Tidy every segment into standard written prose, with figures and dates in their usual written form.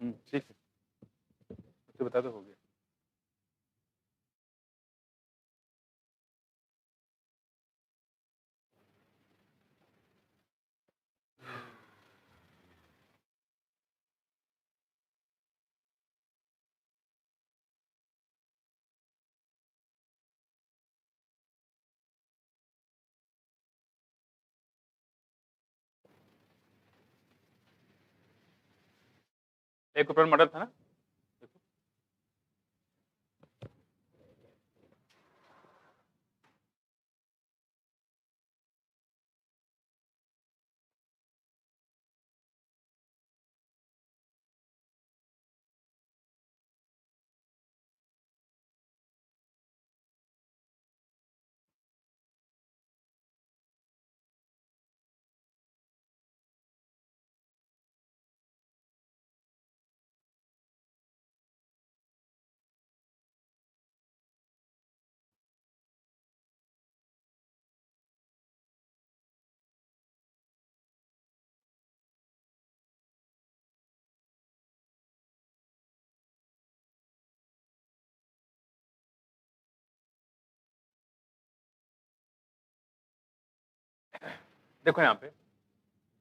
ठीक है, मुझे बता दो, हो गया। एक ऊपर मॉडल था ना? देखो। देखो यहाँ पे,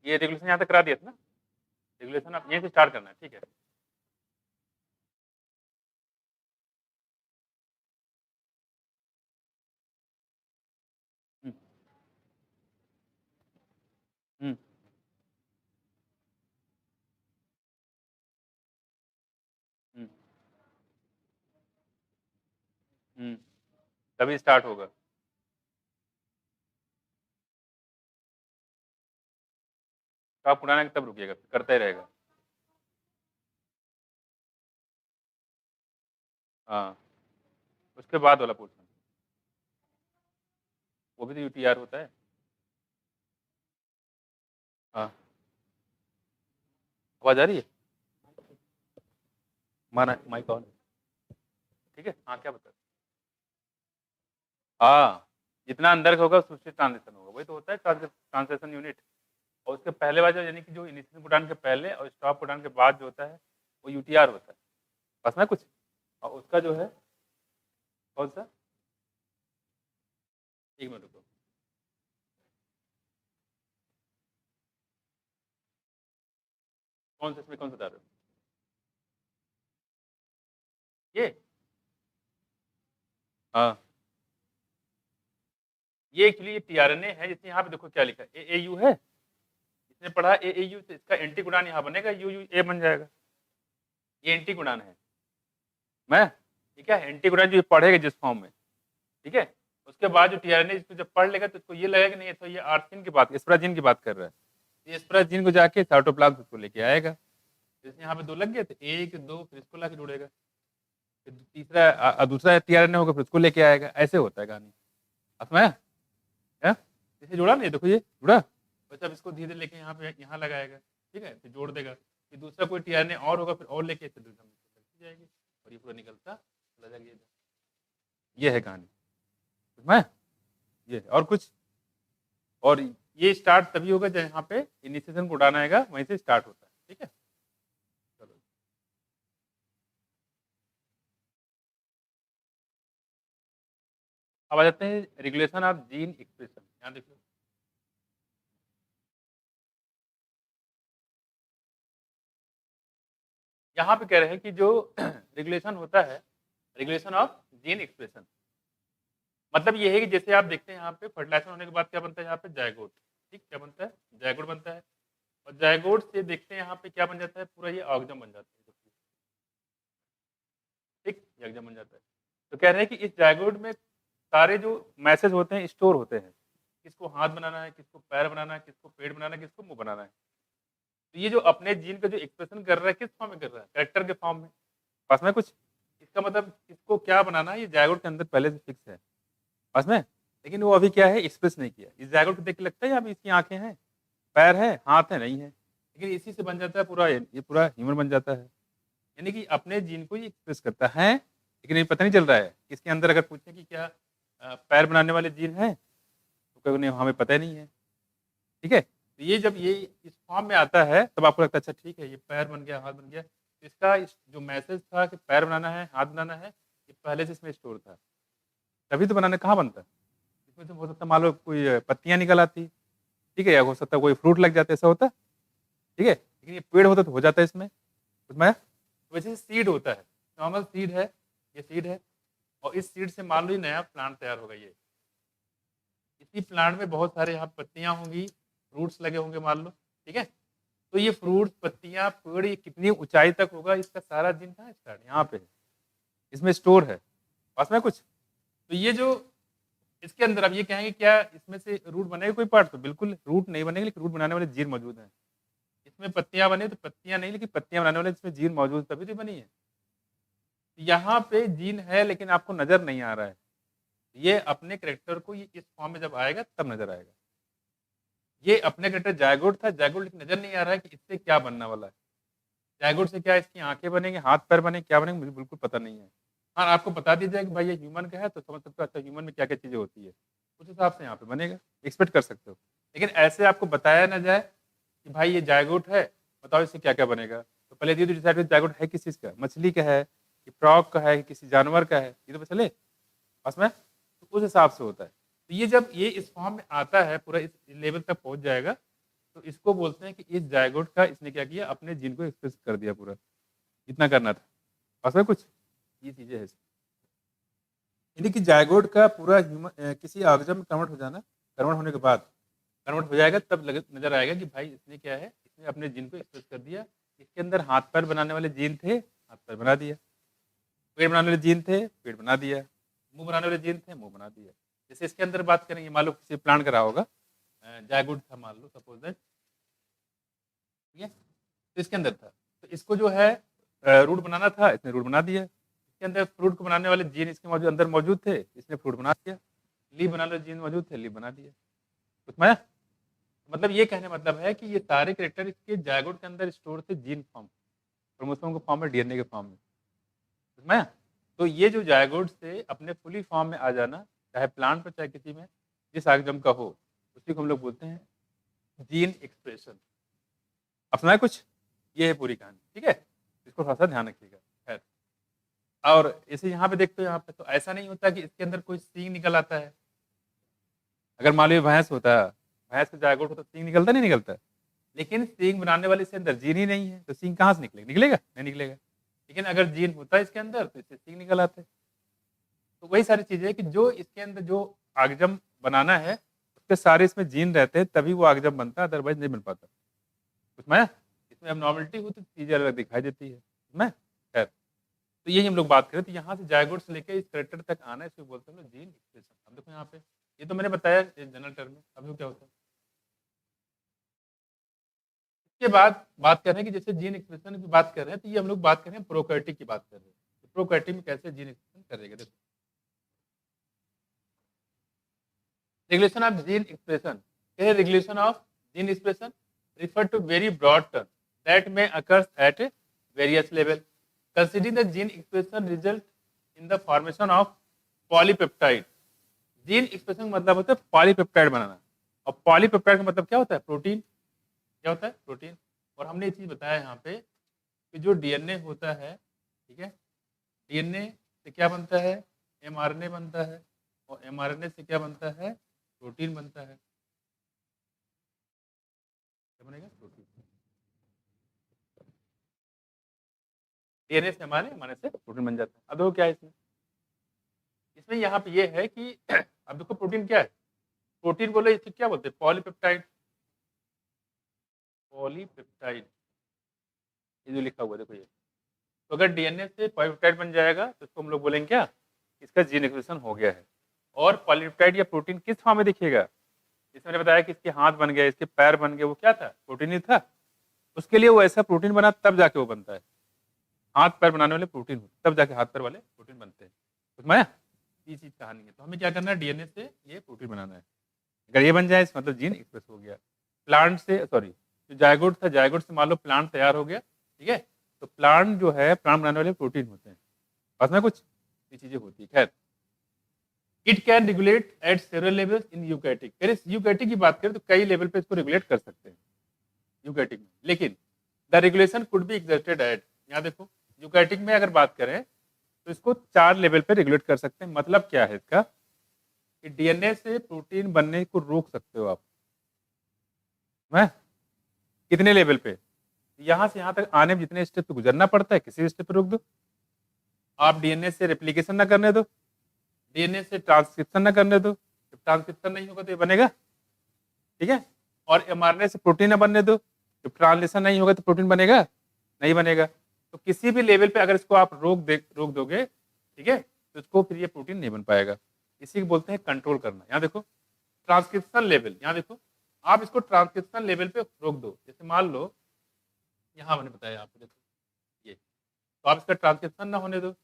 ये रेगुलेशन यहाँ तक करा दिया था ना? रेगुलेशन आप यहीं से स्टार्ट करना है, ठीक है? हुँ, हुँ, हुँ, हुँ, तभी स्टार्ट होगा। तो आप उड़ाना तब रुकिएगा, फिर करता ही रहेगा। हाँ, उसके बाद वाला पोर्शन, वो भी तो यूटीआर होता है। हाँ, आवाज़ आ रही है? माना माइक ऑन, ठीक है? हाँ, क्या बता रहे? हाँ, जितना अंदर का होगा उससे ट्रांज़िशन होगा, वही तो होता है ट्रांसलेशन यूनिट। और उसके पहले वाला यानी कि जो इनिशियल उड़ान के पहले और स्टॉप उड़ान के बाद जो होता है, वो यूटीआर होता है। बस में कुछ? और उसका जो है, कौन-सा? 1 मिनट रुको। कौन-सा इसमें कौन-सा बता रहे हो? ये? हाँ, ये एक्चुअली ये टीआरएनए है, जैसे यहाँ पे देखो क्या लिखा है, एएयू है। इसने पढ़ा एएयू, तो इसका एंटी उड़ान यहाँ बनेगा, यूयूए बन जाएगा। ये एंटी उड़ान है। मैं ये क्या है, एंटी उड़ान जो ये पढ़ेगा जिस फॉर्म में, ठीक है? उसके बाद जो टीआरएनए इसको जब पढ़ लेगा तो इसको ये लगेगा कि नहीं, तो ये आर्सिन की बात, एस्पराजीन की बात कर रहा है। ये एस्पराजीन को जाके साइटोप्लाज्म को लेके आएगा। जैसे यहाँ पे 2 लग गए थे, 1, 2, फिर इसको लाके जोड़ेगा। फिर तीसरा दूसरा टीआरएनए होगा, फिर उसको लेके आएगा। ऐसे होता है कहानी। अब समझ आया? हैं? इसे जोड़ा नहीं, देखो ये जुड़ा। बस अब इसको धीरे-धीरे लेके यहाँ पे यहाँ लगाएगा, ठीक है? फिर जोड़ देगा। फिर दूसरा कोई टीआरएनए और होगा, फिर और लेके फिर चलती जाएगी और ये पूरा निकलता चला जाएगा। ये है कहानी, समझ में? ये है। और कुछ? और ये स्टार्ट तभी होगा जब यहाँ पे इनिशिएशन को उड़ाना आएगा, वहीं से स्टार्ट होता है, ठीक है? चलो। अब आ जाते हैं रेगुलेशन ऑफ जीन एक्सप्रेशन। यहाँ देखो, यहाँ पे कह रहे हैं कि जो रेगुलेशन होता है, रेगुलेशन ऑफ जीन एक्सप्रेशन, मतलब ये है कि जैसे आप देखते हैं यहाँ पे फर्टिलाइजेशन होने के बाद क्या बनता है, यहाँ पे जायगोट, ठीक, क्या बनता है? जायगोट बनता है। और जायगोट से देखते हैं यहाँ पे क्या बन जाता है, पूरा ये ऑर्गेजम बन जाता है, ठीक, ये ऑर्गेजम बन जाता है। तो कह रहे हैं कि इस जायगोट में सारे जो मैसेज होते हैं स्टोर होते हैं, किसको हाथ बनाना है, किसको पैर बनाना है, किसको पेट बनाना है, किसको मुंह बनाना है। तो ये जो अपने जीन का जो एक्सप्रेशन कर रहा है, किस फॉर्म में कर रहा है? कैरेक्टर के फॉर्म में। पास में कुछ? इसका मतलब किसको क्या बनाना है, ये जायगोट के अंदर पहले से फिक्स है, पास में। लेकिन वो अभी क्या है, एक्सप्रेस नहीं किया। इस जायगोट को देख के लगता है अभी इसकी आंखें हैं, पैर है, हाथ है, नहीं है। लेकिन इसी से बन जाता है पूरा, ये पूरा ह्यूमन बन जाता है। यानी कि अपने जीन को ही एक्सप्रेस करता है, लेकिन ये पता नहीं चल रहा है। इसके अंदर अगर पूछे कि क्या पैर बनाने वाले जीन है, तो कहोगे नहीं, हमें पता ही नहीं है, ठीक है? तो ये जब ये इस फॉर्म में आता है, तब आपको लगता है अच्छा ठीक है, ये पैर बन गया, हाथ बन गया, इसका जो मैसेज था कि पैर बनाना है, हाथ बनाना है, ये पहले से इसमें स्टोर था। तभी तो बनाना कहाँ बनता? इसमें तो हो सकता है मान लो कोई पत्तियाँ निकल आती, ठीक है? या हो सकता है कोई फ्रूट लग जाता, ऐसा होता, ठीक है? लेकिन ये पेड़ होता तो हो जाता इसमें, उसमें वैसे सीड होता है, नॉर्मल सीड है, ये सीड है और इस सीड से मान लो ये नया प्लांट तैयार होगा ये। इसी प्लांट में बहुत सारे यहाँ पत्तियाँ होंगी, फ्रूट्स लगे होंगे मान लो, ठीक है? तो ये फ्रूट्स, पत्तियाँ, पेड़ ये कितनी ऊंचाई तक होगा इसका सारा दिन कहाँ स्टार्ट यहाँ पे है। इसमें स्टोर है, पास में कुछ। तो ये जो इसके अंदर अब ये कहेंगे क्या इसमें से रूट बनेगा कोई पार्ट? तो बिल्कुल रूट नहीं बनेगा, लेकिन रूट बनाने वाले जीन मौजूद हैं। इसमें पत्तियां बने तो पत्तियां नहीं, लेकिन पत्तियां बनाने वाले इसमें जीन मौजूद तभी तो बनी है। यहाँ पे जीन है लेकिन आपको नजर नहीं आ रहा है। ये अपने करेक्टर को ये इस फॉर्म में जब आएगा तब नजर आएगा। ये अपने करेक्टर जायगोट था, जायगोट लेकिन नजर नहीं आ रहा है कि इससे क्या बनने वाला है। जायगोट से क्या इसकी आंखें बनेंगे, हाथ पैर बने, क्या बनेंगे मुझे बिल्कुल पता नहीं है। हाँ, आपको बता दिया जाए कि भाई ये ह्यूमन का है तो समझ सकते हो अच्छा ह्यूमन में क्या क्या चीजें होती है, उस हिसाब से यहाँ पे बनेगा, एक्सपेक्ट कर सकते हो। लेकिन ऐसे आपको बताया ना जाए कि भाई ये जायगोट है, बताओ इससे क्या क्या बनेगा, तो पहले ये तो डिसाइड करो जायगोट है किस चीज़ का, मछली का है कि फ्रॉग का है कि किसी जानवर का है, ये तो चले पास में, तो उस हिसाब से होता है। तो ये जब ये इस फॉर्म में आता है पूरा इस लेवल तक पहुंच जाएगा तो इसको बोलते हैं कि इस जायगोट का इसने क्या किया, अपने जीन को एक्सप्रेस कर दिया पूरा। इतना करना था पास में कुछ, ये चीजें है। यानी कि जायगोट का पूरा किसी ऑर्गेनिज्म में कन्वर्ट हो जाना, कन्वर्ट होने के बाद कन्वर्ट हो जाएगा तब नजर आएगा कि भाई इसने क्या है, इसने अपने जीन को एक्सप्रेस कर दिया। इसके अंदर हाथ पैर बनाने वाले जीन थे, हाथ पैर बना दिया। पेड़ बनाने वाले जीन थे, पेड़ बना दिया। मुंह बनाने वाले जीन थे, मुंह बना दिया। जैसे इसके अंदर बात करेंगे, मान लो किसी प्लांट का रहा होगा, जायगोट था मान लो सपोज दैट, ठीक है? तो इसके अंदर था, तो इसको जो है रूट बनाना था, इसने रूट बना दिया। इसके अंदर फ्रूट को बनाने वाले जीन इसके अंदर मौजूद थे, इसने फ्रूट बना दिया। लीफ बनाने वाले जीन मौजूद थे, लीफ बना दिया। उसमें मतलब ये कहने मतलब है कि ये सारे कैरेक्टर इसके जायगोट के अंदर स्टोर थे जीन फॉर्म, क्रोमोसोम के फॉर्म में, डीएनए के फॉर्म में। उसमें तो ये जो जायगोट से अपने फुली फॉर्म में आ जाना, चाहे प्लांट पर चाहे किसी में जिस ऑर्गेनिज्म का हो, उसी को हम लोग बोलते हैं जीन एक्सप्रेशन। अब सुना है कुछ, ये है पूरी कहानी, ठीक है? इसको थोड़ा सा ध्यान रखिएगा। खैर, और इसे यहाँ पे देखते हो, यहाँ पे तो ऐसा नहीं होता कि इसके अंदर कोई सींग निकल आता है। अगर मान लो भैंस होता है, भैंस का जायगोट होता, सींग निकलता नहीं निकलता, लेकिन सींग बनाने वाले इसके अंदर जीन ही नहीं है तो सींग कहाँ से निकलेगा? निकलेगा नहीं निकलेगा। लेकिन अगर जीन होता है इसके अंदर तो इससे सींग निकल आते। तो वही सारी चीजें है कि जो इसके अंदर जो आगजम बनाना है उसके सारे इसमें जीन रहते हैं तभी वो आगजम बनता है, अदरवाइज नहीं बन पाता। उसमें इसमें अब नॉर्मलिटी होती तो चीजें अलग दिखाई देती है। मैं खैर, तो यही हम लोग बात करें, तो यहाँ से जायगोट से लेकर इस करेक्टर तक आना, इसको बोलते हैं जीन एक्सप्रेशन। अब देखो यहाँ पे, ये तो मैंने बताया जनरल टर्म में, अभी क्या होता है। इसके बाद बात कर रहे हैं कि जैसे जीन एक्सप्रेशन की बात कर रहे हैं, तो ये हम लोग बात कर रहे हैं प्रोकैरियोट की बात कर रहे हैं। प्रोकैरियोट में कैसे जीन एक्सप्रेशन करेगा, देखो regulation of gene expression, regulation of gene expression refer to very broad term that may occur at various level. Considering the gene expression result in the formation of polypeptide. Gene expression का मतलब होता है polypeptide बनाना, और polypeptide का मतलब क्या होता है? प्रोटीन। क्या होता है? प्रोटीन। और हमने ये चीज बताया यहाँ पे कि जो डीएनए होता है, ठीक है, डीएनए से क्या बनता है? एमआरएनए बनता है, और एमआरएनए से क्या बनता है? प्रोटीन बनता है। क्या बनेगा? प्रोटीन। डीएनए से हमारे से प्रोटीन बन जाता है। अब देखो क्या है इसमें, इसमें यहाँ पे ये है कि अब देखो प्रोटीन क्या है? प्रोटीन बोले इसे क्या बोलते हैं? पॉलीपेप्टाइड। पॉलीपेप्टाइड ये जो लिखा हुआ है देखो ये, तो अगर डीएनए से पॉलीपेप्टाइड बन जाएगा तो इसको हम लोग बोलेंगे क्या? इसका जीन एक्सप्रेशन हो गया है। और पॉलीपेप्टाइड या प्रोटीन किस फॉर्म में दिखेगा? जैसे मैंने बताया कि इसके हाथ बन गए, इसके पैर बन गए, वो क्या था? प्रोटीन ही था। उसके लिए वो ऐसा प्रोटीन बना तब जाके वो बनता है। हाथ पैर बनाने वाले प्रोटीन होते तब जाके हाथ पैर वाले प्रोटीन बनते हैं। उसमें ये चीज कहानी है। तो हमें क्या करना है? डीएनए से ये प्रोटीन बनाना है। अगर ये बन जाए इस मतलब जीन एक्सप्रेस हो गया। प्लांट से, सॉरी, जो जायगोट था, जायगोट से मान लो प्लांट तैयार हो गया, ठीक है, तो प्लांट जो है, प्लांट बनाने वाले प्रोटीन होते हैं, पास में कुछ ये चीजें होती है। खैर, it can regulate eight several levels in eukaryotic. अगर यूकैरियोटिक की बात करें तो कई लेवल पे इसको रेगुलेट कर सकते हैं यूकैरियोटिक में, लेकिन the regulation could be exerted at, यहाँ देखो यूकैरियोटिक में अगर बात करें तो इसको 4 लेवल पे रेगुलेट कर सकते हैं। मतलब क्या है इसका कि डीएनए से प्रोटीन बनने को रोक सकते हो आप। मैं कितने लेवल पे? यहाँ से यहाँ तक आने में जितने स्टेप पे गुजरना पड़ता है किसी स्टेप पे रोक दो। आप डीएनए से रेप्लिकेशन ना करने दो, डीएनए से ट्रांसक्रिप्शन ना करने दो। जब ट्रांसक्रिप्शन नहीं होगा तो ये बनेगा, ठीक है। और एमआरएनए से प्रोटीन ना बनने दो, जब ट्रांसलेशन नहीं होगा तो प्रोटीन बनेगा नहीं बनेगा। तो किसी भी लेवल पे अगर इसको आप रोक दोगे, ठीक है, तो इसको फिर ये प्रोटीन नहीं बन पाएगा। इसी को बोलते हैं कंट्रोल करना। यहाँ देखो ट्रांसक्रिप्शन लेवल, यहाँ देखो आप इसको ट्रांसक्रिप्शन लेवल पे रोक दो। जैसे मान लो यहाँ मैंने बताया आपको, देखो ये, तो आप इसका ट्रांसक्रिप्शन ना होने दो,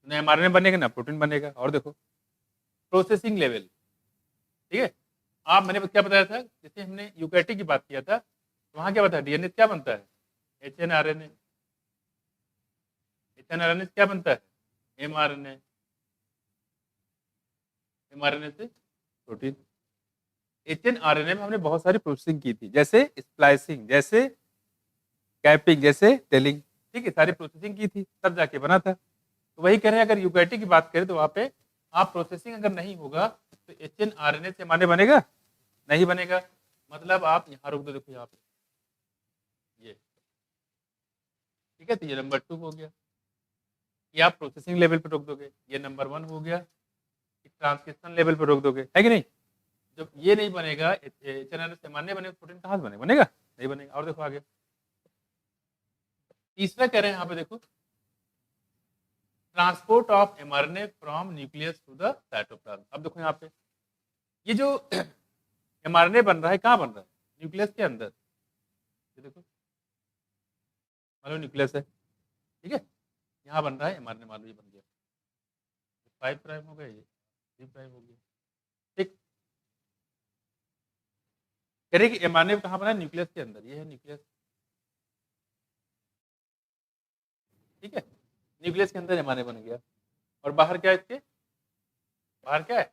ना एमआरएनए बनेगा ना प्रोटीन बनेगा। और देखो प्रोसेसिंग लेवल, ठीक है। आप मैंने क्या बताया था, जैसे हमने यूकैरियोटिक की बात किया था, तो वहाँ क्या बताया, डीएनए क्या बनता है, एचएनआरएनए। एचएनआरएनए क्या बनता है, एमआरएनए। एमआरएनए से प्रोटीन। एचएनआरएनए में हमने बहुत सारी प्रोसेसिंग की थी, जैसे स्प्लाइसिंग, जैसे कैपिंग, जैसे टेलिंग, ठीक है, सारी प्रोसेसिंग की थी तब जाके बना था। तो वही कह रहे हैं अगर यूकैरियोटिक की बात करें तो वहाँ पे आप प्रोसेसिंग अगर नहीं होगा तो एचएनआरएनए से एमआरएनए बनेगा नहीं बनेगा। मतलब आप यहाँ रोक दो, देखो यहाँ पे ये, ठीक है, तो ये नंबर 2 हो गया कि आप प्रोसेसिंग लेवल पे रोक दोगे। ये नंबर 1 हो गया कि ट्रांसक्रिप्शन लेवल पे रोक दोगे, है कि नहीं। जब ये नहीं बनेगा, एचएनआरएनए से एमआरएनए बनेगा, प्रोटीन कहाँ से बनेगा, बनेगा नहीं बनेगा। और देखो आगे तीसरा कह रहे हैं यहाँ पे, देखो transport of mRNA from nucleus to the cytoplasm. अब देखो यहाँ पे ये जो एमआरएनए बन रहा है कहाँ बन रहा है, न्यूक्लियस के अंदर। ये देखो मान लो न्यूक्लियस है, ठीक है, यहाँ बन रहा है एमआरएनए, मान लो ये बन गया 5 प्राइम हो गया, ये 3 प्राइम हो गया, ठीक। कह रहे कि एमआरएनए कहाँ बना है, न्यूक्लियस के अंदर। ये है न्यूक्लियस, ठीक है, न्यूक्लियस के अंदर एमआरएनए बन गया। और बाहर क्या है इसके, बाहर क्या है,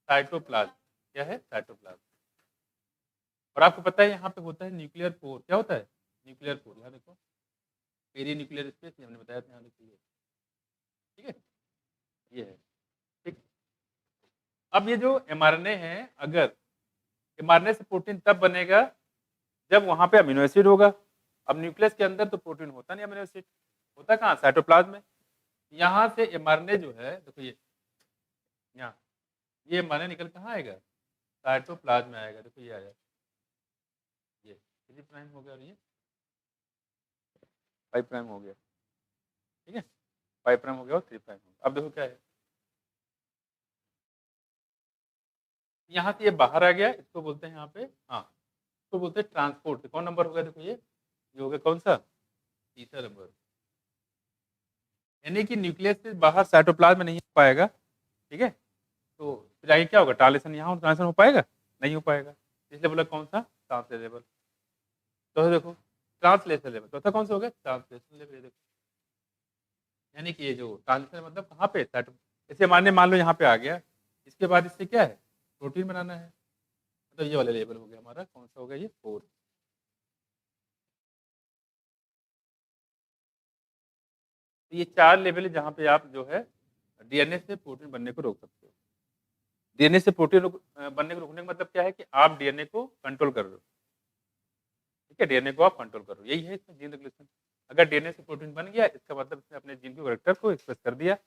साइटोप्लाज्म। क्या है, साइटोप्लाज्म। और आपको पता है यहाँ पे होता है न्यूक्लियर पोर। क्या होता है, न्यूक्लियर पोर। यहाँ देखो पेरी न्यूक्लियर स्पेस, हमने बताया था, यहाँ देखिए, ठीक है, ये है, ठीक। अब ये जो एमआरएनए है, अगर एमआरएनए से प्रोटीन तब बनेगा जब वहाँ पे अमीनो एसिड होगा। अब न्यूक्लियस के अंदर तो प्रोटीन होता नहीं, अमीनो एसिड होता कहाँ, साइटोप्लाज्म में। यहाँ से एमआरएनए जो है, देखो ये यहाँ, ये एमआरएनए निकल कहाँ आएगा, साइटोप्लाज्म में आएगा। देखो ये आया, ये 3 प्राइम हो गया और ये 5 प्राइम हो गया, ठीक है, 5 प्राइम हो गया और 3 प्राइम हो गया। अब देखो क्या है, यहाँ से ये बाहर आ गया, इसको बोलते हैं यहाँ पे, हाँ, इसको बोलते हैं ट्रांसपोर्ट। कौन नंबर होगा, देखो ये हो गया कौन सा, तीसरा नंबर। यानी कि न्यूक्लियस से बाहर साइटोप्लाज्म में नहीं हो पाएगा, ठीक है। तो फिर आगे क्या होगा, ट्रांसलेशन, यहाँ ट्रांसलेशन हो पाएगा नहीं हो पाएगा, इसलिए बोला कौन सा, ट्रांसलेबल। तो देखो ट्रांसलेशन लेवल, चौथा कौन सा हो गया, ट्रांसलेशन लेवल। देखो यानी कि ये जो ट्रांसलेशन मतलब कहाँ पे, साइटो, जैसे मान लो यहाँ पे आ गया, इसके बाद इससे क्या है, प्रोटीन बनाना है, तो ये वाला लेवल हो गया हमारा, कौन सा हो गया, ये 4। तो ये 4 लेवल है जहाँ पे आप जो है डीएनए से प्रोटीन बनने को रोक सकते हो। डीएनए से प्रोटीन बनने को रोकने का मतलब क्या है कि आप डीएनए को कंट्रोल कर रहे हो, ठीक है, डीएनए को आप कंट्रोल कर रहे हो, यही है इसमें जीन रेगुलेशन। अगर डीएनए से प्रोटीन बन गया, इसका मतलब इसने अपने जीन के कैरेक्टर को एक्सप्रेस कर दिया।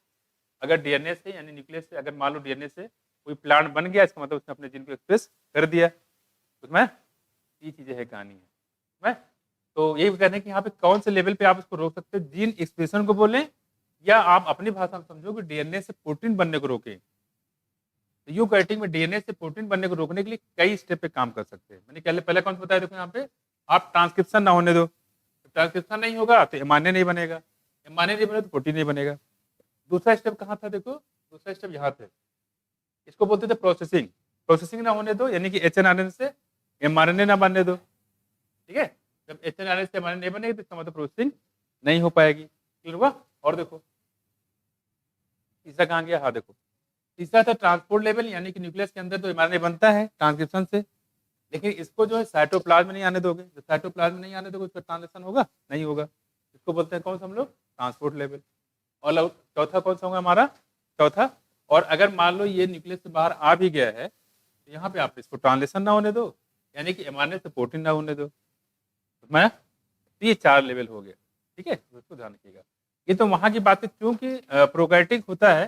अगर डीएनए से यानी न्यूक्लियस से, अगर मान लो डीएनए से कोई प्लांट बन गया, इसका मतलब उसने अपने जीन को एक्सप्रेस कर दिया। उसमें ये चीजें है, कहानी है मैं। तो यही कहने कि यहाँ पे कौन से लेवल पे आप इसको रोक सकते हो, जीन एक्सप्रेशन को बोलें या आप अपनी भाषा में समझो कि डीएनए से प्रोटीन बनने को रोके। तो यूकैरियोटिक में डीएनए से प्रोटीन बनने को रोकने के लिए कई स्टेप पे काम कर सकते हैं। मैंने पहले कौन सा बताया, देखो यहाँ पे आप ट्रांसक्रिप्शन ना होने दो, ट्रांसक्रिप्शन नहीं होगा तो एमआरएनए नहीं बनेगा, एमआरएनए नहीं बनेगा तो प्रोटीन नहीं बनेगा। दूसरा स्टेप कहाँ था, देखो दूसरा स्टेप यहाँ थे, इसको बोलते थे प्रोसेसिंग। प्रोसेसिंग ना होने दो, यानी कि एचएनआरएनए से एमआरएनए ना बनने दो, ठीक है। जब एचएनआरएनए से एमआरएनए नहीं बनेगी तो इसका मतलब प्रोसेसिंग नहीं हो पाएगी, क्लियर हुआ। और देखो तीसरा कहाँ गया, हाँ देखो तीसरा था ट्रांसपोर्ट लेवल, यानी कि न्यूक्लियस के अंदर तो एमआरएनए बनता है ट्रांसक्रिप्शन से, लेकिन इसको जो है साइटोप्लाज्म में नहीं आने दोगे। जब साइटोप्लाज्म में नहीं आने दोगे, उसका ट्रांसलेशन होगा नहीं होगा, इसको बोलते हैं कौन सा हम लोग, ट्रांसपोर्ट लेवल। और चौथा कौन सा होगा हमारा, चौथा, और अगर मान लो ये न्यूक्लियस से बाहर आ भी गया है तो यहाँ पे आप इसको ट्रांसलेशन ना होने दो, यानी कि एमआरएनए से प्रोटीन ना होने दो, मैं तो ये 4 लेवल हो गया, ठीक है, उसको ध्यान रखिएगा। ये तो वहाँ की बात है, क्योंकि प्रोकैरियोटिक होता है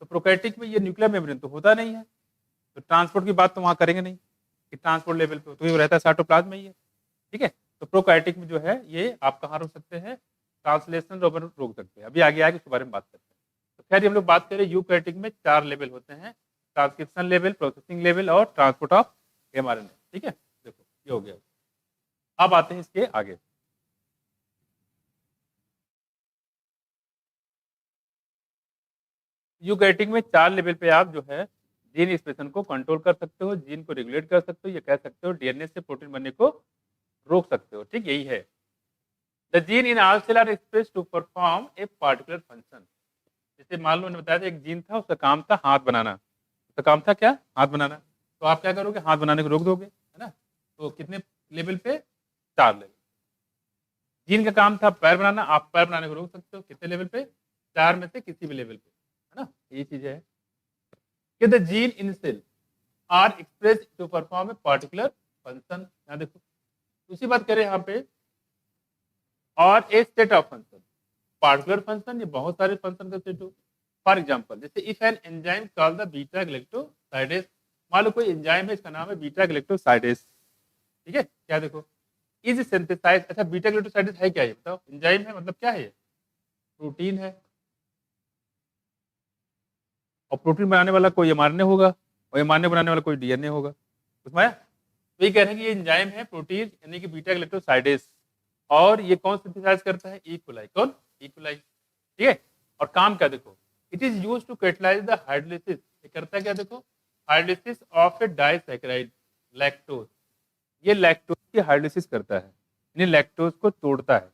तो प्रोकैरियोटिक में ये न्यूक्लियर मेम्ब्रेन तो होता नहीं है, तो ट्रांसपोर्ट की बात तो वहाँ करेंगे नहीं कि ट्रांसपोर्ट लेवल पे, तो ये रहता है साइटोप्लाज्म में ही है, ठीक है। तो प्रोकैरियोटिक में जो है ये आप कहाँ रोक सकते हैं, ट्रांसलेशन रोक सकते हैं, अभी आगे आगे उसके बारे में बात करते हैं। तो खैर हम लोग बात करें यूकैरियोटिक में 4 लेवल होते हैं, ट्रांसक्रिप्शन लेवल, प्रोसेसिंग लेवल और ट्रांसपोर्ट ऑफ एमआरएनए, ठीक है। देखो ये हो गया। अब आते हैं इसके आगे। यूकैरियोटिक में 4 लेवल पे आप जो है जीन एक्सप्रेशन को कंट्रोल कर सकते हो, जीन को रेगुलेट कर सकते हो, ये कह सकते हो डीएनए से प्रोटीन बनने को रोक सकते हो, ठीक, यही है। The gene in all cell are express to perform a particular function. जैसे मान लो, मैंने बताया था एक जीन था, उसका काम था हाथ बनाना, उसका काम था क्या, हाथ बनाना। तो आप क्या करोगे, हाथ बनाने को रोक दोगे, है ना। तो कितने लेवल पे, 4 लेवल। जीन का काम था पैर बनाना, आप पैर बनाने को रोक सकते हो, कितने लेवल पे, 4 में से किसी भी लेवल पे, है ना, ये चीज है कि the gene in cell are express to perform a particular function. यहाँ देखो उसी बात करें यहाँ पे, और a set of function, particular function, ये बहुत सारे फंक्शन का सेट हो। फॉर एग्जांपल, जैसे if an enzyme called the beta galactosidase, मान लो कोई एंजाइम है, इसका नाम है बीटा गैलेक्टोसाइडेज, ठीक है। क्या देखो, इज सिंथेसाइज, अच्छा बीटा गैलेक्टोसाइडेज है क्या, ये बताओ, एंजाइम है, मतलब क्या है, प्रोटीन है, और प्रोटीन बनाने वाला कोई एमआरएनए होगा, और एमआरएनए बनाने वाला कोई डीएनए होगा, उसमें आया। तो ये कह रहे हैं कि ये एंजाइम है प्रोटीन, यानी कि बीटा गैलेक्टोसाइडेज, और ये कौन सिंथेसाइज करता है, ई कोलाई, कौन, ई कोलाई, ठीक है। और काम क्या देखो, it is used to catalyse the hydrolysis, ये करता है क्या देखो, hydrolysis of a disaccharide lactose, ये लैक्टोज की हाइड्रोलिसिस करता है, यानी लैक्टोज को तोड़ता है,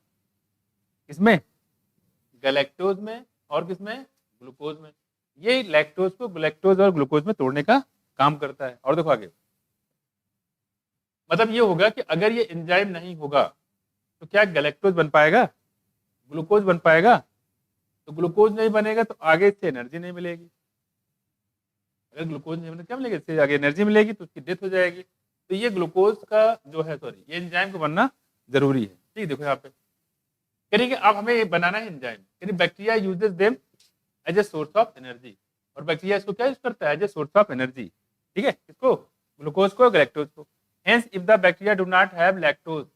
किसमें, गैलेक्टोज में, और किसमें, ग्लूकोज में। ये लैक्टोज को ग्लैक्टोज और ग्लूकोज में तोड़ने का काम करता है। और देखो आगे, मतलब ये होगा कि अगर ये एंजाइम नहीं होगा तो क्या गैलेक्टोज बन पाएगा, ग्लूकोज बन पाएगा, तो ग्लूकोज नहीं बनेगा तो आगे से एनर्जी नहीं मिलेगी, अगर ग्लूकोज नहीं बनेगा क्या मिलेगा, इससे आगे एनर्जी मिलेगी तो उसकी डेथ हो जाएगी। तो ये ग्लूकोज का जो है, सॉरी, ये एंजाइम को बनना जरूरी है, ठीक, देखो यहाँ पे करेंगे। अब हमें ये बनाना है एंजाइम, यानी bacteria uses them as a source of energy, और बैक्टीरिया इसको क्या यूज करता है, as a source of energy, ठीक है, किसको, ग्लूकोज को, गैलेक्टोज को। Hence if the bacteria do not have lactose,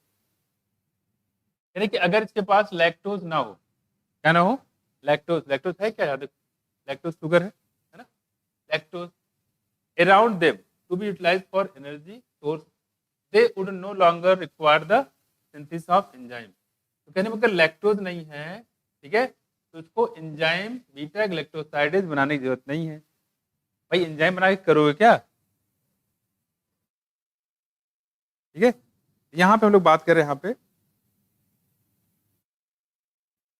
यानी कि अगर इसके पास लैक्टोज ना हो, क्या ना हो, लैक्टोज, लैक्टोज है क्या, याद, लैक्टोज शुगर है ना, lactose around them to be utilise for energy source, they would no longer require the synthesis of enzyme. तो कहने में अगर लैक्टोज नहीं है, ठीक है, तो उसको एंजाइम बीटा गैलेक्टोसाइडेज बनाने की जरूरत नहीं है। भाई एंजाइम बना के करोगे क्या, ठीक है। यहाँ पे हम लोग बात कर रहे हैं, यहाँ पे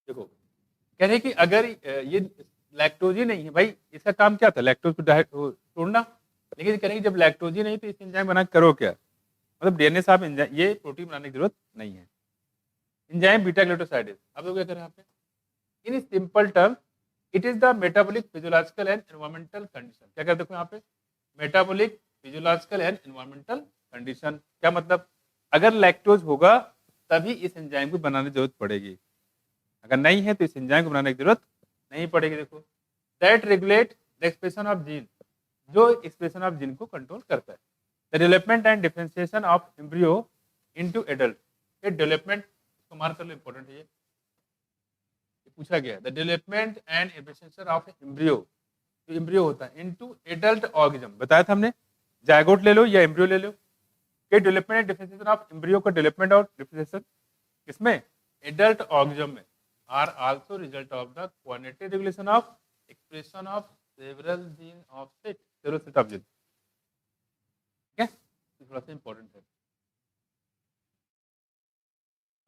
देखो कह रहे हैं कि अगर ये लैक्टोज ही नहीं है, भाई इसका काम क्या था, लैक्टोज को तोड़ना, लेकिन कह रहे हैं कि जब लैक्टोज ही नहीं तो इस एंजाइम बना के करो क्या, मतलब डीएनए साहब एंजाइम, ये प्रोटीन बनाने की जरूरत नहीं है, एंजाइम बीटा गैलेक्टोसाइडेज। अब लोग क्या करें यहाँ पे, in simple term it is the metabolic physiological and environmental condition. क्या कहते देखो यहाँ पे, metabolic physiological and environmental condition, क्या मतलब, अगर लैक्टोज होगा तभी इस एंजाइम को बनाने की जरूरत पड़ेगी, अगर नहीं है तो इस एंजाइम को बनाने की जरूरत नहीं पड़ेगी। देखो that regulate the expression of gene, जो एक्सप्रेशन ऑफ जीन को कंट्रोल करता है। The development and differentiation of embryo into adult, ये डेवलपमेंट को मार्क कर लो, इंपॉर्टेंट है ये पूछा गया, the development and differentiation of embryo, जो एम्ब्रियो होता है, इनटू एडल्ट ऑर्गेनिज्म, बताया था हमने, जायगोट ले लो या एम्ब्रियो ले लो, के development and differentiation of embryo का डेवलपमेंट और डिफरेंशिएशन किसमें, एडल्ट ऑर्गेनिज्म में, are also result of the quantitative regulation of expression of several gene of several set of genes, ठीक है, थोड़ा सा इंपॉर्टेंट है।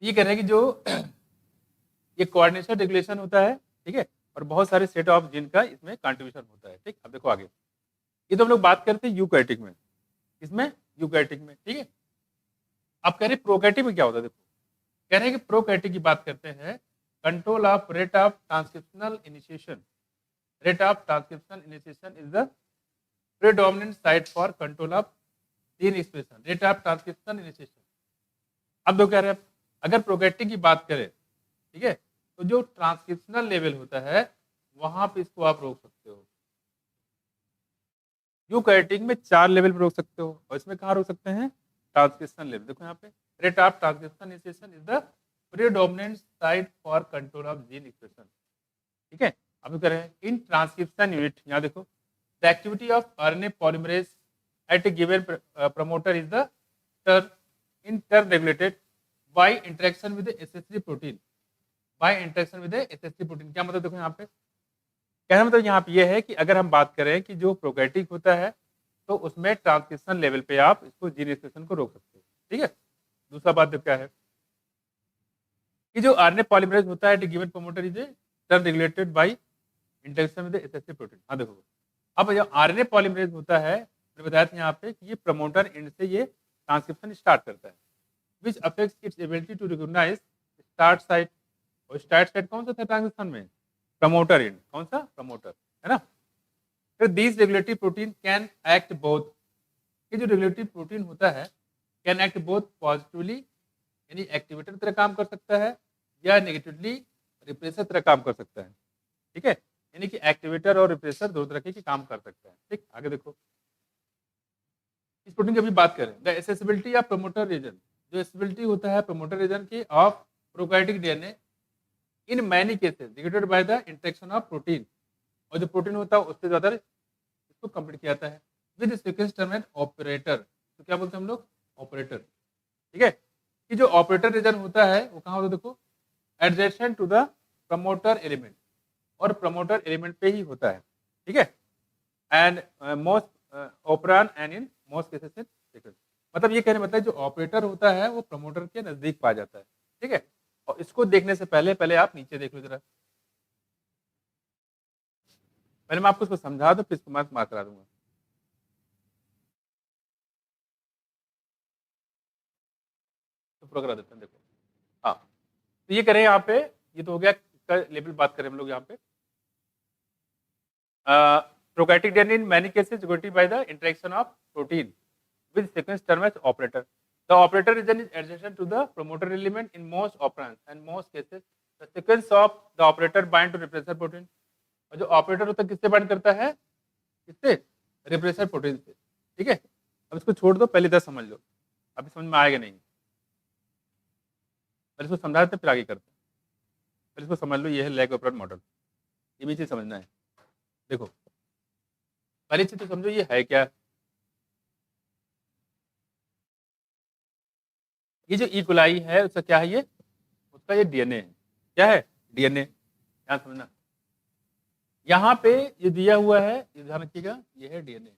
ये कह रहे हैं कि जो ये कोऑर्डिनेशन रेगुलेशन होता है, ठीक है, और बहुत सारे सेट ऑफ जीन का इसमें कंट्रीब्यूशन होता है, ठीक। अब देखो आगे, ये तो हम लोग बात करते हैं यूकैरियोटिक में, इसमें यूकैरियोटिक में, ठीक है। अब कह रहे हैं प्रोकैरियोटिक में क्या होता है, देखो कह रहे हैं कि प्रोकैरियोटिक की बात करते हैं control of rate of transcriptional initiation. Rate of transcriptional initiation is the predominant site for control of gene expression. Rate of transcriptional initiation. अब दो कह रहे हैं अगर प्रोगेटिंग की बात करें, ठीक है, तो जो ट्रांसक्रिप्शनल लेवल होता है वहां पे इसको आप रोक सकते हो। यूकैरियोटिक में 4 लेवल पे रोक सकते हो और इसमें कहाँ रोक सकते हैं? Transcription level. देखो यहाँ पे rate of transcription initiation is the predominant site for control of gene expression. ठीक है, अब कह रहे हैं इन ट्रांसक्रिप्शन यूनिट, यहाँ देखो the activity of RNA polymerase at a given promoter is the turn regulated by interaction with एसएस3 protein. By interaction with एसएस3 प्रोटीन क्या मतलब? देखो यहाँ पे कहना मतलब यहाँ पे ये है कि अगर हम बात करें कि जो प्रोकैरियोटिक होता है तो उसमें ट्रांसक्रिप्शन लेवल पे आप इसको जीन एक्सप्रेशन को रोक सकते हो। ठीक है, दूसरा बात क्या है कि जो आरएनए पॉलीमरेज होता है given promoter is turn regulated by interaction with एसएस3 प्रोटीन। हाँ देखो, अब जो आरएनए पॉलीमरेज होता है मैंने बताया था यहाँ पे कि ये प्रमोटर एंड से ये ट्रांसक्रिप्शन स्टार्ट करता है, which affects its ability to recognise start site. और स्टार्ट साइट कौन सा था ट्रांसक्रिप्शन में? Promoter and. कौन सा? प्रमोटर, है ना। फिर this regulatory protein can act both, ये जो रेगुलेटरी प्रोटीन होता है कैन एक्ट बोथ पॉजिटिवली यानी एक्टिवेटर की तरह काम कर सकता है या नेगेटिवली रिप्रेसर तरह काम कर सकता है। ठीक है, यानी कि एक्टिवेटर और रिप्रेसर दो तरह के काम कर सकता है। ठीक, आगे देखो इस प्रोटीन की अभी बात करें the accessibility of promoter region. जो एसेसिबिलिटी होता है प्रमोटर रीजन की of prokaryotic DNA in many cases degraded by the interaction of protein. और जो प्रोटीन होता है उससे ज्यादा इसको कंप्लीट किया जाता है with sequence term and operator. तो क्या बोलते हैं हम लोग? ऑपरेटर। ठीक है, कि जो ऑपरेटर रीजन होता है वो कहाँ होता है? देखो adjacent to the promoter element, और प्रमोटर एलिमेंट पे ही होता है। ठीक है, and most operon and in most cases in sequence. मतलब ये कहने मतलब जो ऑपरेटर होता है वो प्रमोटर के नजदीक पाया जाता है। ठीक है, और इसको देखने से पहले आप नीचे देख लो जरा, पहले मैं आपको इसको समझा दूं फिर इसको मैं मार्क करा दूंगा। तो पूरा करा देते हैं। देखो हाँ, तो ये करें यहाँ पे, ये तो हो गया इसका लेवल बात करें हम लोग यहाँ पे। Prokaryotic DNA in many cases regulated by the interaction of protein with sequence term as operator. The operator region is adjacent to the promoter element in most operands and most cases. The sequence of the operator bind to repressor protein. और जो operator होता है किससे bind करता है? किससे? Repressor protein से। ठीक है, अब इसको छोड़ दो, पहले 10 समझ लो, अभी समझ में आएगा नहीं। पहले इसको समझा देते फिर आगे करते हैं। पहले इसको समझ लो, ये है लैग ऑपरेट मॉडल, ये भी चीज समझना है। देखो पहली चीज तो समझो ये है क्या। ये जो इकोलाई है उसका क्या है? ये उसका ये डीएनए है। क्या है? डीएनए। ध्यान समझना, यहाँ पे ये दिया हुआ है, ये ध्यान रखिएगा, ये है डीएनए।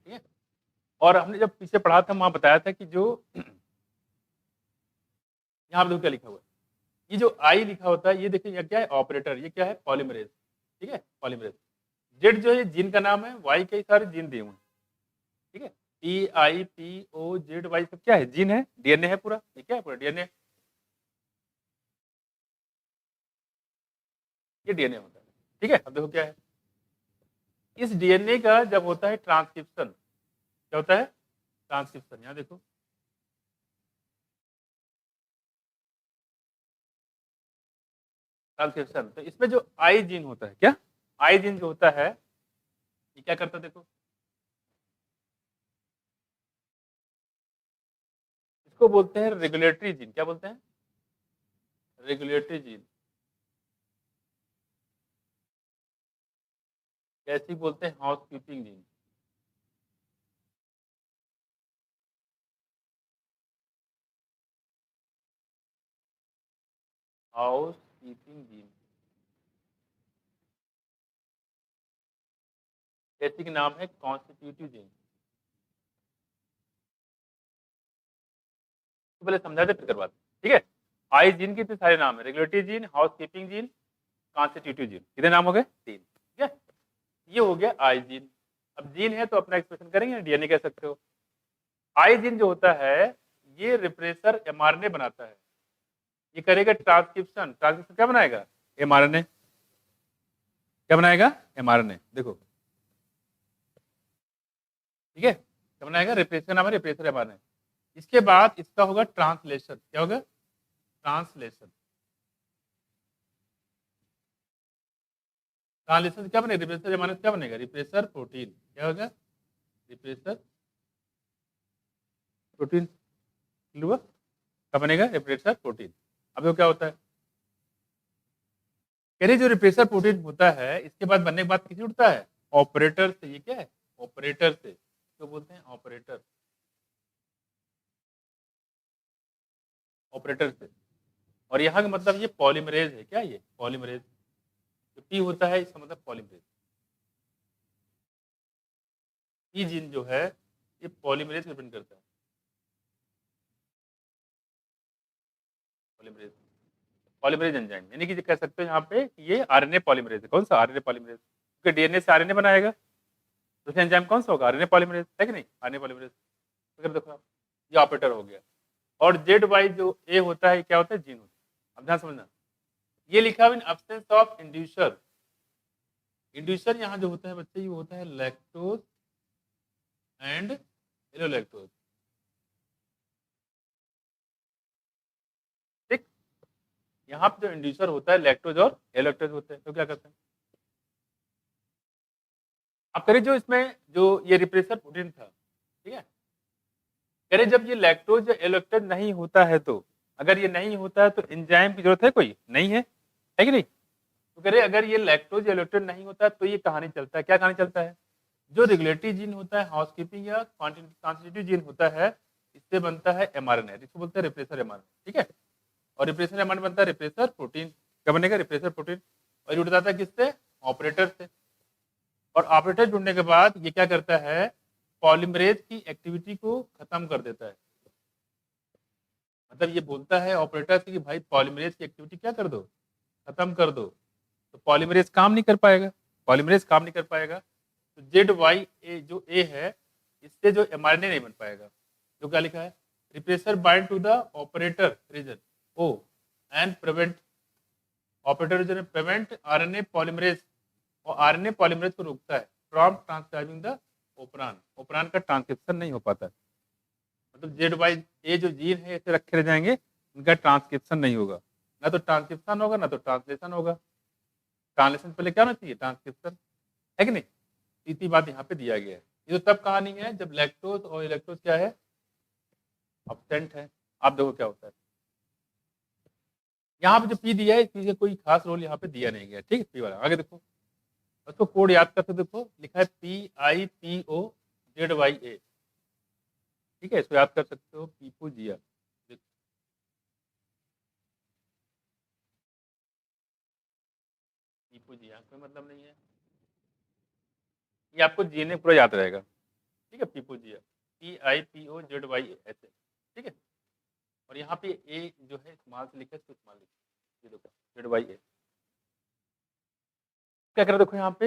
ठीक है, और हमने जब पीछे पढ़ा था वहां बताया था कि जो यहाँ पे क्या लिखा हुआ है, ये जो आई लिखा होता है ये देखिए, ये क्या है? ऑपरेटर। ये क्या है? पॉलीमरेज। ठीक है, पॉलीमरेज। जेड जो है जीन का नाम है, वाई कई सारे जीन दिए हुए हैं। ठीक है, PIPOZY सब क्या है? जीन है, डीएनए है पूरा। ये क्या है? पूरा डीएनए। ये डीएनए होता है। ठीक है, अब देखो क्या है, इस डीएनए का जब होता है ट्रांसक्रिप्शन, क्या होता है? ट्रांसक्रिप्शन। यहाँ देखो ट्रांसक्रिप्शन, तो इसमें जो आई जीन होता है, क्या आई जीन जो होता है ये क्या करता है? देखो इसको बोलते हैं रेगुलेटरी जीन। क्या बोलते हैं? Regulatory gene. कैसे बोलते हैं? House keeping gene. House keeping gene. जैसे कि नाम है कॉन्स्टिट्यूटिव जीन। तो पहले समझा दे फिर करवा दे। ठीक है, आई जीन के इतने सारे नाम है, regulatory gene, house keeping gene, constitutive gene. कितने नाम हो गए? 3। ठीक है, ये हो गया आई जीन। अब जीन है तो अपना एक्सप्रेशन करेंगे, डीएनए कह सकते हो। आई जीन जो होता है ये रिप्रेसर mRNA बनाता है, ये करेगा ट्रांसक्रिप्शन। ट्रांसक्रिप्शन क्या बनाएगा? mRNA। क्या बनाएगा? mRNA। देखो ठीक है, क्या बनाएगा? रिप्रेसर नाम है, रिप्रेसर mRNA। इसके बाद इसका होगा ट्रांसलेशन। क्या होगा? ट्रांसलेशन। ट्रांसलेशन से क्या बनेगा? रिप्रेसर mRNA क्या बनेगा? Repressor protein. क्या होगा? Repressor protein. हुआ? क्या बनेगा? Repressor protein. अब देखो क्या होता है, कह रहे जो रिप्रेसर प्रोटीन होता है इसके बाद बनने के बाद किसी उठता है? ऑपरेटर से। ये क्या है? ऑपरेटर से। तो बोलते हैं ऑपरेटर। ऑपरेटर से। और यहाँ का मतलब ये पॉलीमरेज है। क्या ये? पॉलीमरेज। जो पी होता है इसका मतलब पॉलीमरेज। ई जीन जो है ये पॉलीमरेज रिप्रेजेंट करता है। पॉलीमरेज। पॉलीमरेज एंजाइम, यानी कि कह सकते हो यहाँ पे कि ये आरएनए पॉलीमरेज है। कौन सा? RNA polymerase. क्योंकि डीएनए से आरएनए बनाएगा, तो एंजाइम कौन सा होगा? आरएनए पॉलीमरेज है कि नहीं? RNA polymerase. अगर देखो आप, ये ऑपरेटर हो गया। और जेड वाई जो ए होता है क्या होता है? जीन होता है। अब ध्यान समझना, ये लिखा हुआ in absence of inducer. Inducer यहाँ जो होता है बच्चे, ये होता है लैक्टोज एंड एलोलैक्टोज। ठीक, यहाँ पे जो इंड्यूसर होता है लैक्टोज और एलोलैक्टोज होते हैं। तो क्या करते हैं? अब करिए जो इसमें जो ये रिप्रेसर प्रोटीन था, ठीक है, कह रहे जब ये लैक्टोज या एलोलैक्टोज नहीं होता है, तो अगर ये नहीं होता है तो एंजाइम की जरूरत है कोई? नहीं है कि नहीं? तो कह रहे अगर ये लैक्टोज या एलोलैक्टोज नहीं होता है तो ये कहानी चलता है। क्या कहानी चलता है? जो रेगुलेटरी जीन होता है, हाउसकीपिंग या कॉन्स्टिट्यूटिव जीन होता है, इससे बनता है एमआरएनए, इसको बोलते हैं रिप्रेसर एमआरएनए। ठीक है, और रिप्रेसर एमआरएनए बनता है रिप्रेसर प्रोटीन। क्या बनेगा? Repressor protein. और जुड़ जाता है किससे? ऑपरेटर से। और ऑपरेटर जुड़ने के बाद ये क्या करता है? पॉलीमरेज की एक्टिविटी को खत्म कर देता है। मतलब ये बोलता है ऑपरेटर से कि भाई पॉलीमरेज की एक्टिविटी क्या कर दो? खत्म कर दो। तो पॉलीमरेज काम नहीं कर पाएगा। पॉलीमरेज काम नहीं कर पाएगा तो जेड वाई ए जो ए है, इससे जो एमआरएनए नहीं बन पाएगा। जो क्या लिखा है? Repressor bind to the operator region O and prevent. Operator region prevent RNA polymerase, और आरएनए पॉलीमरेज को रोकता है from transcribing the operon. Operon का ट्रांसक्रिप्शन नहीं हो पाता है। मतलब जेड वाई ए जो जीन है ऐसे रखे रह जाएंगे, इनका ट्रांसक्रिप्शन नहीं होगा। ना तो ट्रांसक्रिप्शन होगा ना तो ट्रांसलेशन होगा। ट्रांसलेशन पहले क्या होना चाहिए? ट्रांसक्रिप्शन। है कि नहीं? इतनी बात यहाँ पे दिया गया है। ये तो तब कहानी है जब लैक्टोज और इलेक्ट्रोज क्या है? अब्सेंट है। आप देखो क्या होता है यहाँ पे जो पी दिया है, इस चीज का कोई खास रोल यहाँ पे दिया नहीं गया। ठीक है, पी वाला आगे देखो, उसको कोड याद करते देखो, लिखा है PIPO ZYA। ठीक है, इसको याद कर सकते हो, पीपोजिया। पीपोजिया कोई मतलब नहीं है, ये आपको जीने पूरा याद रहेगा। ठीक है, पीपोजिया, PIPO ZYA ऐसे। ठीक है, और यहाँ पे ए जो है स्मॉल से लिखा है, इसको स्मॉल लिखा है। ये देखो ZYA। क्या कर रहे देखो यहाँ पे,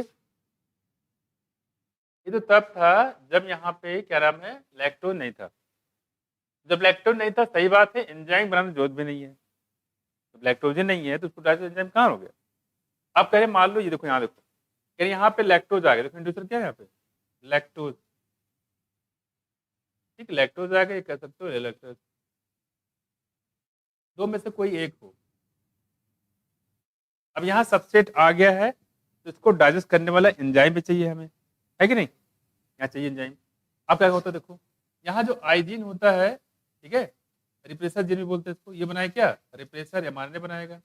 ये तो तब था जब यहाँ पे क्या नाम है? लैक्टोज नहीं था। जब लैक्टोज नहीं था, सही बात है, एंजाइम बनाने की जरूरत भी नहीं है। जब लैक्टोज नहीं है तो उसको डायरेक्ट एंजाइम कहाँ हो गया? आप कह रहे मान लो, ये देखो यहाँ देखो, कह रहे यहाँ पे लैक्टोज आ गया। देखो इंड्यूसर क्या है यहाँ पे? लैक्टोज। ठीक, लैक्टोज आ गया, कह सकते हो लैक्टोज। दो में से कोई एक हो। अब यहाँ सबसेट आ गया है तो इसको डाइजेस्ट करने वाला एंजाइम भी चाहिए हमें। है कि नहीं? यहाँ चाहिए एंजाइम। अब क्या होता है देखो, यहाँ जो आइजीन होता है, ठीक है, रिप्रेसर जीन भी बोलते हैं इसको, ये बनाए क्या? रिप्रेसर एमआरएनए बनाएगा।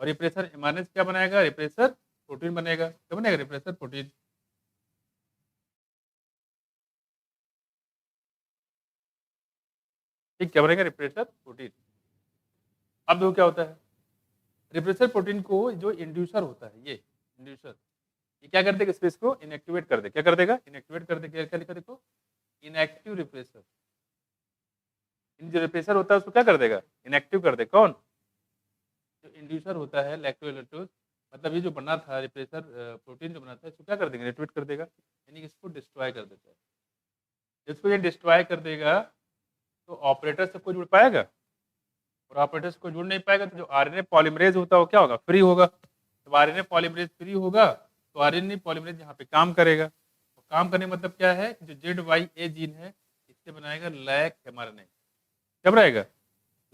और रिप्रेसर एमआरएनए क्या बनाएगा? रिप्रेसर प्रोटीन बनेगा। क्या बनेगा? Repressor protein. ठीक, क्या बनेगा? Repressor protein. अब देखो क्या होता है, रिप्रेसर प्रोटीन को जो इंड्यूसर होता है, ये इंड्यूसर, ये क्या कर देगा? स्पेस को इनएक्टिवेट कर दे। क्या कर देगा? इनएक्टिवेट कर देगा। क्या लिखा देखो? Inactive repressor. इन जो रिप्रेसर होता है उसको क्या कर देगा? इनएक्टिव कर दे। कौन? जो इंड्यूसर होता है लैक्टोइलेक्टोज, मतलब ये जो बना था रिप्रेसर प्रोटीन जो बना था, इसको क्या कर देगा? इनएक्टिवेट कर देगा, यानी कि इसको डिस्ट्रॉय कर देता है। इसको ये डिस्ट्रॉय कर देगा तो ऑपरेटर से कोई जुड़ पाएगा, और ऑपरेटर से कोई जुड़ नहीं पाएगा, तो जो आरएनए पॉलीमरेज होता है वो क्या होगा, फ्री होगा। तो आरएनए पॉलीमरेज फ्री होगा तो आरएनए पॉलीमरेज यहाँ पे काम करेगा। तो काम करने का मतलब क्या है, जो ZYA जीन है इससे बनाएगा लैक एमआरएनए। क्या बनाएगा,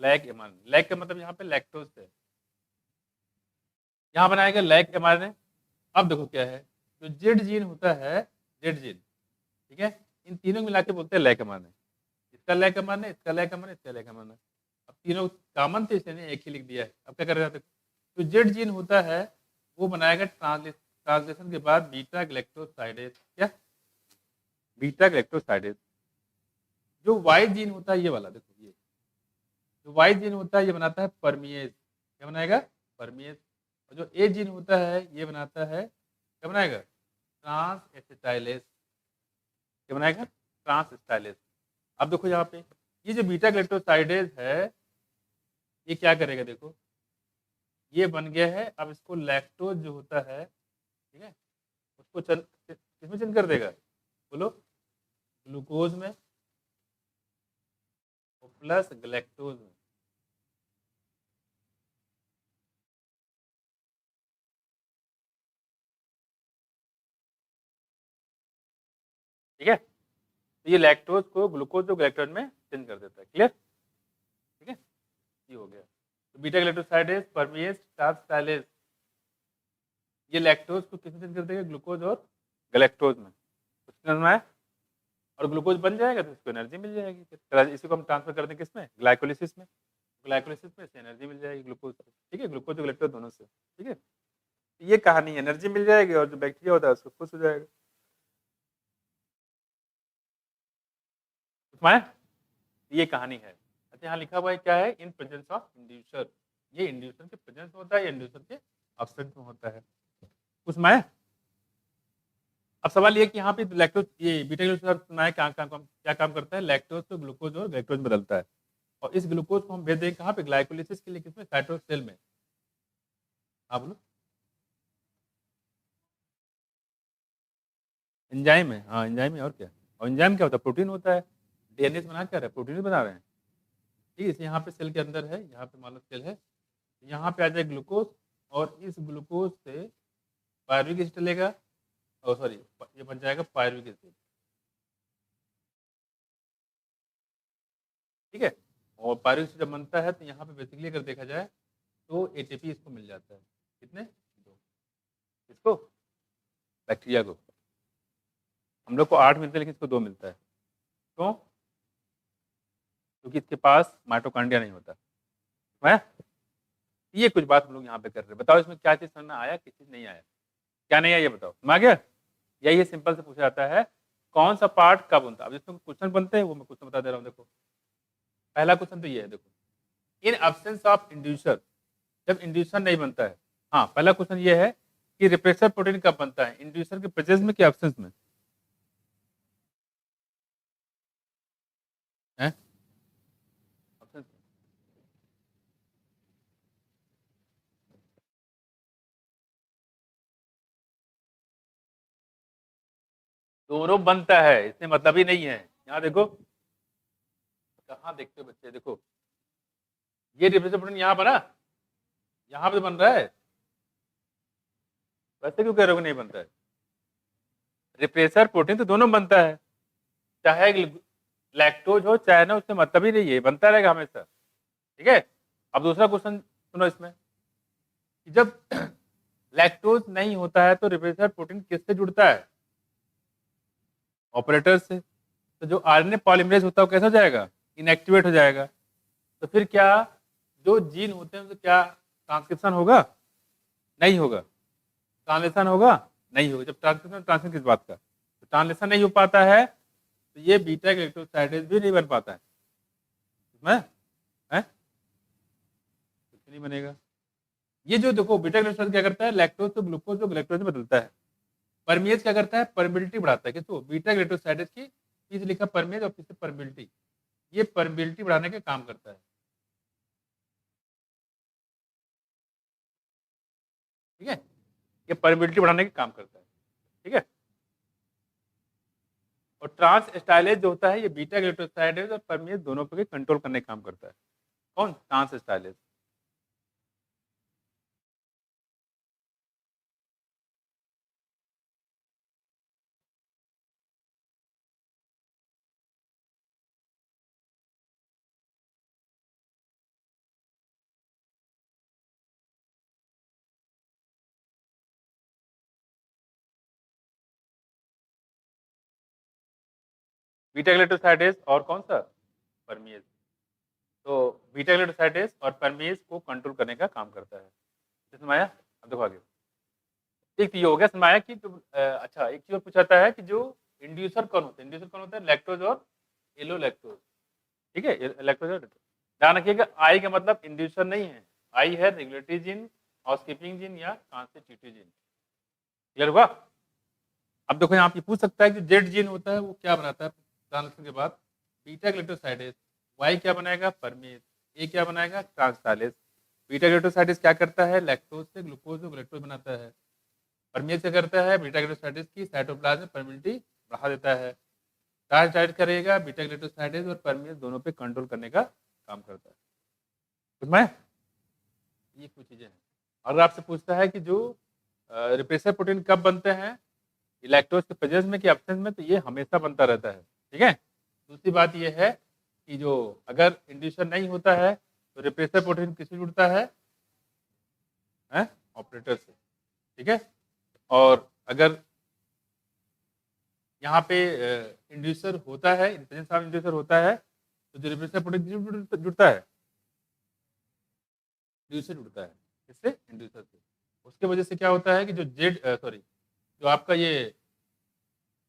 लैक एमआरएनए। लैक का मतलब यहाँ पे लैक्टोज है, यहाँ बनाएगा लैक एमआरएनए। अब देखो क्या है, जो जेड जीन होता है, जेड जीन, ठीक है, इन तीनों को मिला के बोलते हैं लैक एमआरएनए। इसका लैक एमआरएनए, इसका लैक एमआरएनए, इसका लैक एमआरएनए। अब तीनों कॉमन थे इसलिए एक ही लिख दिया है। अब क्या कर रहे हैं, तो जेड जीन होता है वो बनाएगा ट्रांसलेशन के बाद बीटा ग्लैक्टोसाइडेज। क्या, बीटा ग्लैक्टोसाइडेज। जो वाई जीन होता है ये वाला, देखो ये जो वाई जीन होता है ये बनाता है परमिएज। क्या बनाएगा, परमिएज। और जो ए जीन होता है ये बनाता है, क्या बनाएगा, ट्रांस एसिटाइलेज। क्या बनाएगा, ट्रांस एसिटाइलेज। अब देखो यहाँ पे ये जो बीटा ग्लैक्टोसाइडेज है ये क्या करेगा, देखो ये बन गया है। अब इसको लैक्टोज जो होता है, ठीक है, उसको किसमें चेंज कर देगा, बोलो, ग्लूकोज में और प्लस ग्लैक्टोज में। ठीक है, तो ये लैक्टोज को ग्लूकोज और ग्लैक्टोज में चेंज कर देता है। क्लियर, ठीक है, ये हो गया। तो बीटा ग्लैक्टोसाइडेज, परमिएज, ट्रांसटाइलेज, ये लैक्टोज को किसमें चेंज कर देगा, ग्लूकोज और ग्लैक्टोज में। कुछ समझ में आया? और ग्लूकोज बन जाएगा तो इसको एनर्जी मिल जाएगी। इसी को हम ट्रांसफर कर दें किसमें, ग्लाइकोलिसिस में। ग्लाइकोलिसिस में से एनर्जी मिल जाएगी ग्लूकोज से। ठीक है, ग्लूकोज और ग्लैक्टोज दोनों से। ठीक है, ये कहानी, एनर्जी मिल जाएगी और जो बैक्टीरिया होता है उसको खुश हो जाएगा। समझ, ये कहानी है। अच्छा, यहाँ लिखा हुआ है क्या है, इन प्रेजेंस ऑफ इंड्यूसर। ये इंड्यूसर के प्रेजेंस में होता है, इंड्यूसर के एब्सेंस में होता है। उसमें अब सवाल ये कि यहाँ पे लैक्टोज, ये बीटा ग्लूकोज क्या काम करता है, लैक्टोज तो ग्लूकोज और ग्लैक्टोज बदलता है। और इस ग्लूकोज को हम भेज देंगे कहाँ पे, ग्लाइकोलिसिस के लिए, किसमें, साइटोसेल में। हाँ बोलो, एंजाइम है। हाँ एंजाइम है, और क्या। और एंजाइम क्या होता है, प्रोटीन होता है। डीएनए से बना क्या रहे हैं, प्रोटीन बना रहे हैं। ठीक है, इसलिए यहाँ पे सेल के अंदर है, यहाँ पे मान लो सेल है, यहाँ पे आ जाए ग्लूकोज, और इस ग्लूकोज से पायरुविक एसिड चलेगा, और सॉरी ये बन जाएगा पायरुविक एसिड। ठीक है, और पायरुविक एसिड जब बनता है तो यहाँ पे बेसिकली अगर देखा जाए तो एटीपी इसको मिल जाता है। कितने, दो। इसको, बैक्टीरिया को, हम लोग को 8 मिलते हैं लेकिन इसको 2 मिलता है। क्यों, क्योंकि इसके पास माइटोकॉन्ड्रिया नहीं होता है। ये कुछ बात हम लोग यहाँ पे कर रहे हैं। बताओ इसमें क्या चीज समझ में आया, किस चीज नहीं आया, क्या नहीं आया ये बताओ। समझ आ गया, यही सिंपल से पूछा जाता है, कौन सा पार्ट कब बनता है। अब जिसमें क्वेश्चन बनते हैं वो मैं क्वेश्चन बता दे रहा हूँ। देखो पहला क्वेश्चन तो ये है, देखो, इन एब्सेंस ऑफ इंड्यूसर, जब इंड्यूसर नहीं बनता है। हाँ, पहला क्वेश्चन ये है कि रिप्रेसर प्रोटीन कब बनता है, इंड्यूसर के प्रेजेंस में कि एब्सेंस में है, absence में। दोनों बनता है, इसमें मतलब ही नहीं है। यहाँ देखो, कहाँ देखते हो बच्चे, देखो ये रिप्रेसर प्रोटीन यहाँ बना, यहाँ पे बन रहा है, वैसे क्यों कह रहे हो नहीं बनता है। रिप्रेसर प्रोटीन तो दोनों बनता है, चाहे लैक्टोज हो चाहे ना, उससे मतलब ही नहीं है, बनता रहेगा हमेशा। ठीक है, अब दूसरा क्वेश्चन सुनो इसमें, कि जब लैक्टोज नहीं होता है तो रिप्रेसर प्रोटीन किससे जुड़ता है, ऑपरेटर से। तो जो आरएनए पॉलीमरेज होता है वो कैसा हो जाएगा, इनएक्टिवेट हो जाएगा। तो फिर क्या, जो जीन होते हैं तो क्या ट्रांसक्रिप्शन होगा, नहीं होगा, ट्रांसलेशन होगा, नहीं होगा। जब ट्रांसक्रिप्शन, ट्रांसलेशन किस बात का, तो ट्रांसलेशन नहीं हो पाता है तो ये बीटा ग्लैक्टोसाइडेज भी नहीं बन पाता है। इसमें है, कुछ नहीं बनेगा। ये जो देखो बीटा ग्लूकोज क्या करता है, लैक्टोज तो ग्लूकोज को ग्लैक्टोज में बदलता है। परमिएज क्या करता है, परमिबिलिटी बढ़ाता है। किसको, बीटा ग्लूकोसाइडेज की, पीछे लिखा परमिएज और पीछे परमिबिलिटी, ये परमिबिलिटी बढ़ाने का काम करता है। ठीक है, ये परमिबिलिटी बढ़ाने का काम करता है। ठीक है, और ट्रांस स्टाइलेज जो होता है ये बीटा ग्लूकोसाइडेज और परमेज दोनों पे कंट्रोल करने का काम करता है। कौन? ट्रांस स्टाइलेज। बीटा ग्लूकोसाइडेज और कौन सा? परमेज। तो बीटा ग्लूकोसाइडेज और परमेज को कंट्रोल करने का काम करता है। समझ में आया? अब देखो आगे। एक तो ये हो गया समझ में आया कि अच्छा एक चीज और पूछाता है कि जो इंड्यूसर कौन होता है? इंड्यूसर कौन होता है? लैक्टोज और एलो लैक्टोज। ठीक है, लैक्टोज और ध्यान रखिएगा, आई का मतलब इंड्यूसर नहीं है, आई है रेगुलेटरी जीन, हाउसकीपिंग जीन या कॉन्स्टिट्यूटिव जीन। क्लियर हुआ? अब देखो यहाँ पे पूछ सकता है कि जेड जीन होता है वो क्या बनाता है ट्रांसलेशन के बाद? Beta glucosidase. वाई क्या बनाएगा? परमेज। ए क्या बनाएगा? ट्रांसटाइलेज। बीटा ग्लूकोसाइडेज क्या करता है? लैक्टोज से ग्लूकोज और ग्लैक्टोज बनाता है। परमेज क्या करता है? बीटा ग्लूकोसाइडेज की साइटोप्लाज्म में परमिटिविटी बढ़ा देता है। ट्रांसटाइलेज करेगा, बीटा ग्लूकोसाइडेज और परमेज दोनों पे कंट्रोल करने का काम करता है। समझ में? ये कुछ चीजें हैं। अगर आपसे पूछता है कि जो रिप्रेसर प्रोटीन कब बनते हैं, लैक्टोज के प्रेजेंस में कि एब्सेंस में, तो ये हमेशा बनता रहता है। ठीक है। दूसरी बात ये है कि जो अगर इंड्यूसर नहीं होता है तो रिप्रेसर प्रोटीन किससे जुड़ता है? ऑपरेटर से। ठीक है। और अगर यहाँ पे इंड्यूसर होता है, प्रेजेंस ऑफ इंड्यूसर होता है, तो जो रिप्रेसर प्रोटीन जुड़ता है, इंड्यूसर जुड़ता है। किससे? इंड्यूसर से। उसके वजह से क्या होता है कि जो जो आपका ये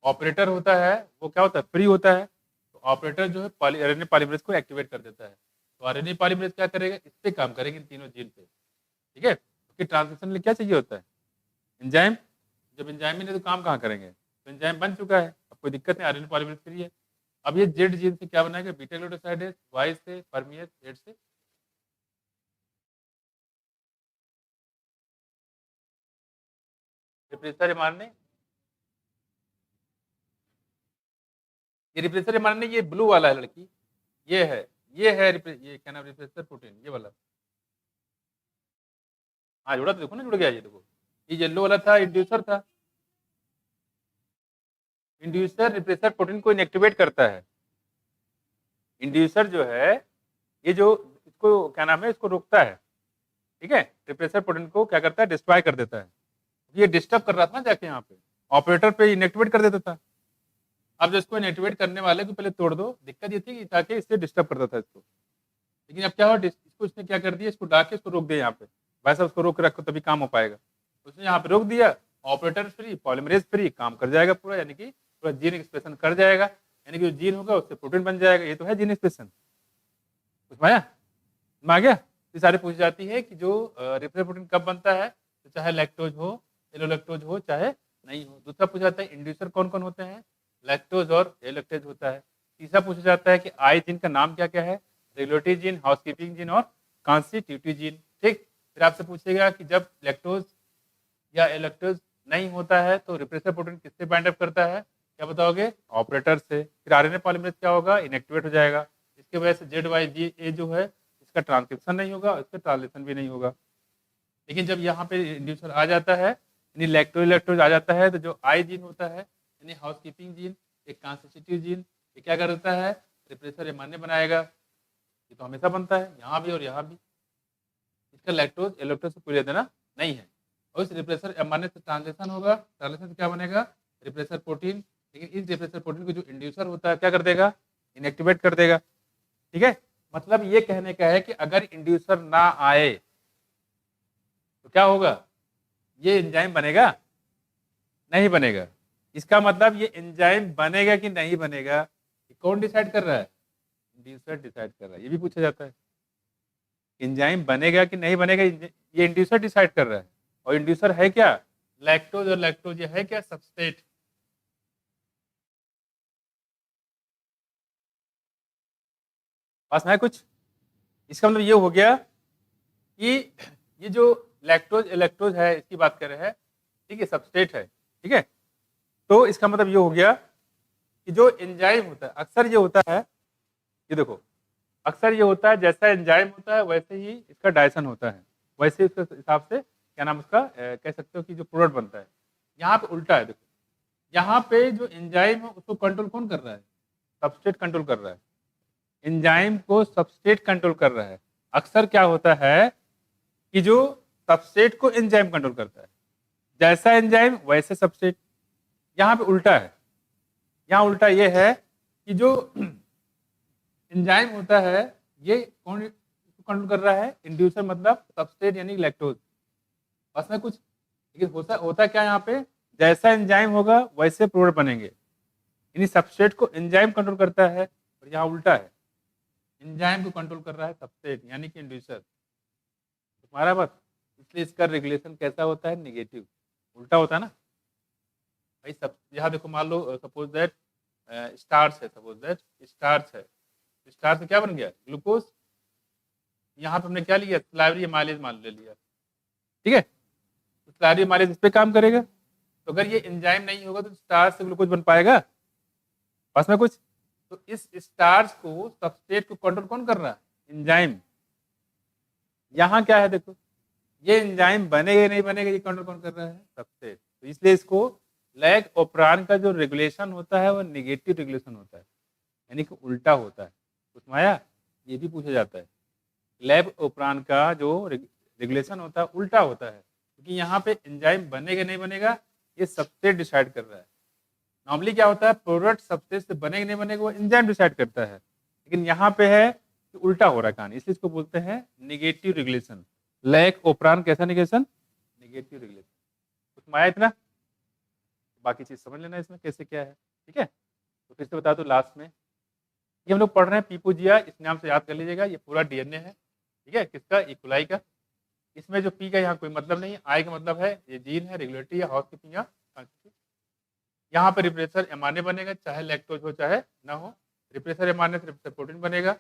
ऑपरेटर होता है वो क्या होता है? फ्री होता है। तो ऑपरेटर जो है आरएनए पॉलीमरेज को एक्टिवेट कर देता है। तो आरएनए पॉलीमरेज क्या करेगा? इस पे काम करेगा, इन तीनों जीन पे। ठीक है। उसके ट्रांसलेशन में क्या चाहिए होता है? एंजाइम। जब एंजाइम ही नहीं तो काम कहाँ करेंगे? तो एंजाइम बन चुका है, अब कोई दिक्कत नहीं, आरएनए पॉलीमरेज फ्री है। अब ये जेड जीन से क्या बनाएगा? बीटा ग्लूकोसाइडेज, वाई से परमेज, जेड से रिप्रेसर एमआरएनए। ये रिप्रेसर एमआरएनए ये ब्लू वाला है लड़की, ये है, ये क्या नाम? रिप्रेसर प्रोटीन, ये वाला। हाँ जुड़ा तो देखो ना, जुड़ गया। ये देखो, ये येलो वाला था, इंड्यूसर था। इंड्यूसर रिप्रेसर प्रोटीन को इनएक्टिवेट करता है। इंड्यूसर जो है ये जो इसको क्या नाम है, इसको रोकता है। ठीक है। रिप्रेसर प्रोटीन को क्या करता है? डिस्ट्रॉय कर देता है। ये डिस्टर्ब कर रहा था ना जाके यहाँ पे, ऑपरेटर पे इनएक्टिवेट कर देता था। अब जो इसको इनएक्टिवेट करने वाले को पहले तोड़ दो, दिक्कत ये थी कि ताकि इससे डिस्टर्ब करता था इसको। लेकिन अब क्या हुआ, इसको इसने क्या कर दिया? इसको डाके इसको रोक दिया यहाँ पे। भाई साहब उसको रोक के रखो तभी काम हो पाएगा। उसने यहाँ पे रोक दिया, ऑपरेटर फ्री, पॉलीमरेज फ्री, काम कर जाएगा पूरा, यानी कि पूरा जीन एक्सप्रेशन कर जाएगा, यानी कि जो जीन होगा उससे प्रोटीन बन जाएगा। ये तो है जीन एक्सप्रेशन। उसमें आया? आ गया? ये सारी पूछ जाती है कि जो रिप्रेसर प्रोटीन कब बनता है, तो चाहे लैक्टोज हो, एलोलैक्टोज हो, चाहे नहीं हो। दूसरा पूछा जाता है इंड्यूसर कौन कौन होते हैं? लैक्टोज और एलोलैक्टोज होता है। तीसरा पूछा जाता है कि आई जीन का नाम क्या क्या है? रेगुलेटरी जीन, हाउसकीपिंग जीन और कॉन्स्टिट्यूटिव जीन। ठीक। फिर आपसे पूछेगा कि जब लैक्टोज या एलोलैक्टोज नहीं होता है तो रिप्रेसर प्रोटीन किससे बाइंड अप करता है? क्या बताओगे? ऑपरेटर से। फिर आरएनए पॉलीमरेज क्या होगा? इनएक्टिवेट हो जाएगा। इसकी वजह से जेड वाई जी ए जो है इसका ट्रांसक्रिप्शन नहीं होगा, इसका ट्रांसलेशन भी नहीं होगा। लेकिन जब यहाँ पे इंड्यूसर आ जाता है, यानी लैक्टोज लैक्टोज आ जाता है, तो जो आई जीन होता है यानी हाउसकीपिंग जीन, एक कॉन्स्टिट्यूटिव जीन, ये क्या कर देता है? रिप्रेसर एमआरएनए बनाएगा। ये तो हमेशा बनता है, यहाँ भी और यहाँ भी। इसका लैक्टोज एलोक्टोज से कोई लेना देना नहीं है। और इस रिप्रेसर एमआरएनए से ट्रांसलेशन होगा, ट्रांसलेशन से क्या बनेगा? Repressor protein. लेकिन इस रिप्रेसर प्रोटीन को जो इंड्यूसर होता है क्या कर देगा? इनएक्टिवेट कर देगा। ठीक है। मतलब ये कहने का है कि अगर इंड्यूसर ना आए तो क्या होगा? ये एंजाइम बनेगा? नहीं बनेगा। इसका मतलब ये एंजाइम बनेगा कि नहीं बनेगा, कौन डिसाइड कर रहा है? इंड्यूसर डिसाइड कर रहा है। ये भी पूछा जाता है, एंजाइम बनेगा कि नहीं बनेगा, ये इंड्यूसर डिसाइड कर रहा है। और इंड्यूसर है क्या? लैक्टोज, और लैक्टोज ये है क्या? सबस्ट्रेट। पास में है कुछ? इसका मतलब ये हो गया कि ये जो लैक्टोज इलेक्ट्रोज है इसकी बात कर रहे हैं, ठीक है, सबस्ट्रेट है। ठीक है। तो इसका मतलब ये हो गया कि जो एंजाइम होता है अक्सर ये होता है, ये देखो अक्सर ये होता है जैसा एंजाइम होता है वैसे ही इसका डाइजेशन होता है, वैसे ही उसके हिसाब से क्या नाम उसका कह सकते हो कि जो प्रोडक्ट बनता है। यहाँ पे उल्टा है, देखो यहाँ पे जो एंजाइम है उसको कंट्रोल कौन कर रहा है? सबस्ट्रेट कंट्रोल कर रहा है, एंजाइम को सबस्ट्रेट कंट्रोल कर रहा है। अक्सर क्या होता है कि जो सबस्ट्रेट को एंजाइम कंट्रोल करता है, जैसा एंजाइम वैसे सबस्ट्रेट। यहाँ पे उल्टा है, यहाँ उल्टा ये है कि जो एंजाइम होता है ये कौन कंट्रोल कर रहा है? इंड्यूसर मतलब सबस्ट्रेट यानी लैक्टोज, बस में कुछ। लेकिन होता होता क्या यहाँ पे, जैसा एंजाइम होगा वैसे प्रोडक्ट बनेंगे, यानी सबस्ट्रेट को एंजाइम कंट्रोल करता है, और यहाँ उल्टा है, एंजाइम को कंट्रोल कर रहा है सबस्ट्रेट यानी कि इंड्यूसर। तुम्हारा बात, इसलिए इसका रेगुलेशन कैसा होता है? नेगेटिव, उल्टा होता है ना भाई। सब यहाँ देखो, मान लो सपोज दैट स्टार्च है, सपोज दैट स्टार्च है, स्टार्च से क्या बन गया? ग्लूकोज। यहाँ पे हमने क्या लिया? स्लाइवरी एमाइलेज मान ले लिया, ठीक है। तो स्लाइवरी एमाइलेज इस पे काम करेगा, तो अगर ये एंजाइम नहीं होगा तो स्टार्च से ग्लूकोज बन पाएगा? पास में कुछ। तो इस स्टार्च को सबस्ट्रेट को कंट्रोल कौन कर रहा है? एंजाइम। यहाँ क्या है देखो, ये एंजाइम बनेगा नहीं बनेगा ये कंट्रोल कौन कर रहा है? सबस्ट्रेट। तो इसलिए इसको लैग ओपरान का जो रेगुलेशन होता है वो निगेटिव रेगुलेशन होता है, यानी कि उल्टा होता है। उसमाया ये भी पूछा जाता है, लैब ओपरान का जो रेगुलेशन होता है उल्टा होता है, क्योंकि यहाँ पे एंजाइम बनेगा नहीं बनेगा ये सबस्ट्रेट डिसाइड कर रहा है। नॉर्मली क्या होता है, प्रोडक्ट सबस्ट्रेट से बनेगा नहीं बनेगा वो एंजाइम डिसाइड करता है, लेकिन यहाँ पे है कि उल्टा हो रहा है कहानी, इसलिए इसको बोलते हैं निगेटिव रेगुलेशन। लैग ओपरान कैसा रेगुलेशन? Negative regulation. उसमाया इतना, बाकी चीज समझ लेना इसमें कैसे क्या है, ठीक है। तो फिर से बता दो लास्ट में, ये हम लोग पढ़ रहे हैं पीपोजिया, इस नाम से याद कर लीजिएगा। ये पूरा डीएनए है, ठीक है, किसका? इकोलाई का। इसमें जो पी का यहाँ कोई मतलब नहीं है, आई का मतलब है ये जीन है, रेगुलेटरी या हाउसकीपिंग या ट्रांसक्रिप्शन। यहाँ पर रिप्रेसर एमआरएनए बनेगा, चाहे लैक्टोज हो चाहे ना हो। रिप्रेसर एमआरएनए से रिप्रेसर प्रोटीन बनेगा,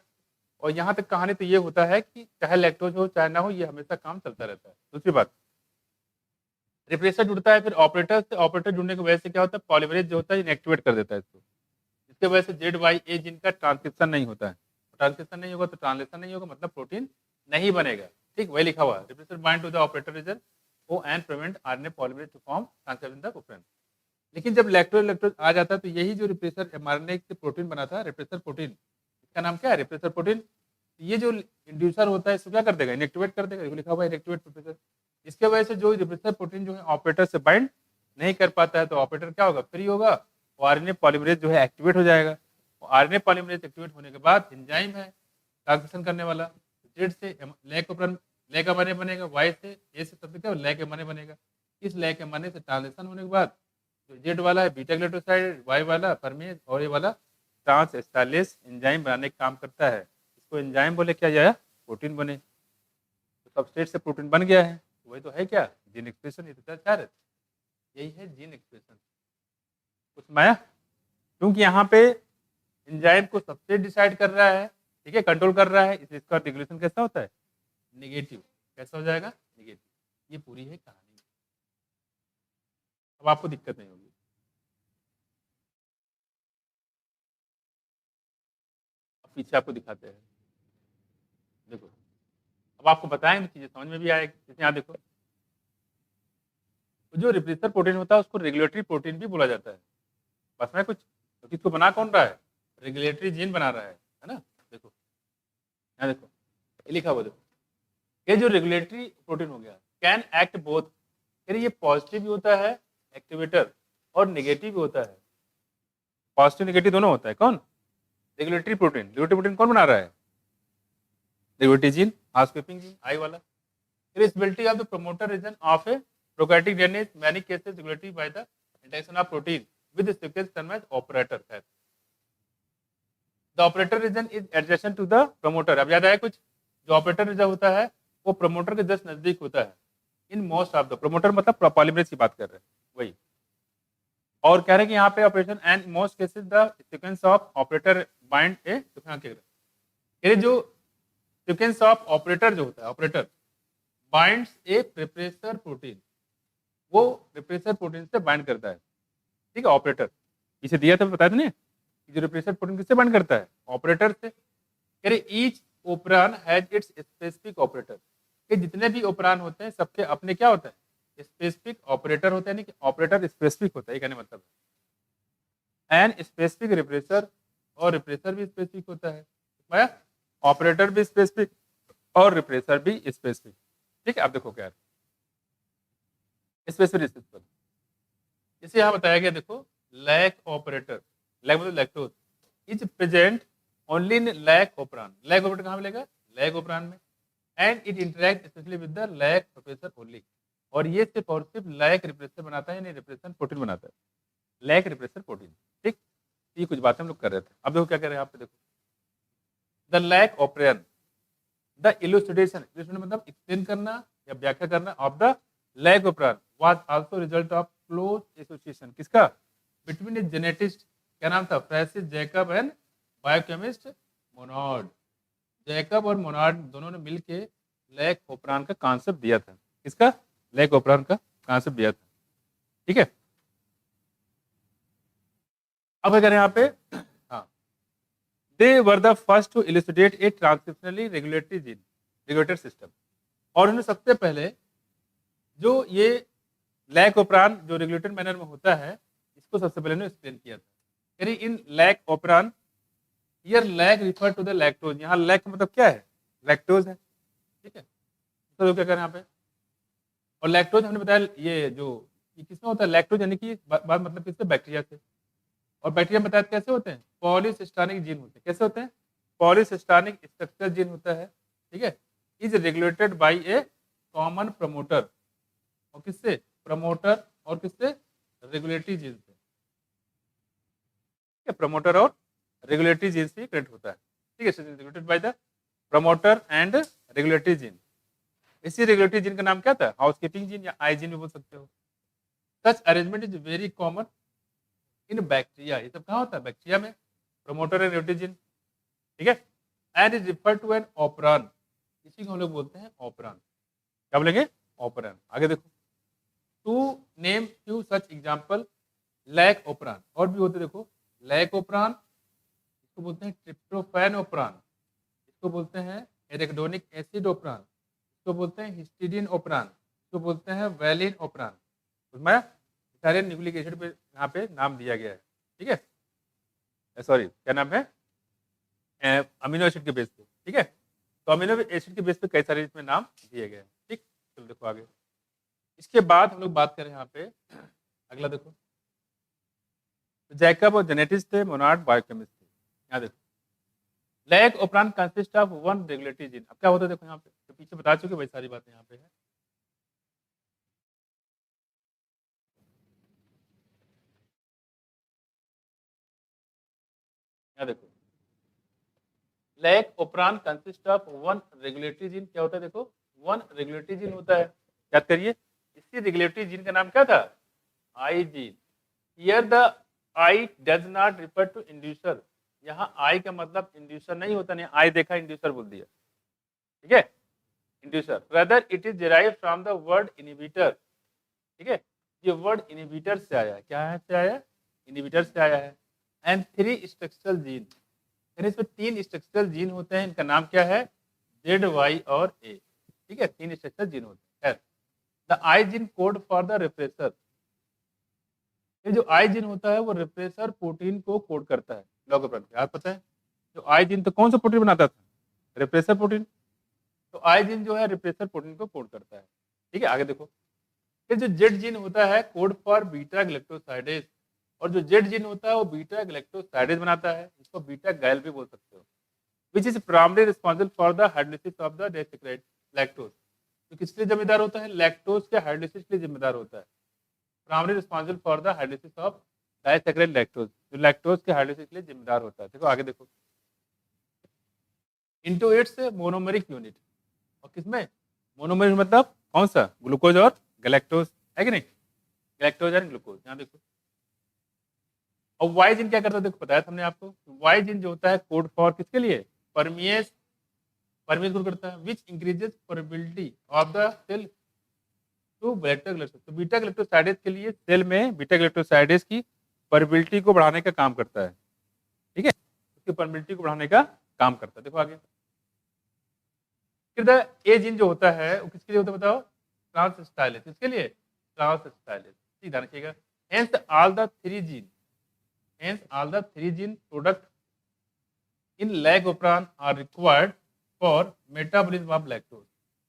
और यहाँ तक कहानी तो ये होता है कि चाहे लैक्टोज हो चाहे ना हो, ये हमेशा काम चलता रहता है। दूसरी बात, रिप्रेसर जुड़ता है फिर ऑपरेटर से, ऑपरेटर जुड़ने की वजह से क्या होता है? पॉलीमरेज जो होता है इनएक्टिवेट कर देता है इसको, इसके वजह से ZYA जीन का ट्रांसक्रिप्शन नहीं होता है। ट्रांसक्रिप्शन नहीं होगा तो ट्रांसलेशन नहीं होगा, मतलब प्रोटीन नहीं बनेगा, ठीक। वही लिखा हुआ है, repressor bind to the operator region O and prevent RNA polymerase to form transcription the operon. लेकिन जब लैक्टोज आ जाता है तो यही जो रिप्रेसर एमआरएनए से प्रोटीन बना था, रिप्रेसर प्रोटीन, इसका नाम क्या है? Repressor protein. ये जो इंड्यूसर होता है इसको क्या कर देगा? इनएक्टिवेट कर देगा, लिखा हुआ है इनएक्टिवेट रिप्रेसर। इसके वजह से जो रिप्रेसर प्रोटीन जो है ऑपरेटर से बाइंड नहीं कर पाता है, तो ऑपरेटर क्या होगा? फ्री होगा, और आरएनए पॉलीमरेज जो है एक्टिवेट हो जाएगा। आरएनए पॉलीमरेज एक्टिवेट होने के बाद एंजाइम है ट्रांसक्रिप्शन करने वाला, जेड से लैक ओपरन लैक एमआरएनए बनेगा, वाई से ए से सबसे क्या लैक एमआरएनए बनेगा। इस लैक एमआरएनए से ट्रांसलेशन होने के बाद जो जेड वाला है बीटा ग्लूटासाइड, वाई वाला परमेज, और ये वाला ट्रांस एस्टाइलेज एंजाइम बनाने का काम करता है। इसको एंजाइम बोले, क्या जाए? प्रोटीन बने। तो सबस्ट्रेट से प्रोटीन बन गया है, वही तो है क्या? Gene expression. ये तो चाह रहे, यही है जीन एक्सप्रेशन। कुछ माया, क्योंकि यहाँ पे एंजाइम को सबस्ट्रेट डिसाइड कर रहा है, ठीक है, कंट्रोल कर रहा है, इसलिए इसका रेगुलेशन कैसा होता है? नेगेटिव। कैसा हो जाएगा? नेगेटिव। ये पूरी है कहानी। अब आपको दिक्कत नहीं होगी। अब पीछे आपको दिखाते हैं, देखो अब आपको बताएंगे चीजें समझ में भी आएगी। जैसे यहाँ देखो, तो जो रिप्रेसर प्रोटीन होता है उसको रेगुलेटरी प्रोटीन भी बोला जाता है। बस में कुछ, तो किसको बना कौन रहा है? रेगुलेटरी जीन बना रहा है ना। देखो यहाँ देखो, ये लिखा हुआ देखो, ये जो रेगुलेटरी प्रोटीन हो गया कैन एक्ट बोथ, फिर ये पॉजिटिव भी होता है एक्टिवेटर, और नेगेटिव भी होता है। पॉजिटिव नेगेटिव दोनों होता है। कौन? Regulatory protein. रेगुलेटरी प्रोटीन कौन बना रहा है? रेगुलेटरी जीन, हाउसकीपिंग जीन, आई वाला। Responsibility of the promoter region of a prokaryotic DNA is many cases regulated by the interaction of protein with the sequence termed as operator. The operator region is adjacent to the promoter. अब याद आया कुछ? जो operator region होता है वो promoter के just नजदीक होता है। In most of the, promoter मतलब पॉलीमरेज की बात कर रहे हैं वही। और कह रहे हैं कि यहाँ पे operation and most cases the sequence of operator bind a, जो सीक्वेंस ऑफ ऑपरेटर जो होता है, operator binds a repressor protein, वो प्रिप्रेसर प्रोटीन से बाइंड करता है, ठीक है। ऑपरेटर इसे दिया था, बताया था नहीं, जो रिप्रेसर प्रोटीन किससे बाइंड करता है? ऑपरेटर से। कह रहे each operon has its specific operator, कि जितने भी ओपरान होते हैं सबके अपने क्या होता है? स्पेसिफिक ऑपरेटर होता है, यानी कि ऑपरेटर स्पेसिफिक होता है, ये कहने मतलब एंड स्पेसिफिक रिप्रेसर, और रिप्रेसर भी स्पेसिफिक होता है, ऑपरेटर भी स्पेसिफिक और रिप्रेसर भी स्पेसिफिक। ठीक है, आप देखो क्या स्पेसिफिक, इसे यहाँ बताया गया, देखो लैक ऑपरेटर, लैक मतलब lactose is present only in lac operon. Lac operator कहाँ मिलेगा? लैक ओपरान में। And it interact specially with the lac repressor only, और ये सिर्फ और सिर्फ लैक रिप्रेसर बनाता है, यानी रिप्रेशन प्रोटीन बनाता है, लैक रिप्रेसर प्रोटीन। ठीक, ये कुछ बातें हम लोग कर रहे थे। अब देखो क्या कर रहे हैं, यहाँ पे देखो the lac operon, the elucidation मतलब एक्सप्लेन करना या व्याख्या करना of the lac operon was also result of close association, किसका? बिटवीन ए जेनेटिस्ट, क्या नाम था? Francis Jacob and biochemist Monod. Jacob और मोनार्ड दोनों ने मिलके लैक ऑपरेन का कॉन्सेप्ट दिया था। किसका? लैक ऑपरेन का कॉन्सेप्ट दिया था। ठीक है, अब अगर यहाँ पे they were the first to elucidate a transcriptionally regulatory gene regulator system, और उन्होंने सबसे पहले जो ये लैक ऑपरान जो रेगुलेटेड मैनर में होता है, इसको सबसे पहले उन्होंने एक्सप्लेन किया था। यानी in lac operon, here lac refer to the lactose, यहाँ लैक मतलब क्या है? लैक्टोज है। ठीक है, तो क्या करें यहाँ पे, और लैक्टोज हमने बताया ये जो ये किसमें होता है? लैक्टोज यानी कि बात मतलब किससे? बैक्टीरिया से। और बैक्टीरिया में बताया कैसे होते हैं? पॉलीसिस्टानिक जीन होते हैं। कैसे होते हैं? पॉलीसिस्टानिक स्ट्रक्चर जीन होता है। ठीक है, is regulated by A common promoter, और किससे? प्रमोटर और किससे? रेगुलेटरी जीन से। ठीक है, प्रमोटर और रेगुलेटरी जीन से कनेक्ट होता है। ठीक है, regulated by the promoter and regulatory gene. इसी रेगुलेटरी जीन का नाम क्या था? हाउसकीपिंग जीन या आई जीन भी बोल सकते हो। सच arrangement is very common in bacteria, ये सब कहाँ होता है? बैक्टीरिया में, प्रमोटर एंड रेगुलेटरी जीन। ठीक है, and is refer to an operon, इसी को हम लोग बोलते हैं ऑपरान। क्या बोलेंगे? ऑपरान। आगे देखो, to name few such example lac operon, और भी होते देखो, लैक ऑपरान, इसको बोलते हैं ट्रिप्टोफैन ऑपरान, इसको बोलते हैं एरेकिडोनिक एसिड ऑपरान, इसको बोलते हैं हिस्टीडीन ऑपरान, इसको बोलते हैं वैलिन ऑपरान। उसमें सारे न्यूक्लिक एसिड पे यहाँ पे नाम दिया गया है। ठीक है, सॉरी क्या नाम है? अमीनो एसिड के बेस पे। ठीक है, तो अमीनो एसिड के बेस पे कई सारे इसमें नाम दिए गए हैं। ठीक, चलो देखो आगे। इसके बाद हम लोग बात करें यहाँ पे, अगला देखो, जैकब और जेनेटिस्ट थे, मोनार्ड बायोकेमिस्ट थे। यहाँ देखो, lac operon consist of one regulatory gene. अब क्या होता है देखो यहाँ पे, तो पीछे बता चुके भाई सारी बातें यहाँ पे है। यहाँ देखो, lac operon consist of one regulatory gene. क्या होता है देखो, वन रेगुलेटरी जीन होता है। याद करिए, इसी रेगुलेटरी जीन का नाम क्या था? I gene. Here the I does not refer to inducer, यहाँ आई का मतलब इंड्यूसर नहीं होता, नहीं आई देखा इंड्यूसर बोल दिया। ठीक है, inducer, rather it is derive from the word inhibitor. ठीक है, ये वर्ड इनहिबिटर से आया है। क्या है से आया? इनहिबिटर से आया है। एंड थ्री स्ट्रक्चरल जीन, यानी इसमें तीन स्ट्रक्चरल जीन होते हैं। इनका नाम क्या है? जेड, वाई और ए। ठीक है, तीन स्ट्रक्चरल जीन होते हैं। The I gene code for the repressor, ये जो आई जीन होता है वो रिप्रेसर प्रोटीन को कोड करता है। लॉगोपेन याद पता है, जो आई जीन तो कौन सा प्रोटीन बनाता था? Repressor protein. तो आई जीन जो है रिप्रेसर प्रोटीन को कोड करता है। ठीक है, आगे देखो, फिर जो जेड जीन होता है कोड फॉर बीटा ग्लैक्टोसाइडेज, और जो जेड जीन होता है वो बीटा ग्लैक्टोसाइडेज बनाता है, इसको बीटा गैल भी बोल सकते हो, which is primary responsible for the hydrolysis of the disaccharide lactose. तो किस लिए जिम्मेदार होता है? लैक्टोज के हाइड्रोलिसिस के लिए जिम्मेदार होता है। Primary responsible for the hydrolysis of disaccharide lactose, जो लैक्टोज के हाइड्रोलिसिस के लिए जिम्मेदार होता है। देखो आगे देखो, इनटू इट्स मोनोमेरिक यूनिट, और किसमें? मोनोमेरिक मतलब कौन सा? ग्लूकोज और गैलेक्टोज, है कि नहीं? Galactose and glucose. यहाँ देखो, और वाई जिन क्या करता है देखो, बताया था हमने आपको, वाई जिन जो होता है कोड फॉर किसके लिए? परमिएस, परमिएस कोड करता है, which increases permeability of the cell to beta galactose. तो बीटा ग्लैक्टोसाइडेज के लिए सेल में बीटा ग्लैक्टोसाइडेज की परमिबिलिटी को बढ़ाने का काम करता है। उसकी परमिबिलिटी को बढ़ाने का काम करता है। देखो आगे, फिर ए जीन जो होता है वो किसके लिए होता है बताओ? ट्रांसस्टाइलेज। किसके लिए? ट्रांसस्टाइलेज। ठीक ध्यान रखिएगा। Hence all the three gene product in lac operon are required for metabolism of lactose.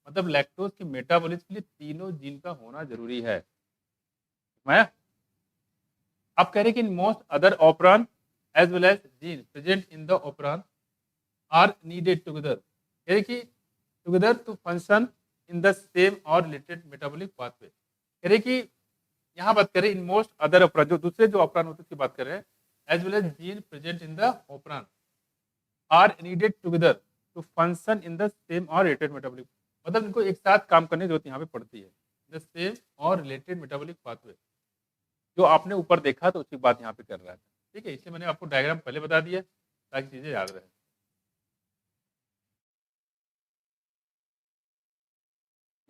मतलब लैक्टोज के मेटाबॉलिज्म के लिए तीनों जीन का होना जरूरी है। मैं आप कह रहे कि in most other operon as well as gene present in the operon are needed together, यानी कि together to function in the same or related metabolic pathway. कह रहे कि यहाँ बात करें इन मोस्ट अदर ऑपरान, जो दूसरे जो ऑपरान होते हैं उसकी बात कर रहे हैं, as well as gene present in the operon are needed together to function in the same or related metabolic, मतलब इनको एक साथ काम करने की जरूरत यहाँ पे पड़ती है, the same or related metabolic pathway. जो आपने ऊपर देखा तो उसकी बात यहाँ पे कर रहा है। ठीक है, इसलिए मैंने आपको डायग्राम पहले बता दिया ताकि चीजें याद रहे।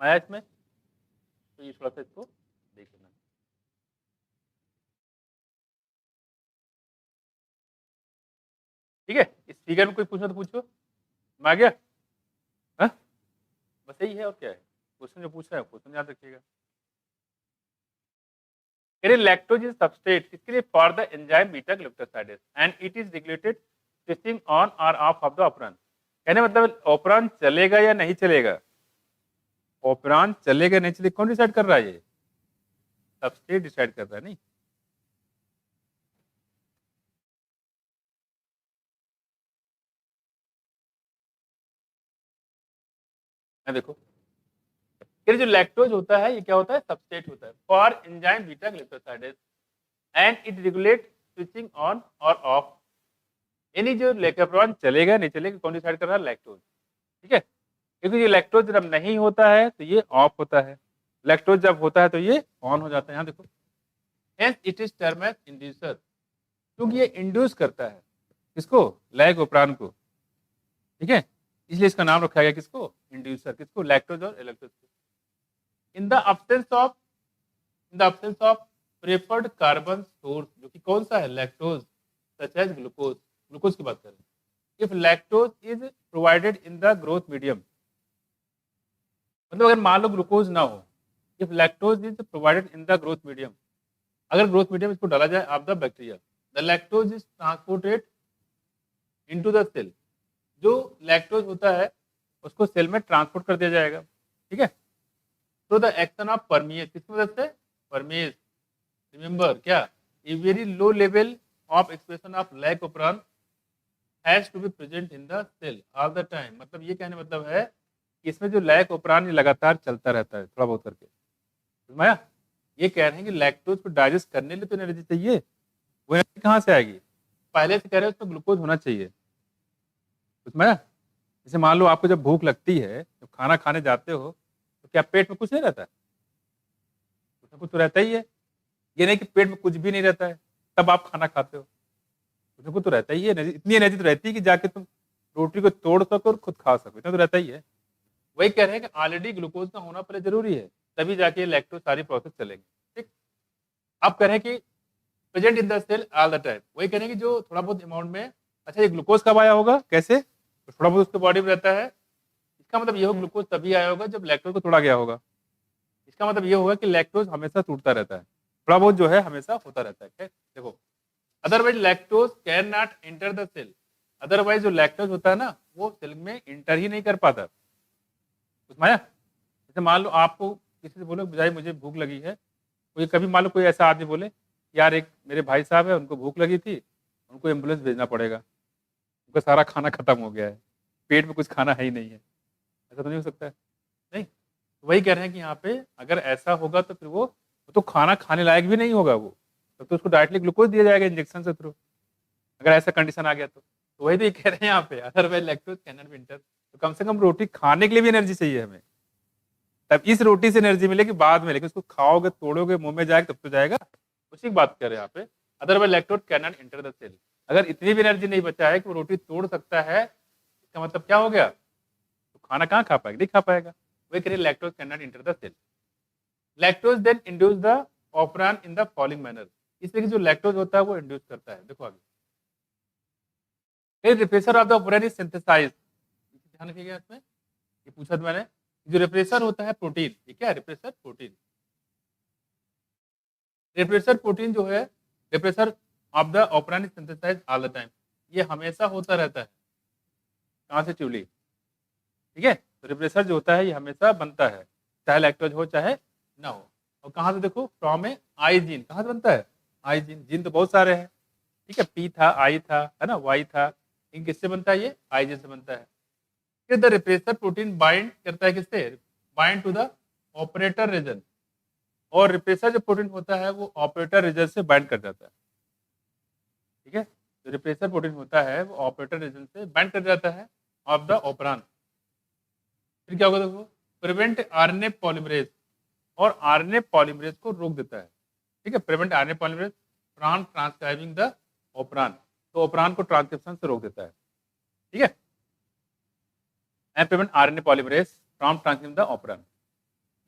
मैं इसमें तो ये थोड़ा सा इसको देख लेना। ठीक है, इस फिगर में कोई पूछना तो पूछो। मैं आ गया? हाँ, बस यही है और क्या है। क्वेश्चन जो पूछ रहा है क्वेश्चन याद रखिएगा। लैक्टोज इज सबस्ट्रेट किसके लिए? For the enzyme beta glucosidase and it is regulated switching on और ऑफ ऑफ द ऑपरान। कहने मतलब ऑपरान चलेगा या नहीं चलेगा? ऑपरान चलेगा नहीं चलेगा कौन डिसाइड कर रहा है? ये सबस्ट्रेट डिसाइड कर रहा है। नहीं, देखो ये जो लैक्टोज होता है ये क्या होता है? सबस्ट्रेट होता है for enzyme beta glucosidase and it regulate switching on और ऑफ। यानी जो लैक्टोज चलेगा नहीं चलेगा कौन डिसाइड कर रहा है? लैक्टोज। ठीक है, क्योंकि ये लैक्टोज जब नहीं होता है तो ये ऑफ होता है, लैक्टोज जब होता है तो ये ऑन हो जाता है। यहाँ देखो, hence it is term as inducer, क्योंकि ये इंड्यूस करता है किसको? लैग ओपरान को। ठीक है, इसलिए इसका नाम रखा गया किसको? इंड्यूसर। किसको? लैक्टोज और इलेक्ट्रोज को। In the absence of preferred carbon source, जो कि कौन सा है? Lactose, such as glucose. Glucose की बात करें, if lactose is provided in the growth medium, मतलब अगर मान लो ग्लूकोज ना हो, if lactose is provided in the growth medium, अगर ग्रोथ मीडियम इसको डाला जाए of the bacteria, the lactose is transported into the cell. जो लैक्टोज होता है उसको सेल में ट्रांसपोर्ट कर दिया जाएगा। ठीक है, तो द एक्शन ऑफ परमिएज, किसकी मदद से? परमिएज। रिमेंबर क्या? A very low level of expression of lac operon has to be present in the cell all the time. मतलब ये कहने मतलब है कि इसमें जो लैग ओपरान लगातार चलता रहता है थोड़ा बहुत करके। समझाया? ये कह रहे हैं कि लैक्टोज को डाइजेस्ट करने के लिए तो एनर्जी चाहिए, वो एनर्जी कहाँ से आएगी? पहले से कह रहे हैं उसमें ग्लूकोज होना चाहिए। समझाया? जैसे मान लो आपको जब भूख लगती है, जब खाना खाने जाते हो तो क्या पेट में कुछ नहीं रहता है? कुछ ना कुछ तो रहता ही है। ये नहीं कि पेट में कुछ भी नहीं रहता है तब आप खाना खाते हो, कुछ ना कुछ तो रहता ही है। इतनी एनर्जी तो रहती है कि जाके तुम रोटी को तोड़ सको और खुद खा सको, इतना तो रहता ही है। वही कह रहे हैं कि ऑलरेडी ग्लूकोज का होना पहले जरूरी है, तभी जाके लैक्टोज सारी प्रोसेस चलेगी। ठीक, आप कह रहे हैं कि present in the cell all the time, वही कह रहे हैं कि जो थोड़ा बहुत अमाउंट में, अच्छा ये ग्लूकोज कब आया होगा? कैसे? तो थोड़ा बहुत उसके बॉडी में रहता है, इसका मतलब ये हो ग्लूकोज तभी आया होगा जब लैक्टोज को तोड़ा गया होगा। इसका मतलब ये होगा कि लैक्टोज हमेशा टूटता रहता है, थोड़ा बहुत जो है हमेशा होता रहता है। देखो, otherwise lactose can not enter the cell, otherwise जो लैक्टोज होता है ना वो सेल में इंटर ही नहीं कर पाता। समझाया? जैसे मान लो आपको किसी से बोलो भाई मुझे भूख लगी है, कोई कभी मान लो कोई ऐसा आदमी बोले यार एक मेरे भाई साहब है उनको भूख लगी थी, उनको एम्बुलेंस भेजना पड़ेगा, उनका सारा खाना खत्म हो गया है, पेट में कुछ खाना है ही नहीं है, ऐसा तो नहीं हो सकता है। नहीं, वही कह रहे हैं कि यहाँ पे अगर ऐसा होगा तो फिर वो तो खाना खाने लायक भी नहीं होगा, वो तो उसको डायरेक्टली ग्लूकोज दिया जाएगा इंजेक्शन से थ्रू, अगर ऐसा कंडीशन आ गया तो वही तो ये कह रहे हैं यहाँ पे, otherwise lactose can not be enter. तो कम से कम रोटी खाने के लिए भी एनर्जी चाहिए हमें, तब इस रोटी से एनर्जी मिलेगी बाद में, लेकिन उसको खाओगे तोड़ोगे मुंह में जाएगा तब तो जाएगा, उसी की बात कर रहे हैं यहाँ पे। Otherwise lactose can not enter the cell, अगर इतनी भी एनर्जी नहीं बचा है कि वो रोटी तोड़ सकता है, इसका मतलब क्या हो गया? तो खाना कहाँ खा पाएगा? नहीं खा पाएगा। वही करिए lactose can not enter the cell. Lactose then induce the operon in the following manner, इसलिए कि जो लैक्टोज होता है वो इंड्यूस करता है। देखो आगे, repressor of the operon is synthesise, ध्यान रखिएगा इसमें, ये पूछा था मैंने, जो रिप्रेसर होता है प्रोटीन, ये क्या है रिप्रेसर प्रोटीन, रिप्रेसर प्रोटीन जो है, repressor of the operon is synthesise all the time, ये हमेशा होता रहता है, कहाँ से ट्यूली, ठीक है, तो रिप्रेसर जो होता है ये हमेशा बनता है, चाहे लैक्टोज हो चाहे ना हो, और कहाँ से देखो फ्रॉम ए आई जीन, कहाँ से बनता है आई जीन, जीन तो बहुत सारे हैं, ठीक है, पी था, आई था, है ना, वाई था, इन किससे बनता है, ये आई जीन से बनता है। फिर द रिप्रेसर प्रोटीन बाइंड करता है किससे, bind to the operator region, और रिप्रेसर जो प्रोटीन होता है वो ऑपरेटर रीजन से बाइंड कर जाता है, ठीक है, जो रिप्रेसर प्रोटीन होता है वो ऑपरेटर रीजन से बाइंड कर जाता है ऑफ द ऑपरान। फिर क्या होगा देखो, प्रिवेंट आरएनए पॉलीमरेज, और आरएनए पॉलीमरेज को रोक देता है, ठीक है, prevent RNA polymerase from transcribing the operon, तो ऑपरान को ट्रांसक्रिप्शन से रोक देता है, ठीक है, and prevent RNA polymerase from transcription the operon.